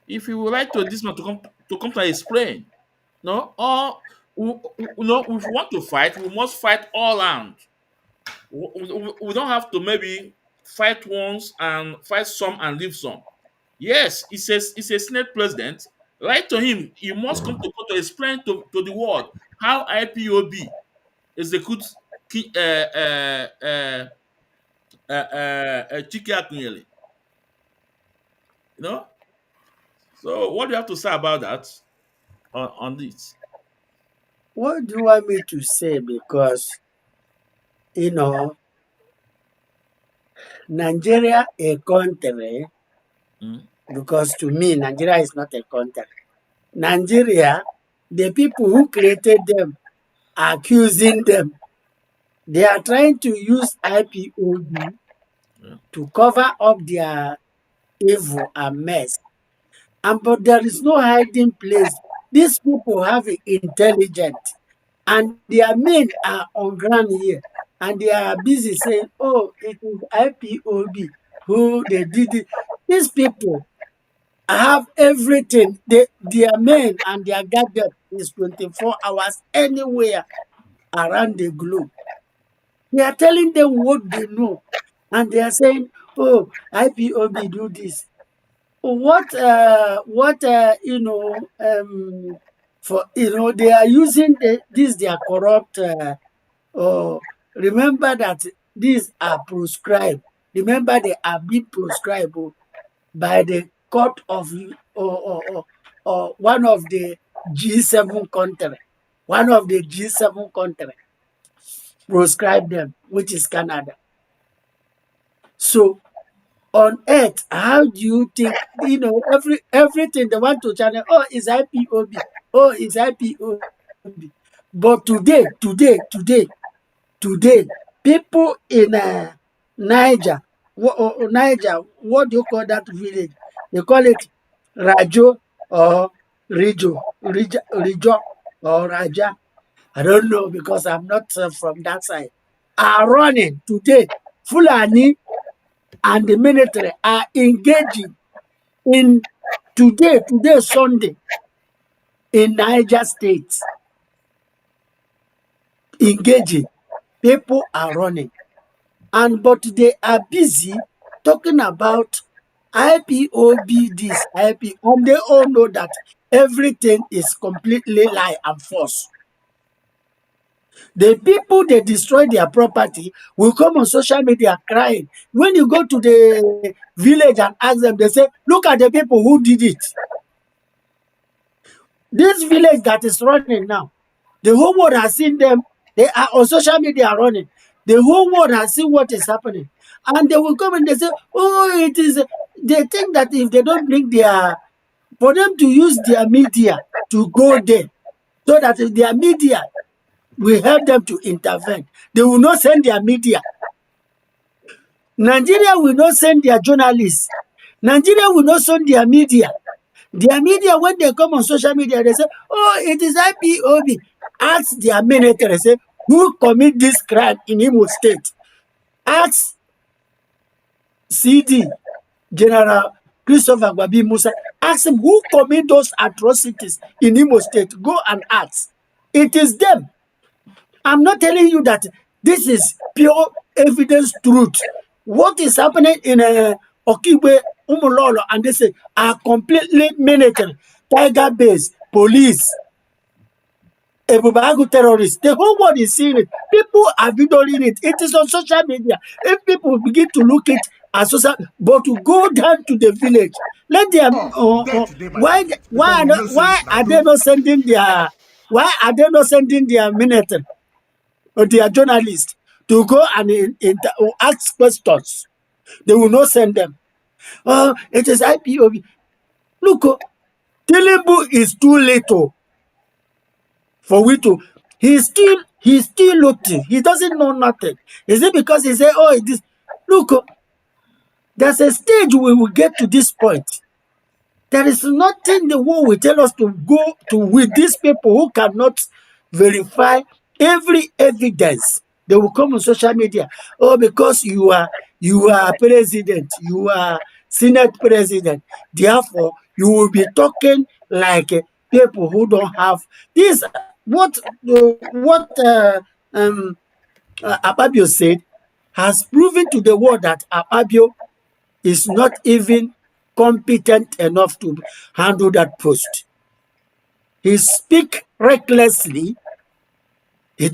if he would like to this man to come to explain, no, or if we want to fight, we must fight all round. We don't have to maybe fight once and fight some and leave some. Yes, it's a Senate president. Write to him. He must come to explain to the world how IPOB executes Chike Akunyele. You know. So what do you have to say about that on this? What do you want me to say? Because, you know, Nigeria a country, because to me, Nigeria is not a country. Nigeria, the people who created them are accusing them. They are trying to use IPOB to cover up their evil and mess. But there is no hiding place. These people have intelligence, and their men are on ground here, and they are busy saying, "Oh, it is IPOB who they did it." These people have everything. Their men and their gadget is 24 hours anywhere around the globe. They are telling them what they know, and they are saying, "Oh, IPOB do this." What for they are using this their corrupt. Remember that these are prescribed. Remember they are being prescribed by the court of one of the G7 country. One of the G7 country prescribe them, which is Canada. So on earth, how do you think, everything they want to channel, oh, it's IPOB, oh, it's IPOB. But today, people in Niger, what do you call that village? They call it Rajo or Rijo or Raja. I don't know because I'm not from that side. Are running today. Fulani and the military are engaging in today, Sunday, in Niger State. Engaging. People are running. But they are busy talking about IPOB this, IP, and they all know that everything is completely lie and false. The people they destroy their property will come on social media crying. When you go to the village and ask them, they say, look at the people who did it. This village that is running now, the whole world has seen them. They are on social media running. The whole world has seen what is happening. And they will come and they say, oh, it is, they think that if they don't bring for them to use their media to go there, so that if their media will help them to intervene, they will not send their media. Nigeria will not send their journalists. Nigeria will not send their media. Their media, when they come on social media, they say, oh, it is IPOB. Ask their military, say, who commit this crime in Imo State? Ask CD, General Christopher Gwabi Musa. Ask him who commit those atrocities in Imo State. Go and ask. It is them. I'm not telling you that this is pure evidence truth. What is happening in Okigwe, Umulolo, and they say are completely military, tiger base, police, Ebubagu terrorists. The whole world is seeing it. People are videoing it. It is on social media. If people begin to look it as social, but to go down to the village, let them. Why are they not sending their? Why are they not sending their military or their journalists to go and ask questions? They will not send them. Oh, it is IPOB. Look, Tinubu is too little for we to. He's still looking. He doesn't know nothing. Is it because he say, oh, this? Look, there's a stage we will get to this point. There is nothing the world will tell us to go to with these people who cannot verify every evidence. They will come on social media. Oh, because you are president, you are Senate president. Therefore, you will be talking like people who don't have this. What Akpabio said has proven to the world that Akpabio is not even competent enough to handle that post. He speak recklessly. He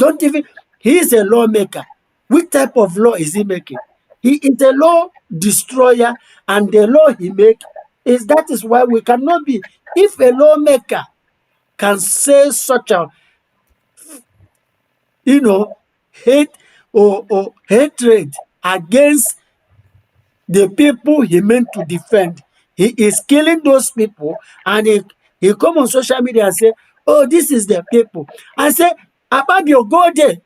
is a lawmaker. Which type of law is he making? He is a law destroyer, and the law he make that is why we cannot be. If a lawmaker can say such a, hate or hatred against the people he meant to defend, he is killing those people, and he come on social media and say, oh, this is the people. I say, Akpabio, go there.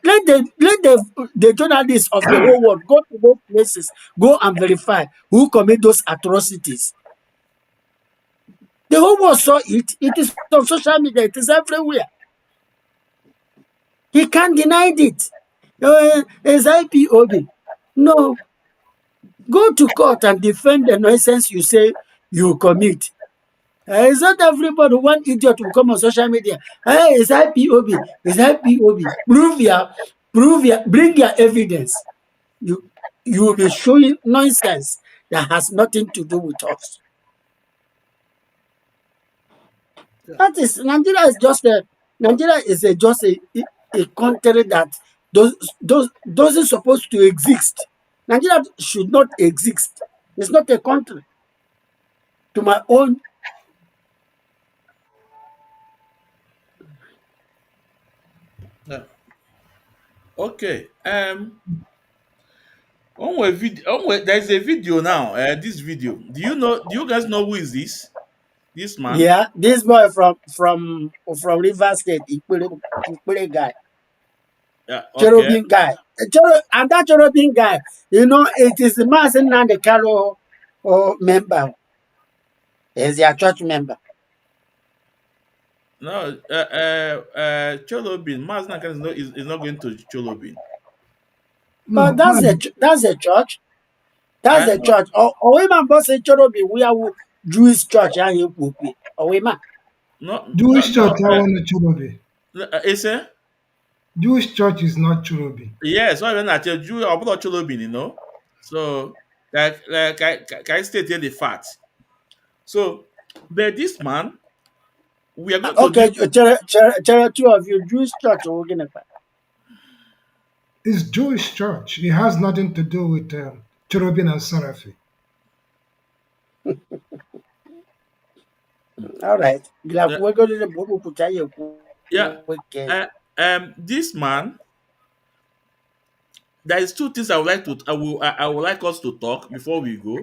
Let the journalists of the whole world go to those places, go and verify who commit those atrocities. The whole world saw it. It is on social media. It is everywhere. He can't deny it. It's IPOB. No. Go to court and defend the nonsense you say you commit. It's not everybody, one idiot will come on social media. Hey, it's IPOB. It's IPOB. Bring your evidence. You will be showing nonsense that has nothing to do with us. That is, Nigeria is just a country that doesn't supposed to exist. Nigeria should not exist. It's not a country. To my own. Yeah. Okay. There's a video now. This video. Do you guys know who is this? This man? Yeah, this boy from River State, Ikpere guy. Yeah, okay. Cherubim guy. And that Cherubim guy, it is the Mazen and the Caro member. Is their church member. No, Cholobin. Mazen is not going to Cholobin. But that's a church. That's a church. Or we man boss a Cherubim, we are Jewish church and you will be. Or we man. No, Jewish church, I want to Cherubim. Is it? Jewish church is not Cherubim. Yes, so when I tell Jew about Cherubim, So, like I stated the fact. So, but this man, we are going to two of you, Jewish church or we're gonna. It's Jewish church. It has nothing to do with Cherubim and Seraphim. All right. We're going to the this man. There is two things I would like us to talk before we go.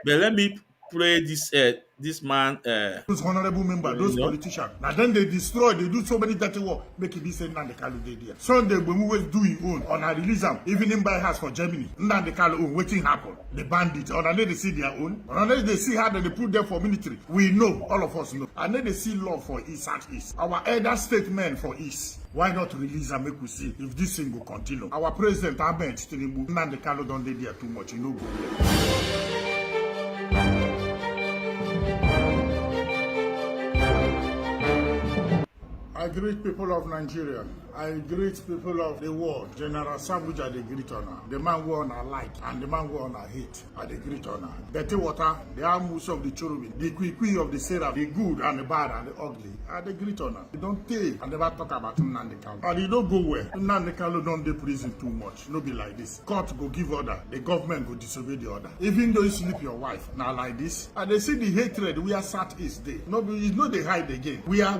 But let me play this man. Those honorable members, those politicians. Now then they destroy, they do so many dirty work, make it be said Nnamdi Kanu dey there. Sunday when we always do his own on a release him, even in buy house for Germany. Nnamdi Kanu own, waiting happen. The bandits, on a they see their own, on a they see how they put them for military. We know, all of us know. And then they see law for East and East. Our elder statement for East. Why not release and make we see if this thing will continue? Our president Ahmed Tinubu, Nnamdi Kanu don't dey there too much, you know go there. I greet people of Nigeria. I greet people of the world. General Sabuja, they greet honor. The man who honor like and the man who honor hate are the greet honor. Dirty water, the Amus of the cherubim, the Kwikwi of the seraph, the good and the bad and the ugly are the greet honor. They don't take and never talk about Nnamdi Kanu. And you don't go where Nnamdi Kanu don't dey prison too much. No be like this. Court go give order, the government go disobey the order. Even though you sleep your wife, now like this. And they see the hatred we are sat is there. No, you know they hide again. We are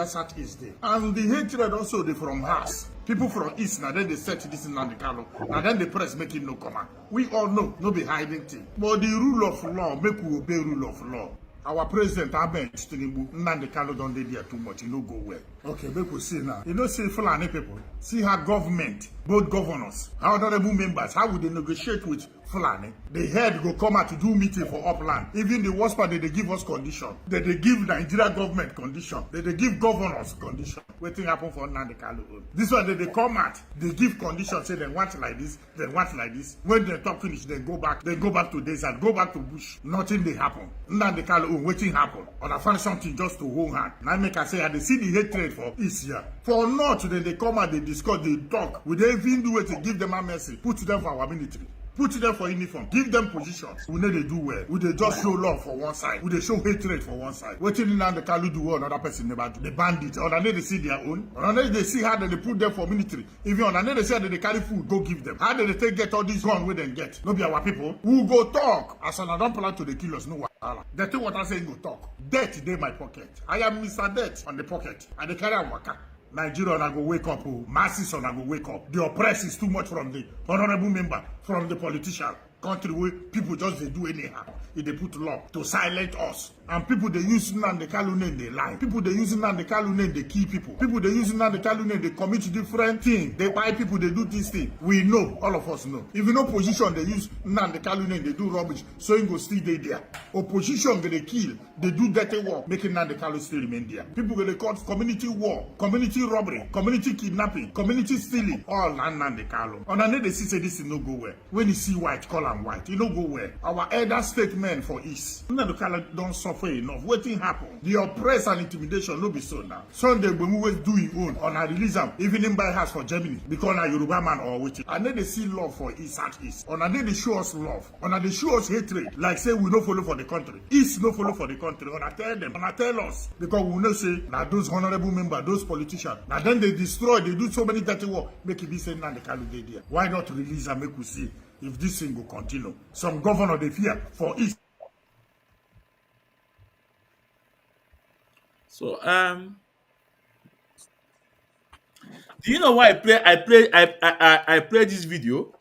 sat is there. And the hatred also they from us. People from East, now then they set this in Nnamdi Kanu. Now then the press make it no command. We all know, no be hiding thing. But the rule of law, make we obey rule of law. Our president, Ahmed Tinubu, Nnamdi Kanu don't dey there too much, he no go well. Okay, make we see now. You know, see Fulani people, see how government, both governors, how honorable members, how would they negotiate with Fulani? The head go come out to do meeting for upland. Even the worst part, they give us condition. They give Nigeria government condition. They give governors condition. Wetin happen for Nnamdi Kanu? This one, they come out, they give condition, say they want like this, they want like this. When they talk finish, they go back to desert, go back to bush. Nothing they happen. Nnamdi Kanu, wetin happen? Or I find something just to hold hand. Now make I say, I see the hatred for this year. For not, then they come out, they discuss, they talk. We don't even do it to give them a mercy. Put them for our military. Put them for uniform. Give them positions. We know they do well. We they just show love for one side. We they show hatred for one side. Waiting now the Kalu do what another person never do. The bandits. On another they see their own. On another they see how they put them for military. Even on another they say that they carry food, go give them. How they take get all these guns where they get? No be our people. Who go talk? As an don't plan to the killers, no wahala. The thing what I say go talk. Death in my pocket. I am Mr. Death on the pocket. And they carry a waka. Nigeria na go wake up, masses na go wake up. The oppress is too much from the honorable member, from the politician. Country where people just they do anyhow. If they put law to silence us. And people they use Nnamdi Kanu name they lie. People they use Nnamdi Kanu name they kill people. People they use Nnamdi Kanu name they commit different things. They buy people, they do this thing. We know, all of us know. If you know position, they use Nnamdi Kanu name, they do rubbish. So you go still there. Opposition they kill, they do dirty work, making Nnamdi Kanu still remain there. People they call community war, community robbery, community kidnapping, community stealing, all Nnamdi Kanu. On another they see say this is no go well. When you see white, call them white. You know go well. Our elder statement for East. Nnamdi Kanu don't suffer enough. Wetin happen? The oppress and intimidation no be so now. Sunday when we always do his own on a release am, even in buy house for Germany because na Yoruba man or wetin. And then they see love for East and East. On and then they show us love. On and they show us hatred. Like say we no follow for the country. East no follow for the country. On I tell them. On I tell us because we know say now those honorable members, those politicians. Now then they destroy. They do so many dirty work. Make it be saying now the Kanu dey there. Why not release and make we see if this thing will continue? Some governor they fear for East. So do you know why I play this video?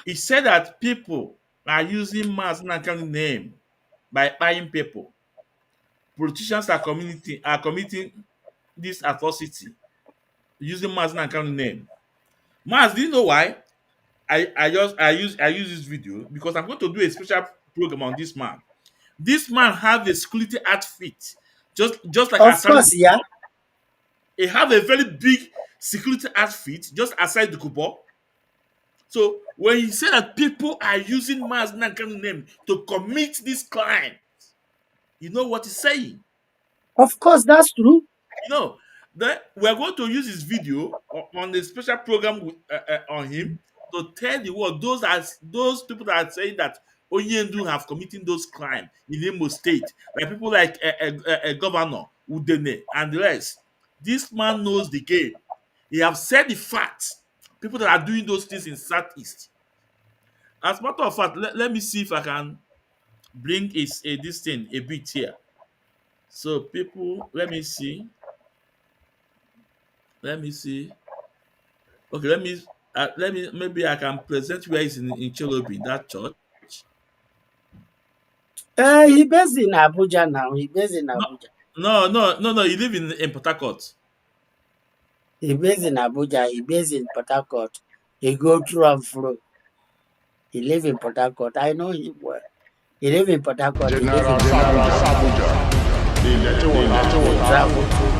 It said that people are using Nnamdi Kanu name by buying people. Politicians are committing this atrocity using Nnamdi Kanu name. Maz, do you know why? I use this video because I'm going to do a special program on this man. This man have a security outfit, just like Of course, yeah. He have a very big security outfit just outside the Kubo. So when he said that people are using Nnamdi Kanu name to commit this crime, you know what he's saying? Of course, that's true. You know, that we are going to use his video on a special program on him to tell the world those people that are saying that Onyendu have committed those crimes in Imo State, like people like a governor Udene and the rest. This man knows the game. He have said the facts. People that are doing those things in Southeast. As a matter of fact, let me see if I can bring this thing a bit here. So people, let me see. Okay, maybe I can present where he's in Chelobi, that church. He based in Abuja now. He based in Abuja. No. He live in Port Harcourt. He based in Abuja. He based in Port Harcourt. He go through and through. He live in Port Harcourt. I know him well. He live in Port Harcourt. General Sabuja. He travel to.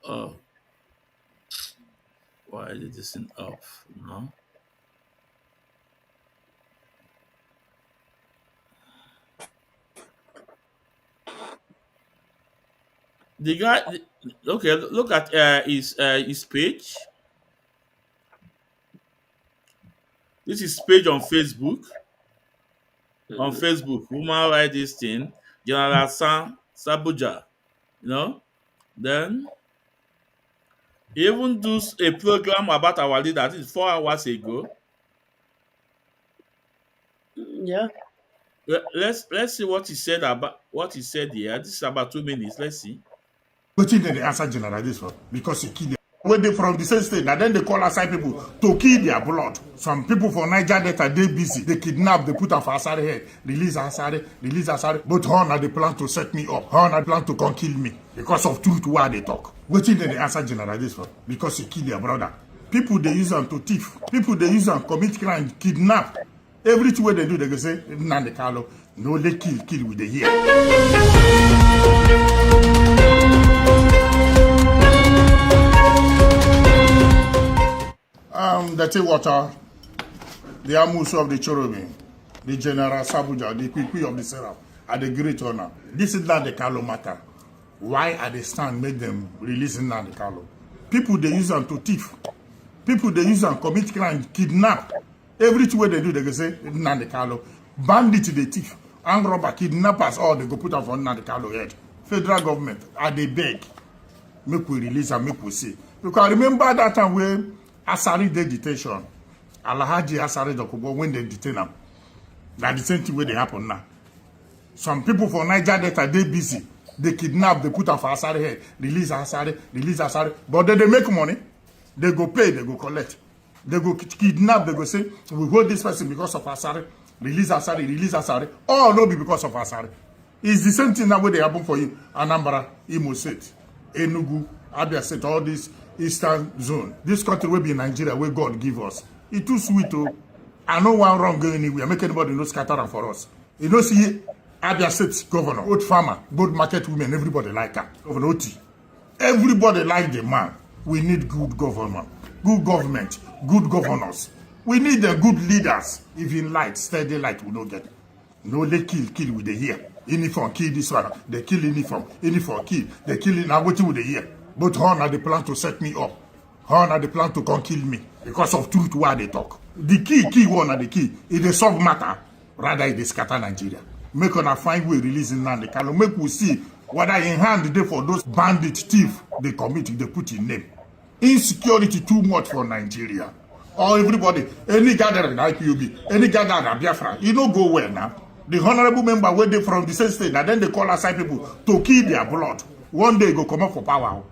Oh, why is this thing off? No. The guy, okay, look at his page. This is page on Facebook. On Facebook, woman write this thing, General Sabuja, you know. Then he even does a program about our leader. I think 4 hours ago. Yeah. let's see what he said here. This is about 2 minutes. Let's see. Wetin dem dey answer general this for because he kill them. When they from the same state, na then they call aside people to kill their blood. Some people for Niger Delta dey busy. They kidnap, they put am for Asare head. Release Asare. But how na they plan to set me up? How na they plan to come kill me? Because of truth wey they talk. Wetin dem dey answer general this for because he kill their brother. People they use them to thief. People they use them commit crime, kidnap. Everything wey they do, they go say Nnamdi Kanu no dey kill with the ear. The tea water, the Amusu of the cherubim, the General Sabuja, the Kwikwi of the Seraph, are the great honor. This is not the Kalo matter. Why are they stand make them release Nnamdi Kanu? People they use them to thief. People they use them commit crime, kidnap. Everything way they do, they go say Nnamdi Kanu. Bandit they thief, armed robber, kidnappers, all they go put up on Nnamdi Kanu head. Federal government, are they beg? Make we release and make we see. Because remember that time when Asari did detention. Alhaji Asari Dokubo when they detain him. That's the same thing where they happen now. Some people for Niger Delta, they busy. They kidnap, they put her for Asari head. Release Asari. But then they make money. They go pay, they go collect. They go kidnap, they go say, we hold this person because of Asari. Release Asari. All no be because of Asari. It's the same thing that way they happen for you. Anambra, Imo State, Enugu, Abia State, all this Eastern zone. This country will be Nigeria where God give us. It's too sweet to. I know one wrong going anywhere. Make anybody no scatter for us. You know, see Abia State governor, old farmer, good market women, everybody like her. Governor Oti. Everybody like the man. We need good government, good governors. We need the good leaders. Even light, steady light, we don't get it. No, they kill with the ear. Uniform, kill this one. They kill uniform, kill. They kill it now, what with the ear. But how are they plan to set me up? How are they plan to come kill me? Because of truth why they talk. The key one are the key. It is solve matter. Rather, it is scatter Nigeria. Make on a fine way releasing Nnamdi Kanu. Make we see whether in hand they for those bandit thief they commit, they put in name. Insecurity too much for Nigeria. Or everybody, any gathering in IPOB, any gathering in Biafra, you know go well now. The honorable member where they from the same state, and then they call aside people to kill their blood. One day go come up for power.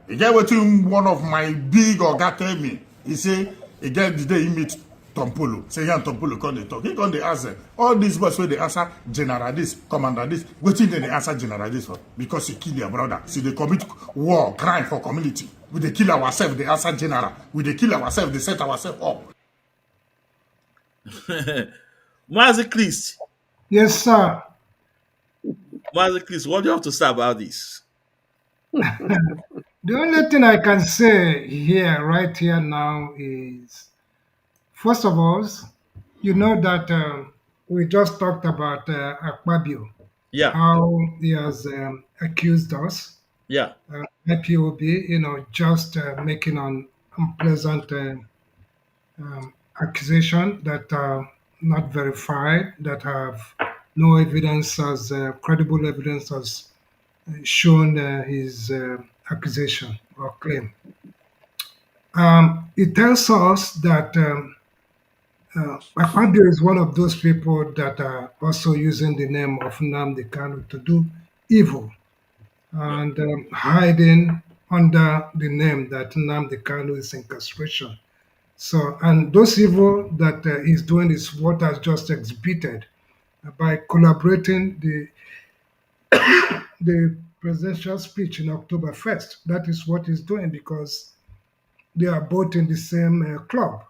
Again, what one of my big oga tell me, he say, again the day he meet Tompolo, say yeah, Tompolo come they talk. He come they answer. All these boys where they answer general this, commander this, waiting then they answer general this for because he kill their brother. See they commit war, crime for community. We they kill ourselves, they answer general. We they kill ourselves, they set ourselves up. Mazi Christ. Yes, sir. Mazi Christ, what do you have to say about this? The only thing I can say here, right here now, is first of all, you know that we just talked about Akpabio, Yeah. how he has accused us, Yeah. IPOB, you know, just making an unpleasant accusation that are not verified, that have no evidence as credible evidence as shown his accusation or claim. It tells us that Akpabio is one of those people that are also using the name of Nnamdi Kanu to do evil and hiding under the name that Nnamdi Kanu is incarceration. So, and those evil that he's doing is what has just exhibited by collaborating the presidential speech in October 1st. That is what he's doing because they are both in the same club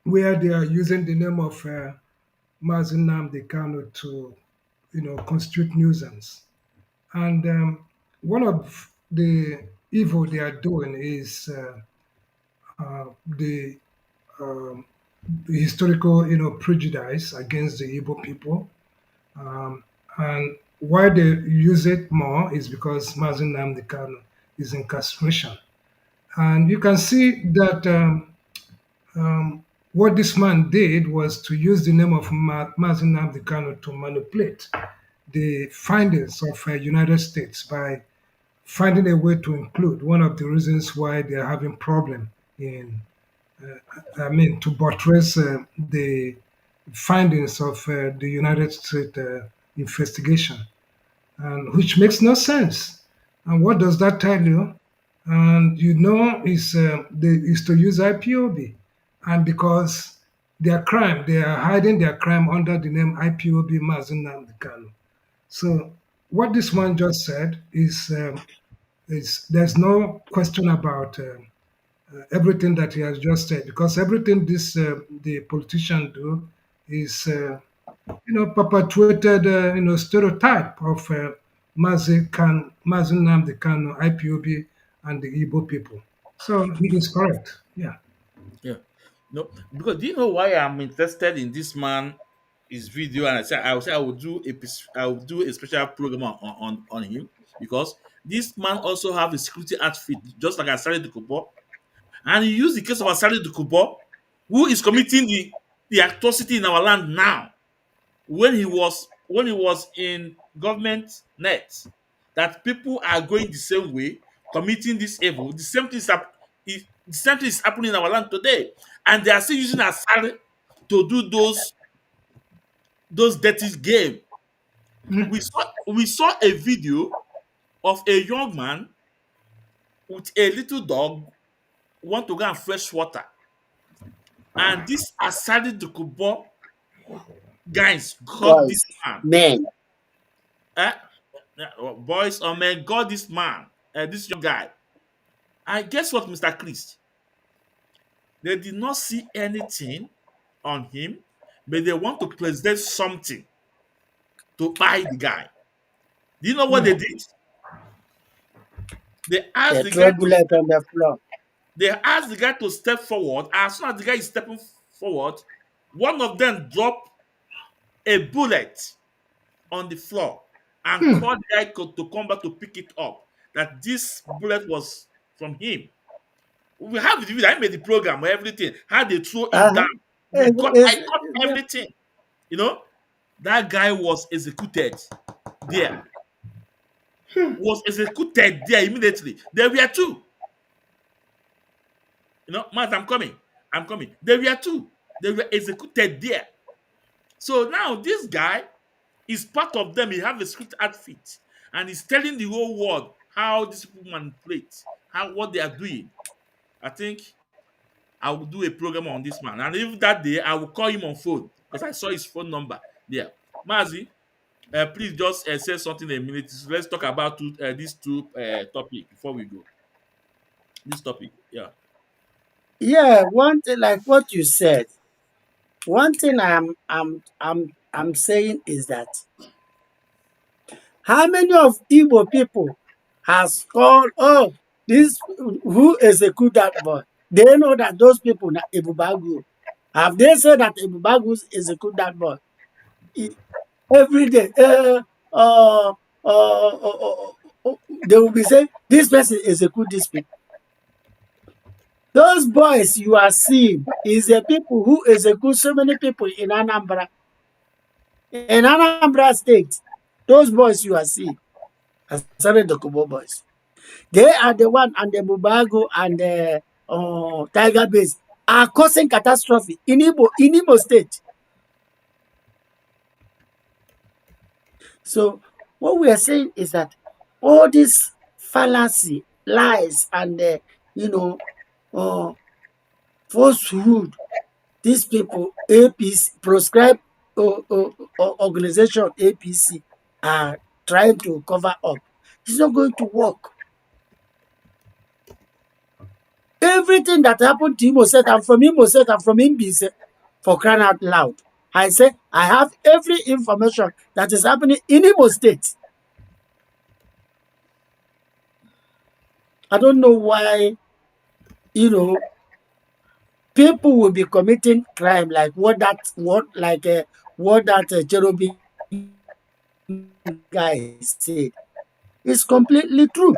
where they are using the name of Mazi Nnamdi Kanu to, you know, constitute nuisance. And one of the evil they are doing is the historical, you know, prejudice against the Igbo people. And why they use it more is because Mazi Nnamdi Kanu is incarceration. And you can see that what this man did was to use the name of Mazi Nnamdi Kanu to manipulate the findings of United States by finding a way to include one of the reasons why they are having problem in, to buttress the findings of the United States investigation, and which makes no sense. And what does that tell you? And you know, is to use IPOB, and because their crime, they are hiding their crime under the name IPOB Mazin Nnamdi Kanu. So what this one just said is there's no question about everything that he has just said, because everything this the politician do is perpetuated stereotype of Mazin Nnamdi Kanu, IPOB, and the Igbo people. So it is correct. Yeah. Yeah. No, because do you know why I'm interested in this man, his video, and I will do I will do a special program on him, because this man also have a security outfit, just like Asari Dukubo, and he used the case of Asari Dukubo, who is committing the atrocity in our land now, when he was in government net, that people are going the same way, committing this evil. The same thing is happening in our land today, and they are still using Asari to do those dirty game. We saw a video of a young man with a little dog want to go and fresh water, and this Asari Dukubo guys got this Boys, man. men. Eh? Boys or men got this man, this young guy. And guess what, Mr. Christ? They did not see anything on him, but they want to present something to buy the guy. Do you know what they did? They asked They the throw guy to bullet on the floor. they asked the guy to step forward. As soon as the guy is stepping forward, one of them dropped a bullet on the floor and called the guy to come back to pick it up. That this bullet was from him. We have the video. I made the program, everything. How they throw it Uh-huh. down. I got everything. You know, that guy was executed there. Was executed there immediately. There were two. You know, Matt, I'm coming. I'm coming. There were two. They were executed there. So now this guy is part of them. He have a script outfit, and he's telling the whole world how these people manipulate, what they are doing. I think I will do a program on this man, and if that day I will call him on phone because I saw his phone number there. Mazi, please just say something in a minute. Let's talk about these two topic before we go. This topic, yeah. Yeah, one thing like what you said. One thing I'm saying is that how many of Igbo people has called, oh, this who execute that boy? They know that those people na Ebubagu. Have they said that Ebubagu execute that boy? Every day, they will be saying this person execute these people. Those boys you are seeing is the people who execute so many people in Anambra. In Anambra State, those boys you are seeing, Asare Dokubo boys, they are the one, and the Bubago and the Tiger Base are causing catastrophe in Imo State. So what we are saying is that all this fallacy, lies, and falsehood, these people, APC, proscribed organization APC, are trying to cover up. It's not going to work. Everything that happened to Imo State, I'm from Imo State, I'm from Imbise, for crying out loud. I say I have every information that is happening in Imo State. I don't know why, people will be committing crime like what that cherubim guy said. It's completely true.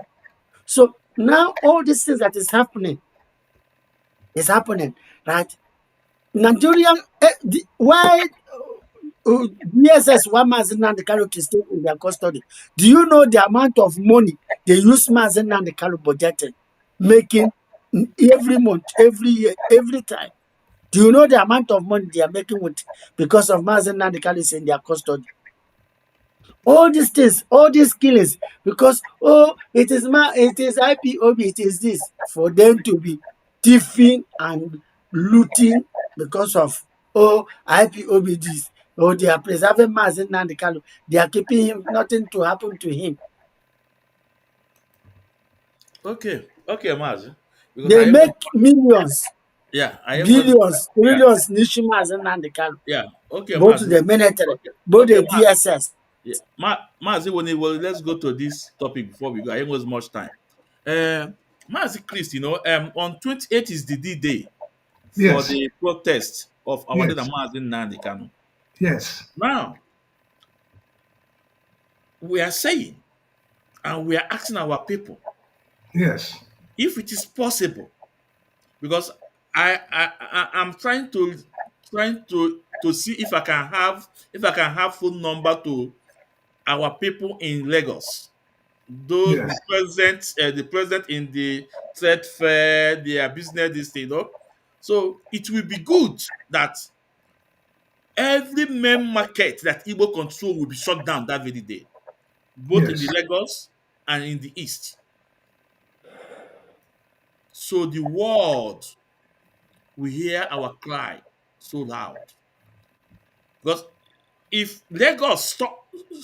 So now all these things that is happening, right? Nigerian, why DSS one Mazen and the Kano to stay in their custody? Do you know the amount of money they use Mazen and the Kano budgeting, making every month, every year, every time? Do you know the amount of money they are making with because of Mazen Nandekano is in their custody? All these things, all these killings, because it is IPOB, it is this for them to be thieving and looting because of IPOB this. They are preserving Mazen Nandekano. They are keeping him, nothing to happen to him. Okay, Mazi. Because They I make millions, yeah, I almost billions, yeah, trillions, Nishi Mazen Nandekano. yeah. Okay, Both Mazi. the military, Okay, both the Ma. DSS. Yeah, Mazi, well, let's go to this topic before we go. I ain't was much time. Mazi Chris, on 28th is the D-Day for Yes, the protest of our leader yes, Mazi Nnamdi Kanu. yes, Now, we are saying and we are asking our people yes, if it is possible, because I'm trying to see if I can have phone number to our people in Lagos, though yes, the president in the trade fair, their business, this thing, So it will be good that every main market that Igbo control will be shut down that very day, both in the yes, Lagos and in the East. So the world will hear our cry so loud. Because if Lagos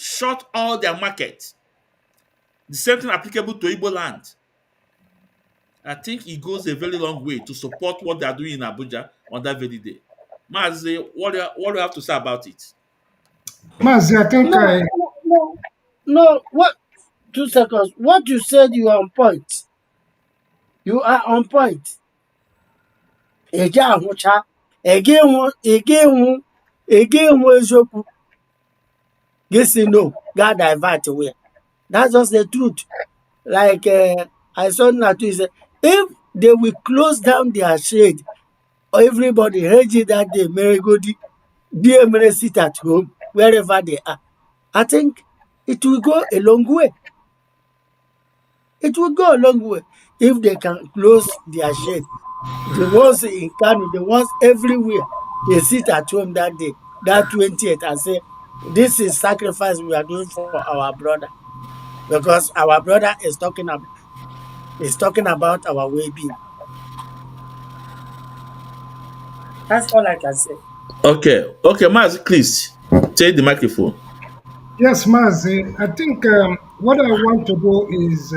shut all their markets, the same thing applicable to Igbo land, I think it goes a very long way to support what they are doing in Abuja on that very day. Mazi, what do you have to say about it? Mazi, I think No, no. What? 2 seconds. What you said, you are on point. You are on point. Ege ahụcha, ege hụ eziokwu, gị si no, ga divert away. That's just the truth. Like I saw Natu say, if they will close down their shade, everybody heard it that day, Merigodi, be sit at home, wherever they are. I think it will go a long way. It will go a long way if they can close their shade. The ones in Kano, the ones everywhere, they sit at home that day, that 20th, and say, this is sacrifice we are doing for our brother. Because our brother is talking about our well-being. That's all I can say. Okay, Mazi, please take the microphone. yes, Mazi. I think what I want to do is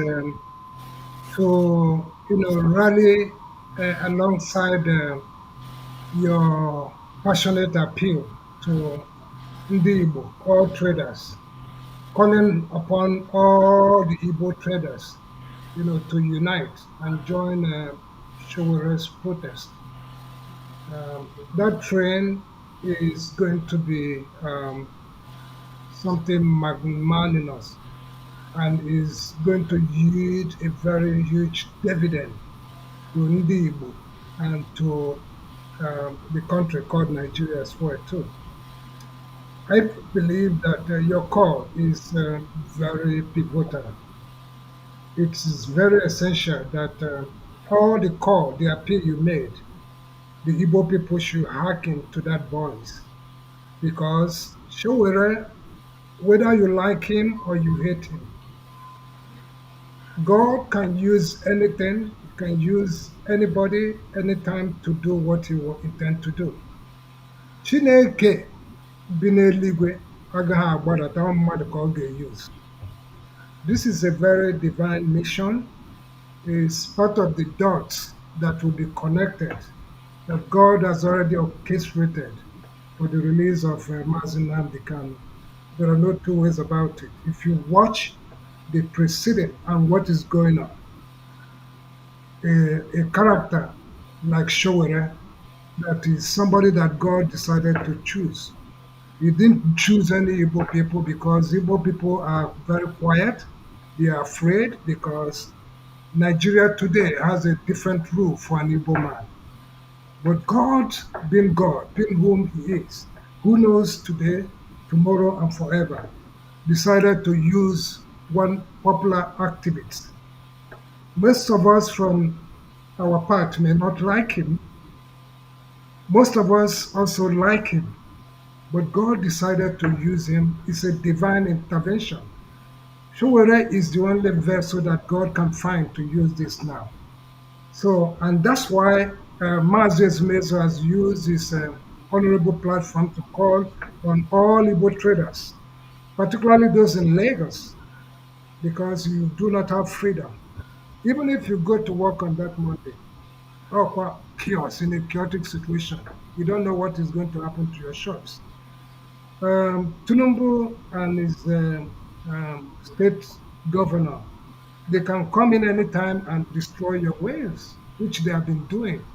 to rally alongside your passionate appeal to Ndi Igbo, all traders, calling upon all the Igbo traders, to unite and join Showere's protest. That train is going to be something magnanimous and is going to yield a very huge dividend to Ndi Igbo and to the country called Nigeria as well too. I believe that your call is very pivotal. It is very essential that all the call, the appeal you made, the Igbo people should hearken to that voice because Showere, whether you like him or you hate him, God can use anything, he can use anybody, anytime to do what he will intend to do. Chineke bi n'eluigwe agaghị agbadata mmadụ ka ọ ga-use. This is a very divine mission. It's part of the dots that will be connected that God has already orchestrated for the release of Mazi Nnamdi Kanu. There are no two ways about it. If you watch the preceding and what is going on, a character like Showere, that is somebody that God decided to choose. He didn't choose any Igbo people because Igbo people are very quiet. They are afraid because Nigeria today has a different rule for an Igbo man. But God, being whom He is, who knows today, tomorrow, and forever, decided to use one popular activist. Most of us from our part may not like him, Most of us also like him, but God decided to use him. It's a divine intervention. Showore is the only vessel that God can find to use this now. So, and that's why Mazes Mezo has used his honorable platform to call on all Igbo traders, particularly those in Lagos, because you do not have freedom. Even if you go to work on that Monday, or chaos in a chaotic situation, you don't know what is going to happen to your shops. Tunumbu and his state governor, they can come in anytime and destroy your wares, which they have been doing.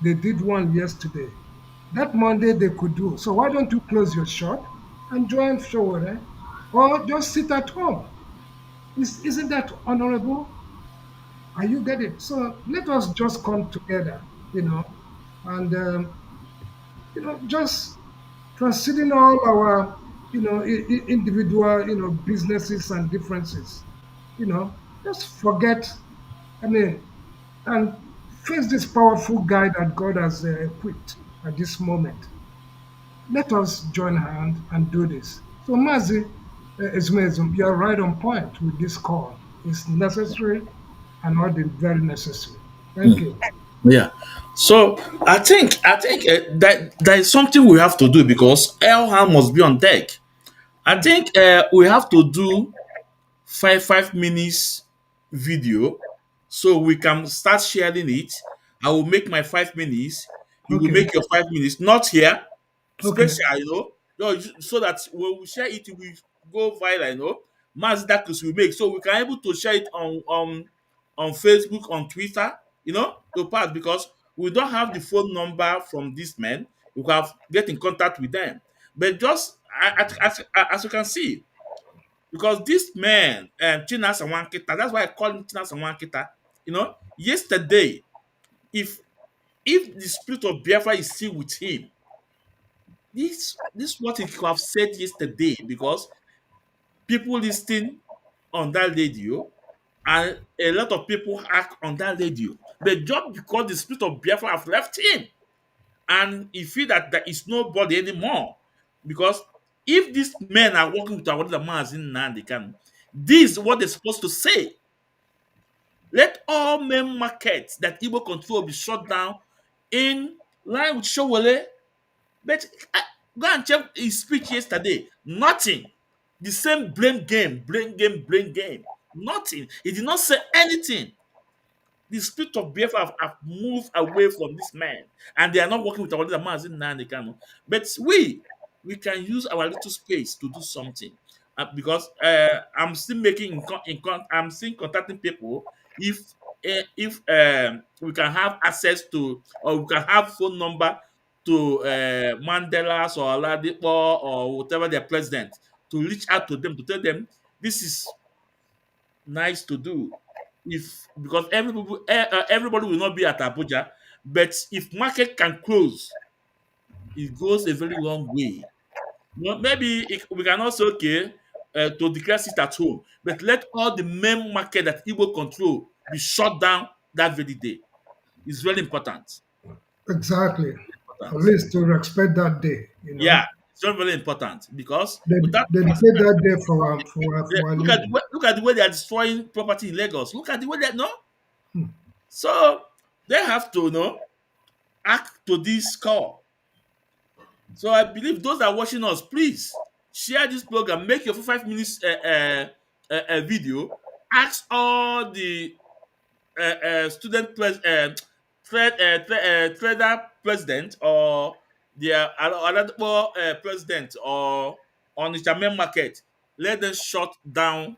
They did one yesterday. That Monday they could do. So why don't you close your shop and join Showore, or just sit at home? Isn't that honorable? Are you getting? So let us just come together, and just considering all our, individual, businesses and differences, just forget. I mean, and face this powerful guy that God has equipped at this moment. Let us join hands and do this. So, Mazi Ismail, you are right on point with this call. It's necessary and not very necessary. Thank you. Yeah. So I think that there is something we have to do because all hands must be on deck. I think we have to do 5 minutes video so we can start sharing it. I will make my 5 minutes. You will Okay. make your 5 minutes. Not here, Okay. special, so that when we share it, we go viral, mass that we make, so we can able to share it on Facebook, on Twitter, to pass because we don't have the phone number from these men. We can get in contact with them, but just as you can see, because this man, Chinas Wankita, that's why I call him Chinas Wankita. Yesterday, if the spirit of Biafra is still with him, this what he could have said yesterday because people listening on that radio and a lot of people act on that radio. But just because the spirit of Biafra have left him and he feel that there is nobody anymore. Because if these men are working with our man in Nandikan, this is what they're supposed to say. Let all main markets that Igbo control be shut down in line with Showale. But go and check his speech yesterday. Nothing. The same blame game, blame game, blame game. Nothing. He did not say anything. The spirit of Biafra have moved away from this man, and they are not working with our leader, Mazin Nandekano. But we can use our little space to do something. Because I'm still making I'm still contacting people if we can have access to or we can have phone number to Mandela's or Oladipo or whatever their president to reach out to them to tell them this is nice to do if because everybody will not be at Abuja, but if market can close, it goes a very long way. Maybe we can also to declare it at home, but let all the main market that Igbo control be shut down that very day. It's very important. Exactly. At Important. least to respect that day. Yeah, it's very very important because They without dedicate that day for our leader. look at the way they are destroying property in Lagos. Look at the way they no. So they have to act to this call. So I believe those that are watching us, please share this program. Make your 5 minutes video. Ask all the student trader president or their president or on the main market. Let them shut down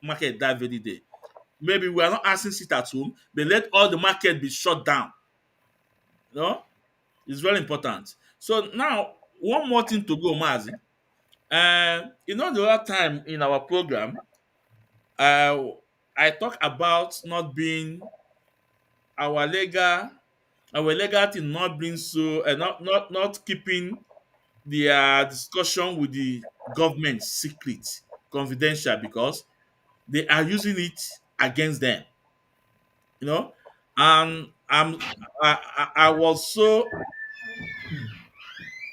market that very day. Maybe we are not asking sit at home, but let all the market be shut down. No, it's very important. So now, one more thing to go, Mazi. The other time in our program, uh, I talk about not being our legal, our legal team not being so, not keeping their discussion with the government secret, confidential, because they are using it against them. You know, and I was so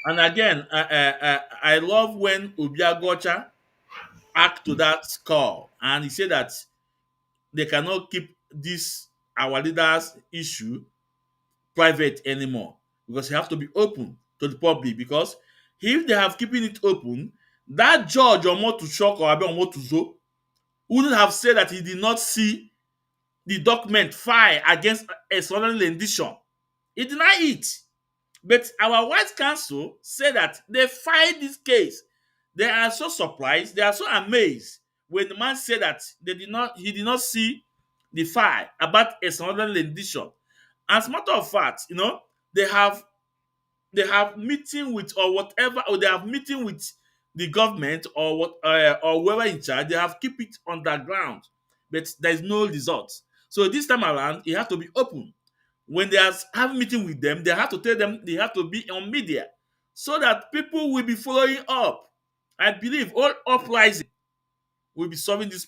And again, I love when Obiagocha act to that call, and he said that they cannot keep this our leaders issue private anymore because you have to be open to the public. Because if they have keeping it open, that judge Omotushok or Abe Omotuzo wouldn't have said that he did not see the document file against a solemn rendition. He denied it. But our white council said that they filed this case. They are so surprised, they are so amazed when the man said that he did not see the file about a solemn rendition. As a matter of fact, they have they have meeting with or whatever, or they have meeting with the government or what or whoever in charge. They have keep it underground, but there is no result. So this time around, it has to be open. When they are have meeting with them, they have to tell them they have to be on media so that people will be following up. I believe all uprising will be solving this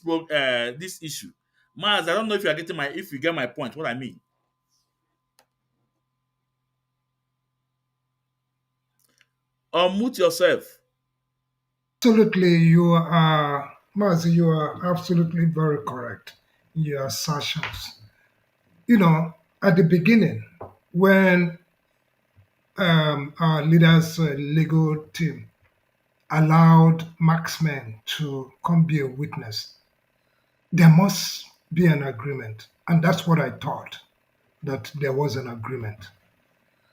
issue. Mars, I don't know if you are getting if you get my point. What I mean. Unmute yourself. Absolutely, you are, Mazi, you are absolutely very correct in your assertions. At the beginning, when our leaders' legal team allowed marksmen to come be a witness, there must be an agreement. And that's what I thought, that there was an agreement,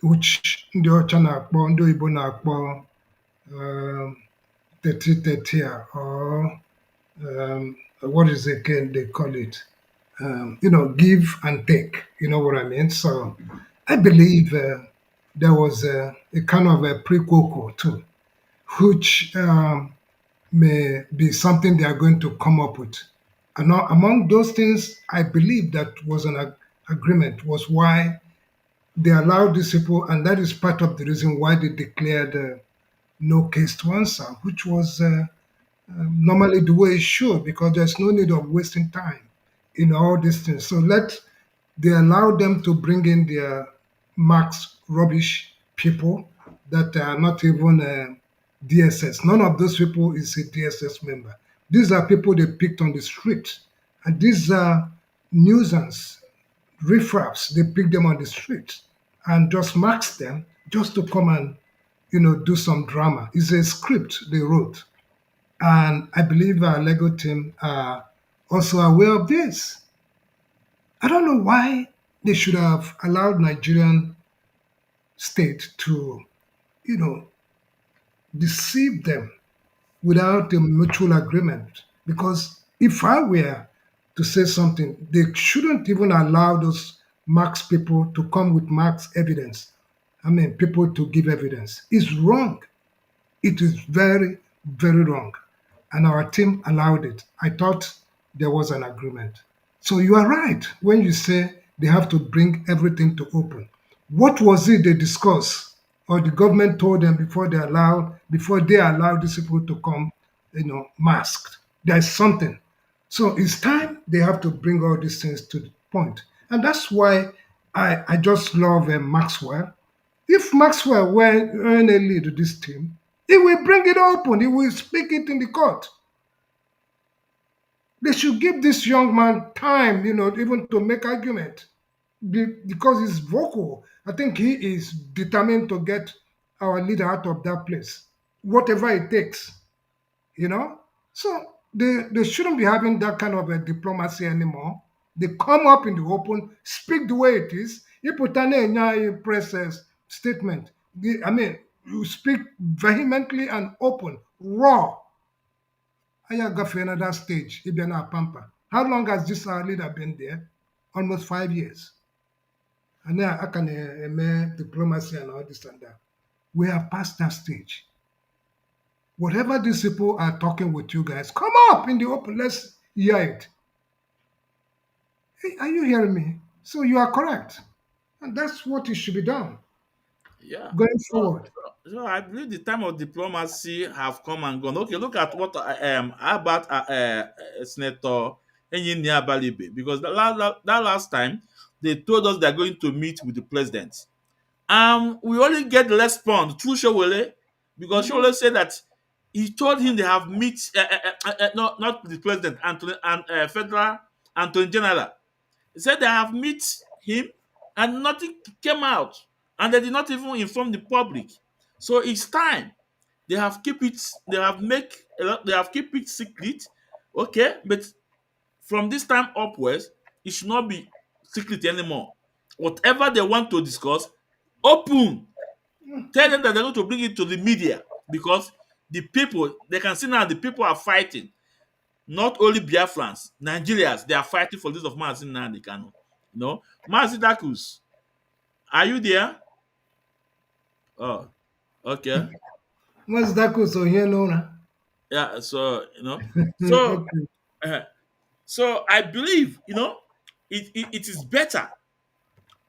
which ndị ọcha na-akpọ, ndị Igbo na-akpọ um, 30-30 or what is it again they call it? Give and take. You know what I mean? So I believe there was a kind of a pre-coco too, which may be something they are going to come up with. And now, among those things, I believe that was an agreement, was why they allowed these people, and that is part of the reason why they declared no case to answer, which was normally the way it should, because there's no need of wasting time in all these things. So they allow them to bring in their max rubbish people that are not even DSS. None of those people is a DSS member. These are people they picked on the street. And these are nuisance, riffraffs, they pick them on the street and just marks them just to come and, do some drama. It's a script they wrote. And I believe our Lego team are also aware of this. I don't know why they should have allowed Nigerian state to, deceive them without a mutual agreement. Because if I were to say something, they shouldn't even allow those Marx people to come with Marx evidence. People to give evidence. It's wrong. It is very, very wrong. And our team allowed it. I thought there was an agreement. So you are right when you say they have to bring everything to open. What was it they discussed or the government told them before they allowed these people to come, masked? There's something. So it's time they have to bring all these things to the point. And that's why I just love Maxwell. If Maxwell were a lead to this team, he will bring it open. He will speak it in the court. They should give this young man time, even to make argument because he's vocal. I think he is determined to get our leader out of that place, whatever it takes, So they shouldn't be having that kind of a diplomacy anymore. They come up in the open, speak the way it is. You put a press statement. You speak vehemently and open, raw. I got for another stage, Ibiana Pampa. How long has this our leader been there? Almost 5 years. And now I can make diplomacy and all this and that. We have passed that stage. Whatever these people are talking with you guys, come up in the open. Let's hear it. Hey, are you hearing me? So you are correct. And that's what it should be done. Yeah. Going forward. So I believe the time of diplomacy have come and gone. Okay, look at what about Senator Enyinia Balibe, because that last time they told us they're going to meet with the president, We only get the response through Showele because Showele said that he told him they have meet, no, not the president, Anthony, and federal Attorney General. He said they have meet him and nothing came out, and they did not even inform the public. So it's time they have keep it. They have make a lot. They have keep it secret. Okay, but from this time upwards, it should not be secret anymore. Whatever they want to discuss, open. Tell them that they're going to bring it to the media because the people, they can see now the people are fighting. Not only Biafrans, Nigerians, they are fighting for this of Mazin Nnamdi Kanu. You know, Mazin Dakus, are you there? Oh, okay. What's that so here, Nona? Yeah, so, so, Okay. uh, so I believe, it is better.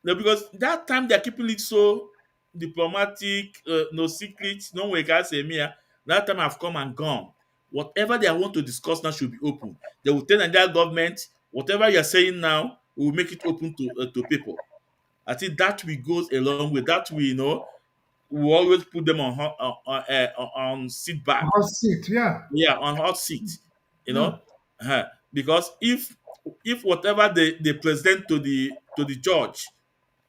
Because that time they're keeping it so diplomatic, no secrets, no one can say me. That time have come and gone. Whatever they want to discuss now should be open. They will tell Nigeria government, whatever you're saying now, we will make it open to people. I think that we goes a long way. That we always put them on sit back. Hot seat, yeah. Yeah, on hot seat. You Yeah. know, because if whatever they present to the judge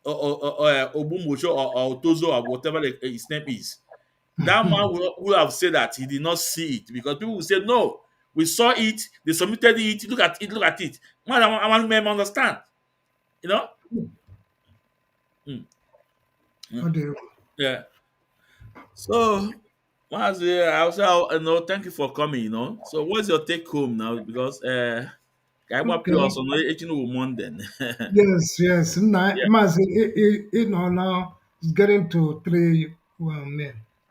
or Ogbumosho or Otozo or whatever his name is, that man will have said that he did not see it because people will say, no, we saw it, they submitted it, look at it, look at it. Man, I may understand. You know? Mm. Oh, dear. Yeah. So, I also, thank you for coming, So, what's your take home now? Because, Okay. also, no, Monday. Yes, yes. Yeah, Mazi, now it's getting to 3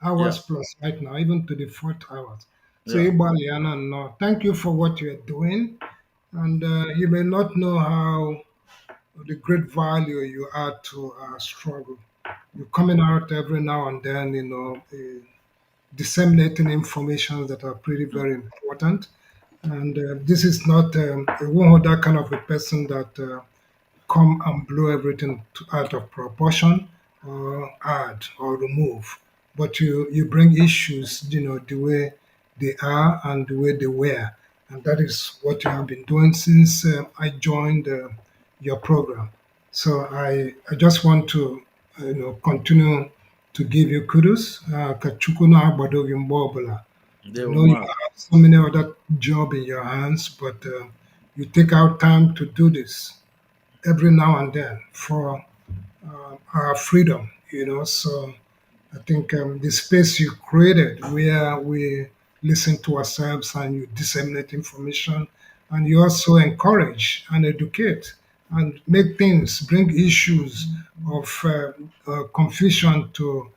hours yeah, plus right now, even to the fourth hours. So, yeah, Ibaliana, no, thank you for what you're doing. And you may not know how the great value you add to our struggle. You're coming out every now and then, disseminating information that are pretty mm, very important. And this is not a one that kind of a person that come and blow everything out of proportion or add or remove. But you bring issues, the way they are and the way they were. And that is what you have been doing since I joined your program. So I just want to continue to give you kudos. Ka Chukwu na-agbado gị mgbe ọbụla. they I will know you mark. have so many other job in your hands, but you take out time to do this every now and then for our freedom, So I think the space you created where we listen to ourselves and you disseminate information and you also encourage and educate and make things, bring issues of confusion to,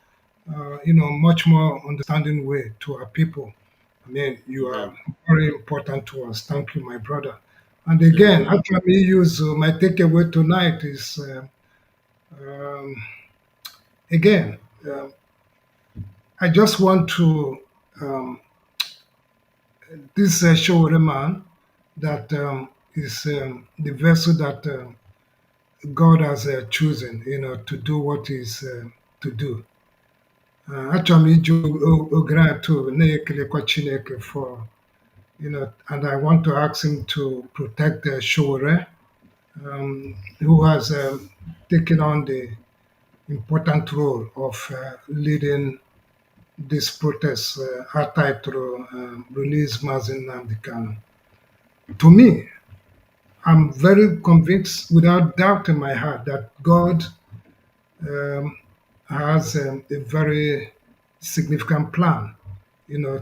much more understanding way to our people. I mean, you Yeah, are very important to us. Thank you, my brother. And they will again, mark. actually, use my takeaway tonight is um, again, I just want to this Showore man that is the vessel that God has chosen, to do what is to do. Achọrọ m iji ogre atụ na-ekelekwa Chineke for, and I want to ask him to protect the Showore, who has taken on the important role of leading this protest tied to release Mazin Nnamdi Kanu. To me, I'm very convinced, without doubt in my heart, that God um, has a very significant plan,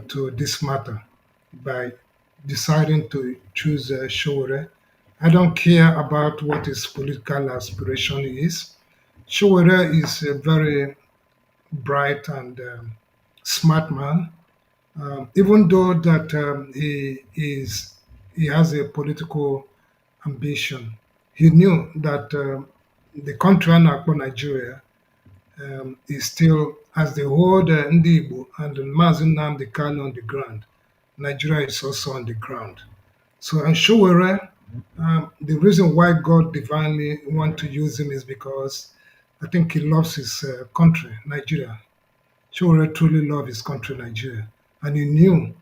to this matter by deciding to choose Showore. I don't care about what his political aspiration is. Showore is a very bright and smart man. Even though that he has a political ambition, he knew that the country Anakpo Nigeria is still, as the whole Ndi Igbo and Mazin Nnamdi Kanu on the ground, Nigeria is also on the ground. So, and Showore, the reason why God divinely want to use him is because I think he loves his country, Nigeria. Showore truly loved his country, Nigeria. And he knew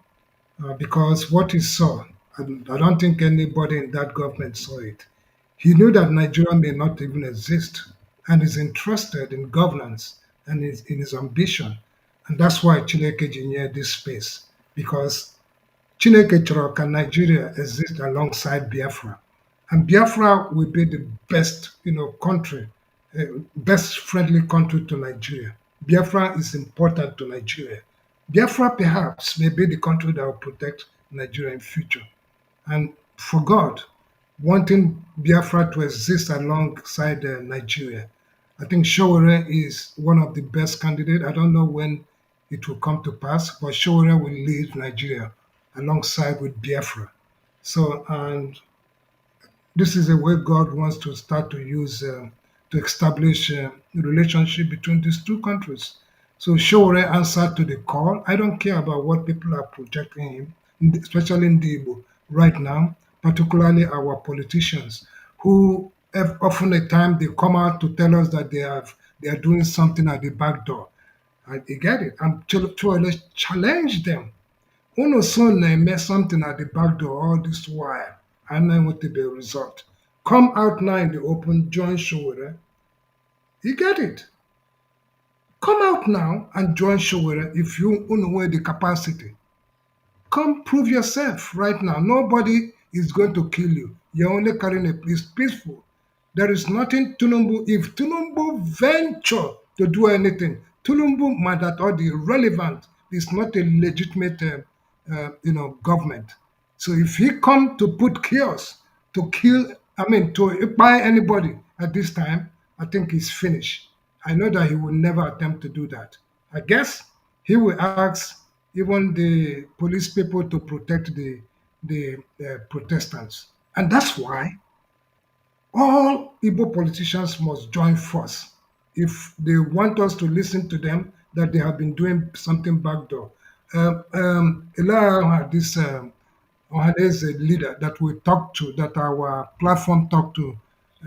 because what he saw, and I don't think anybody in that government saw it. He knew that Nigeria may not even exist and is interested in governance and in his ambition. And that's why Chineke ji nye this space, because Chineke chọrọ ka Nigeria exist alongside Biafra. And Biafra will be the best, country, uh, best friendly country to Nigeria. Biafra is important to Nigeria. Biafra perhaps may be the country that will protect Nigeria in future. And for God, wanting Biafra to exist alongside Nigeria, I think Showore is one of the best candidates. I don't know when it will come to pass, but Showore will lead Nigeria alongside with Biafra. So, and this is a way God wants to start to use to establish the relationship between these two countries. So Showore answered to the call. I don't care about what people are projecting him, especially in the Igbo right now, particularly our politicians, who have often a time they come out to tell us that they are doing something at the back door. I get it. I'm to challenge them. Unu so na-eme something at the back door all this while and na-enwetabeghị result. Come out now in the open, join Showore. You get it? Come out now and join Showore if you know the capacity. Come prove yourself right now. Nobody is going to kill you. You're only carrying a peace peaceful. There is nothing Tulumbu. If Tulumbu venture to do anything, Tulumbu might or the irrelevant is not a legitimate, government. So if he come to put chaos to kill, to buy anybody at this time, I think he's finished. I know that he will never attempt to do that. I guess he will ask even the police people to protect the Protestants, and that's why all Igbo politicians must join force if they want us to listen to them that they have been doing something backdoor. Elijah had this Ohanaeze leader that we talked to, that our platform talked to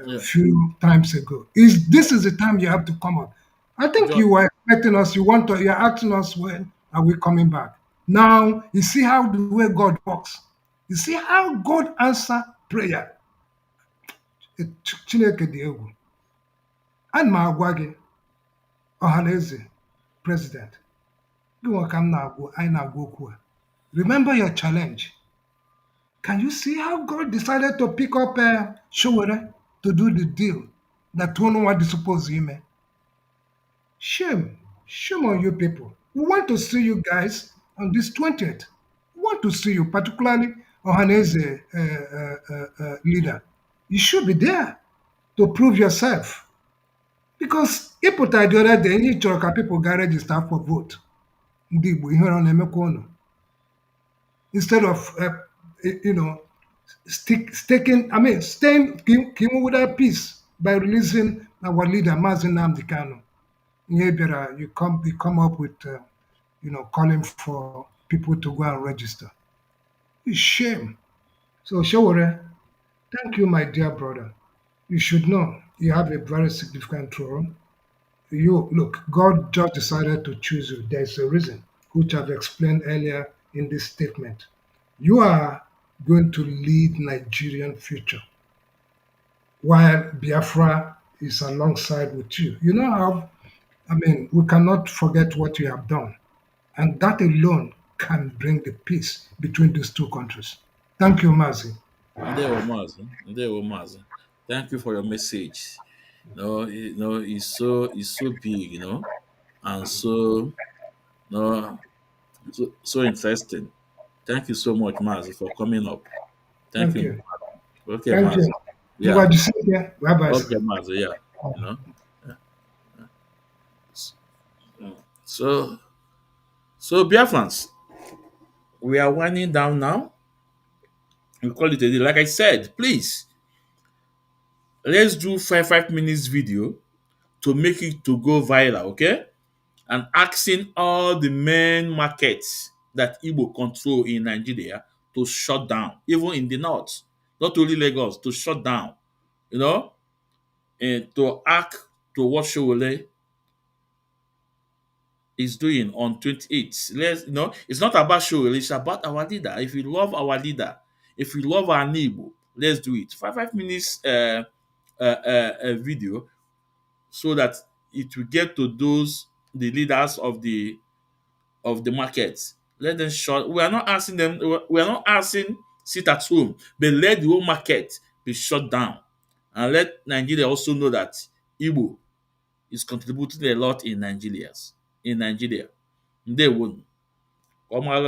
a Yeah. few times ago. This is the time you have to come up. I think John, you were expecting us. You're asking us when are we coming back. Now you see how the way God works. You see how God answer prayer. Chineke dị egwu. Ana m agwa gị, Ohanaeze, President, gị nwa ka anyị na-agwa okwu a. Remember your challenge. Can you see how God decided to pick up Showore to do the deal that one what is supposed to ime? Shame. Shame on you people. We want to see you guys on this 20th. We want to see you, particularly Ohanaeze leader. You should be there to prove yourself. Because ịpụta the other day, you chọrọ ka people ga register for vote. Ndị Igbo ihe ọ na-emekwa unu. Instead of, staying with that peace by releasing our leader, Mazi Nnamdi Kanu. You come up with, calling for people to go and register. It's shame. So Showore, thank you, my dear brother. You should know you have a very significant role. You look, God just decided to choose you. There's a reason, which I've explained earlier in this statement. You are going to lead Nigerian future, while Biafra is alongside with you. You know how, we cannot forget what you have done, and that alone can bring the peace between these two countries. Thank you, Mazi. Ndewo Mazi. Ndewo Mazi. Thank you for your message. It's so big, and so interesting. Thank you so much, Mazi, for coming up. Thank Thank you. you. Okay, Thank Mazi. you. Yeah. Bye-bye. Okay, Mazi. Yeah. You know. So, Biafrans, we are winding down now. We call it a day. Like I said, please let's do 5 minutes video to make it to go viral, okay? And asking all the main markets that Igbo control in Nigeria to shut down, even in the north, not only Lagos, to shut down, and to act to what Showole is doing on 28th. It's not about Showole, it's about our leader. If we love our leader, if we love our neighbor, let's do it. 5 minutes video, so that it will get to the leaders of the market. Let them shut. We are not asking them. We are not asking sit at home, but let the whole market be shut down, and let Nigeria also know that Igbo is contributing a lot in Nigeria. They won't. Bye bye.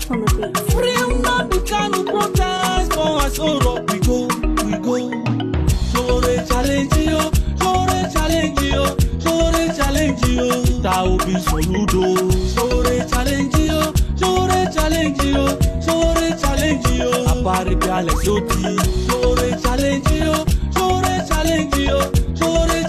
From the beat. Free Nnamdi Kanu protest for us, we go. Challenge you. That will be Soludo. Challenge you. Apari Biale Soti.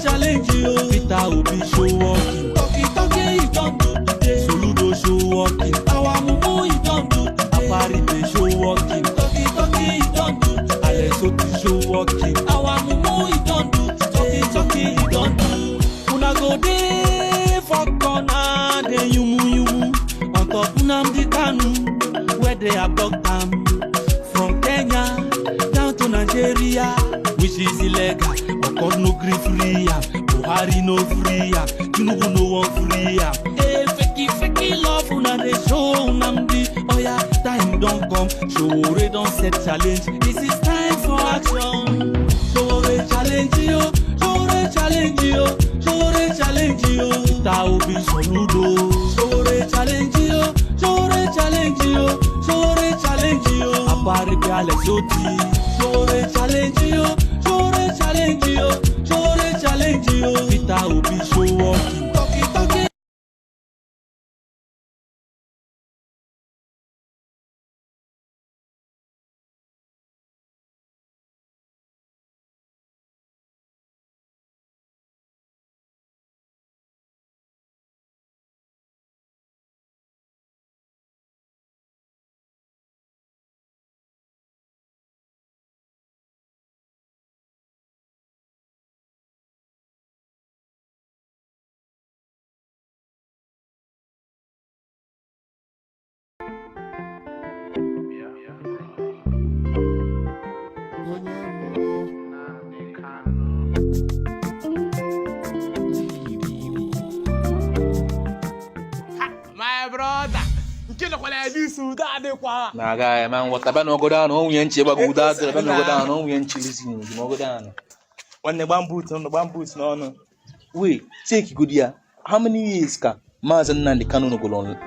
Challenge you. Peter will be show walking. Talkie, you don't do today. Soludo show walking. Our mumu, you don't do today. Apari be show walking. Talkie, you don't do today. Alesoti show walking. Our mumu, you don't do today. Talkie, you don't do. Una go dey for corner, dey yumu. On top Nnamdi Kanu, where they abduct them. From Kenya down to Nigeria, which is illegal. Because no gree free am, Buhari no free am, Tinubu no one free am. Hey, fakey love una dey show Nnamdi. Oh yeah, time don't come. Showore don't set challenge. This is time for action. Showore challenge you. That will be Soludo. Showore challenge you. Apari Biale Soti. Showore challenge you. Peter will be show walking. Talkie. My brother, nkele kwala disu da de kwa. Na guy man, what about no go down? Oh, we ain't chiba go down. About no go down. Oh, we ain't chilling. No go down. When the bamboo, no. Wait, take good year. How many years ka? Mazen Nnamdi Kanu no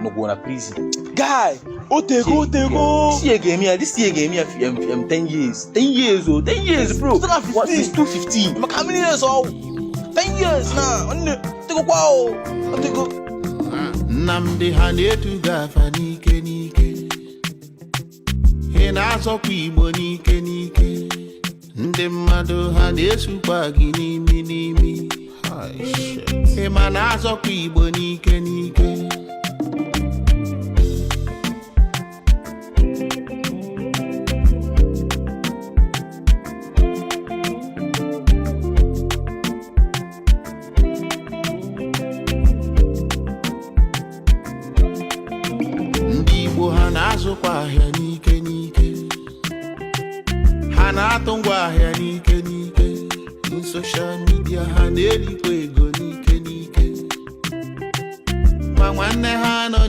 go na prison. Guy, Otego. This year game here, 10 years. 10 years, oh, 10 years, bro. What is 215? How many years old? 10 years now. Otego kwao. Otego. Nnamdi hanetu gafa nike. He na-azọkwa Igbo nike. Ndị mmadụ ha na-esukwa gị n'imi. He ma na-azọkwa Igbo nike. Ha na-azụkwa ahịa n'ike. Ha na-atụ ngwa ahịa n'ike. Social media ha na-erikwa ego n'ike. Ma nwanne ha nọ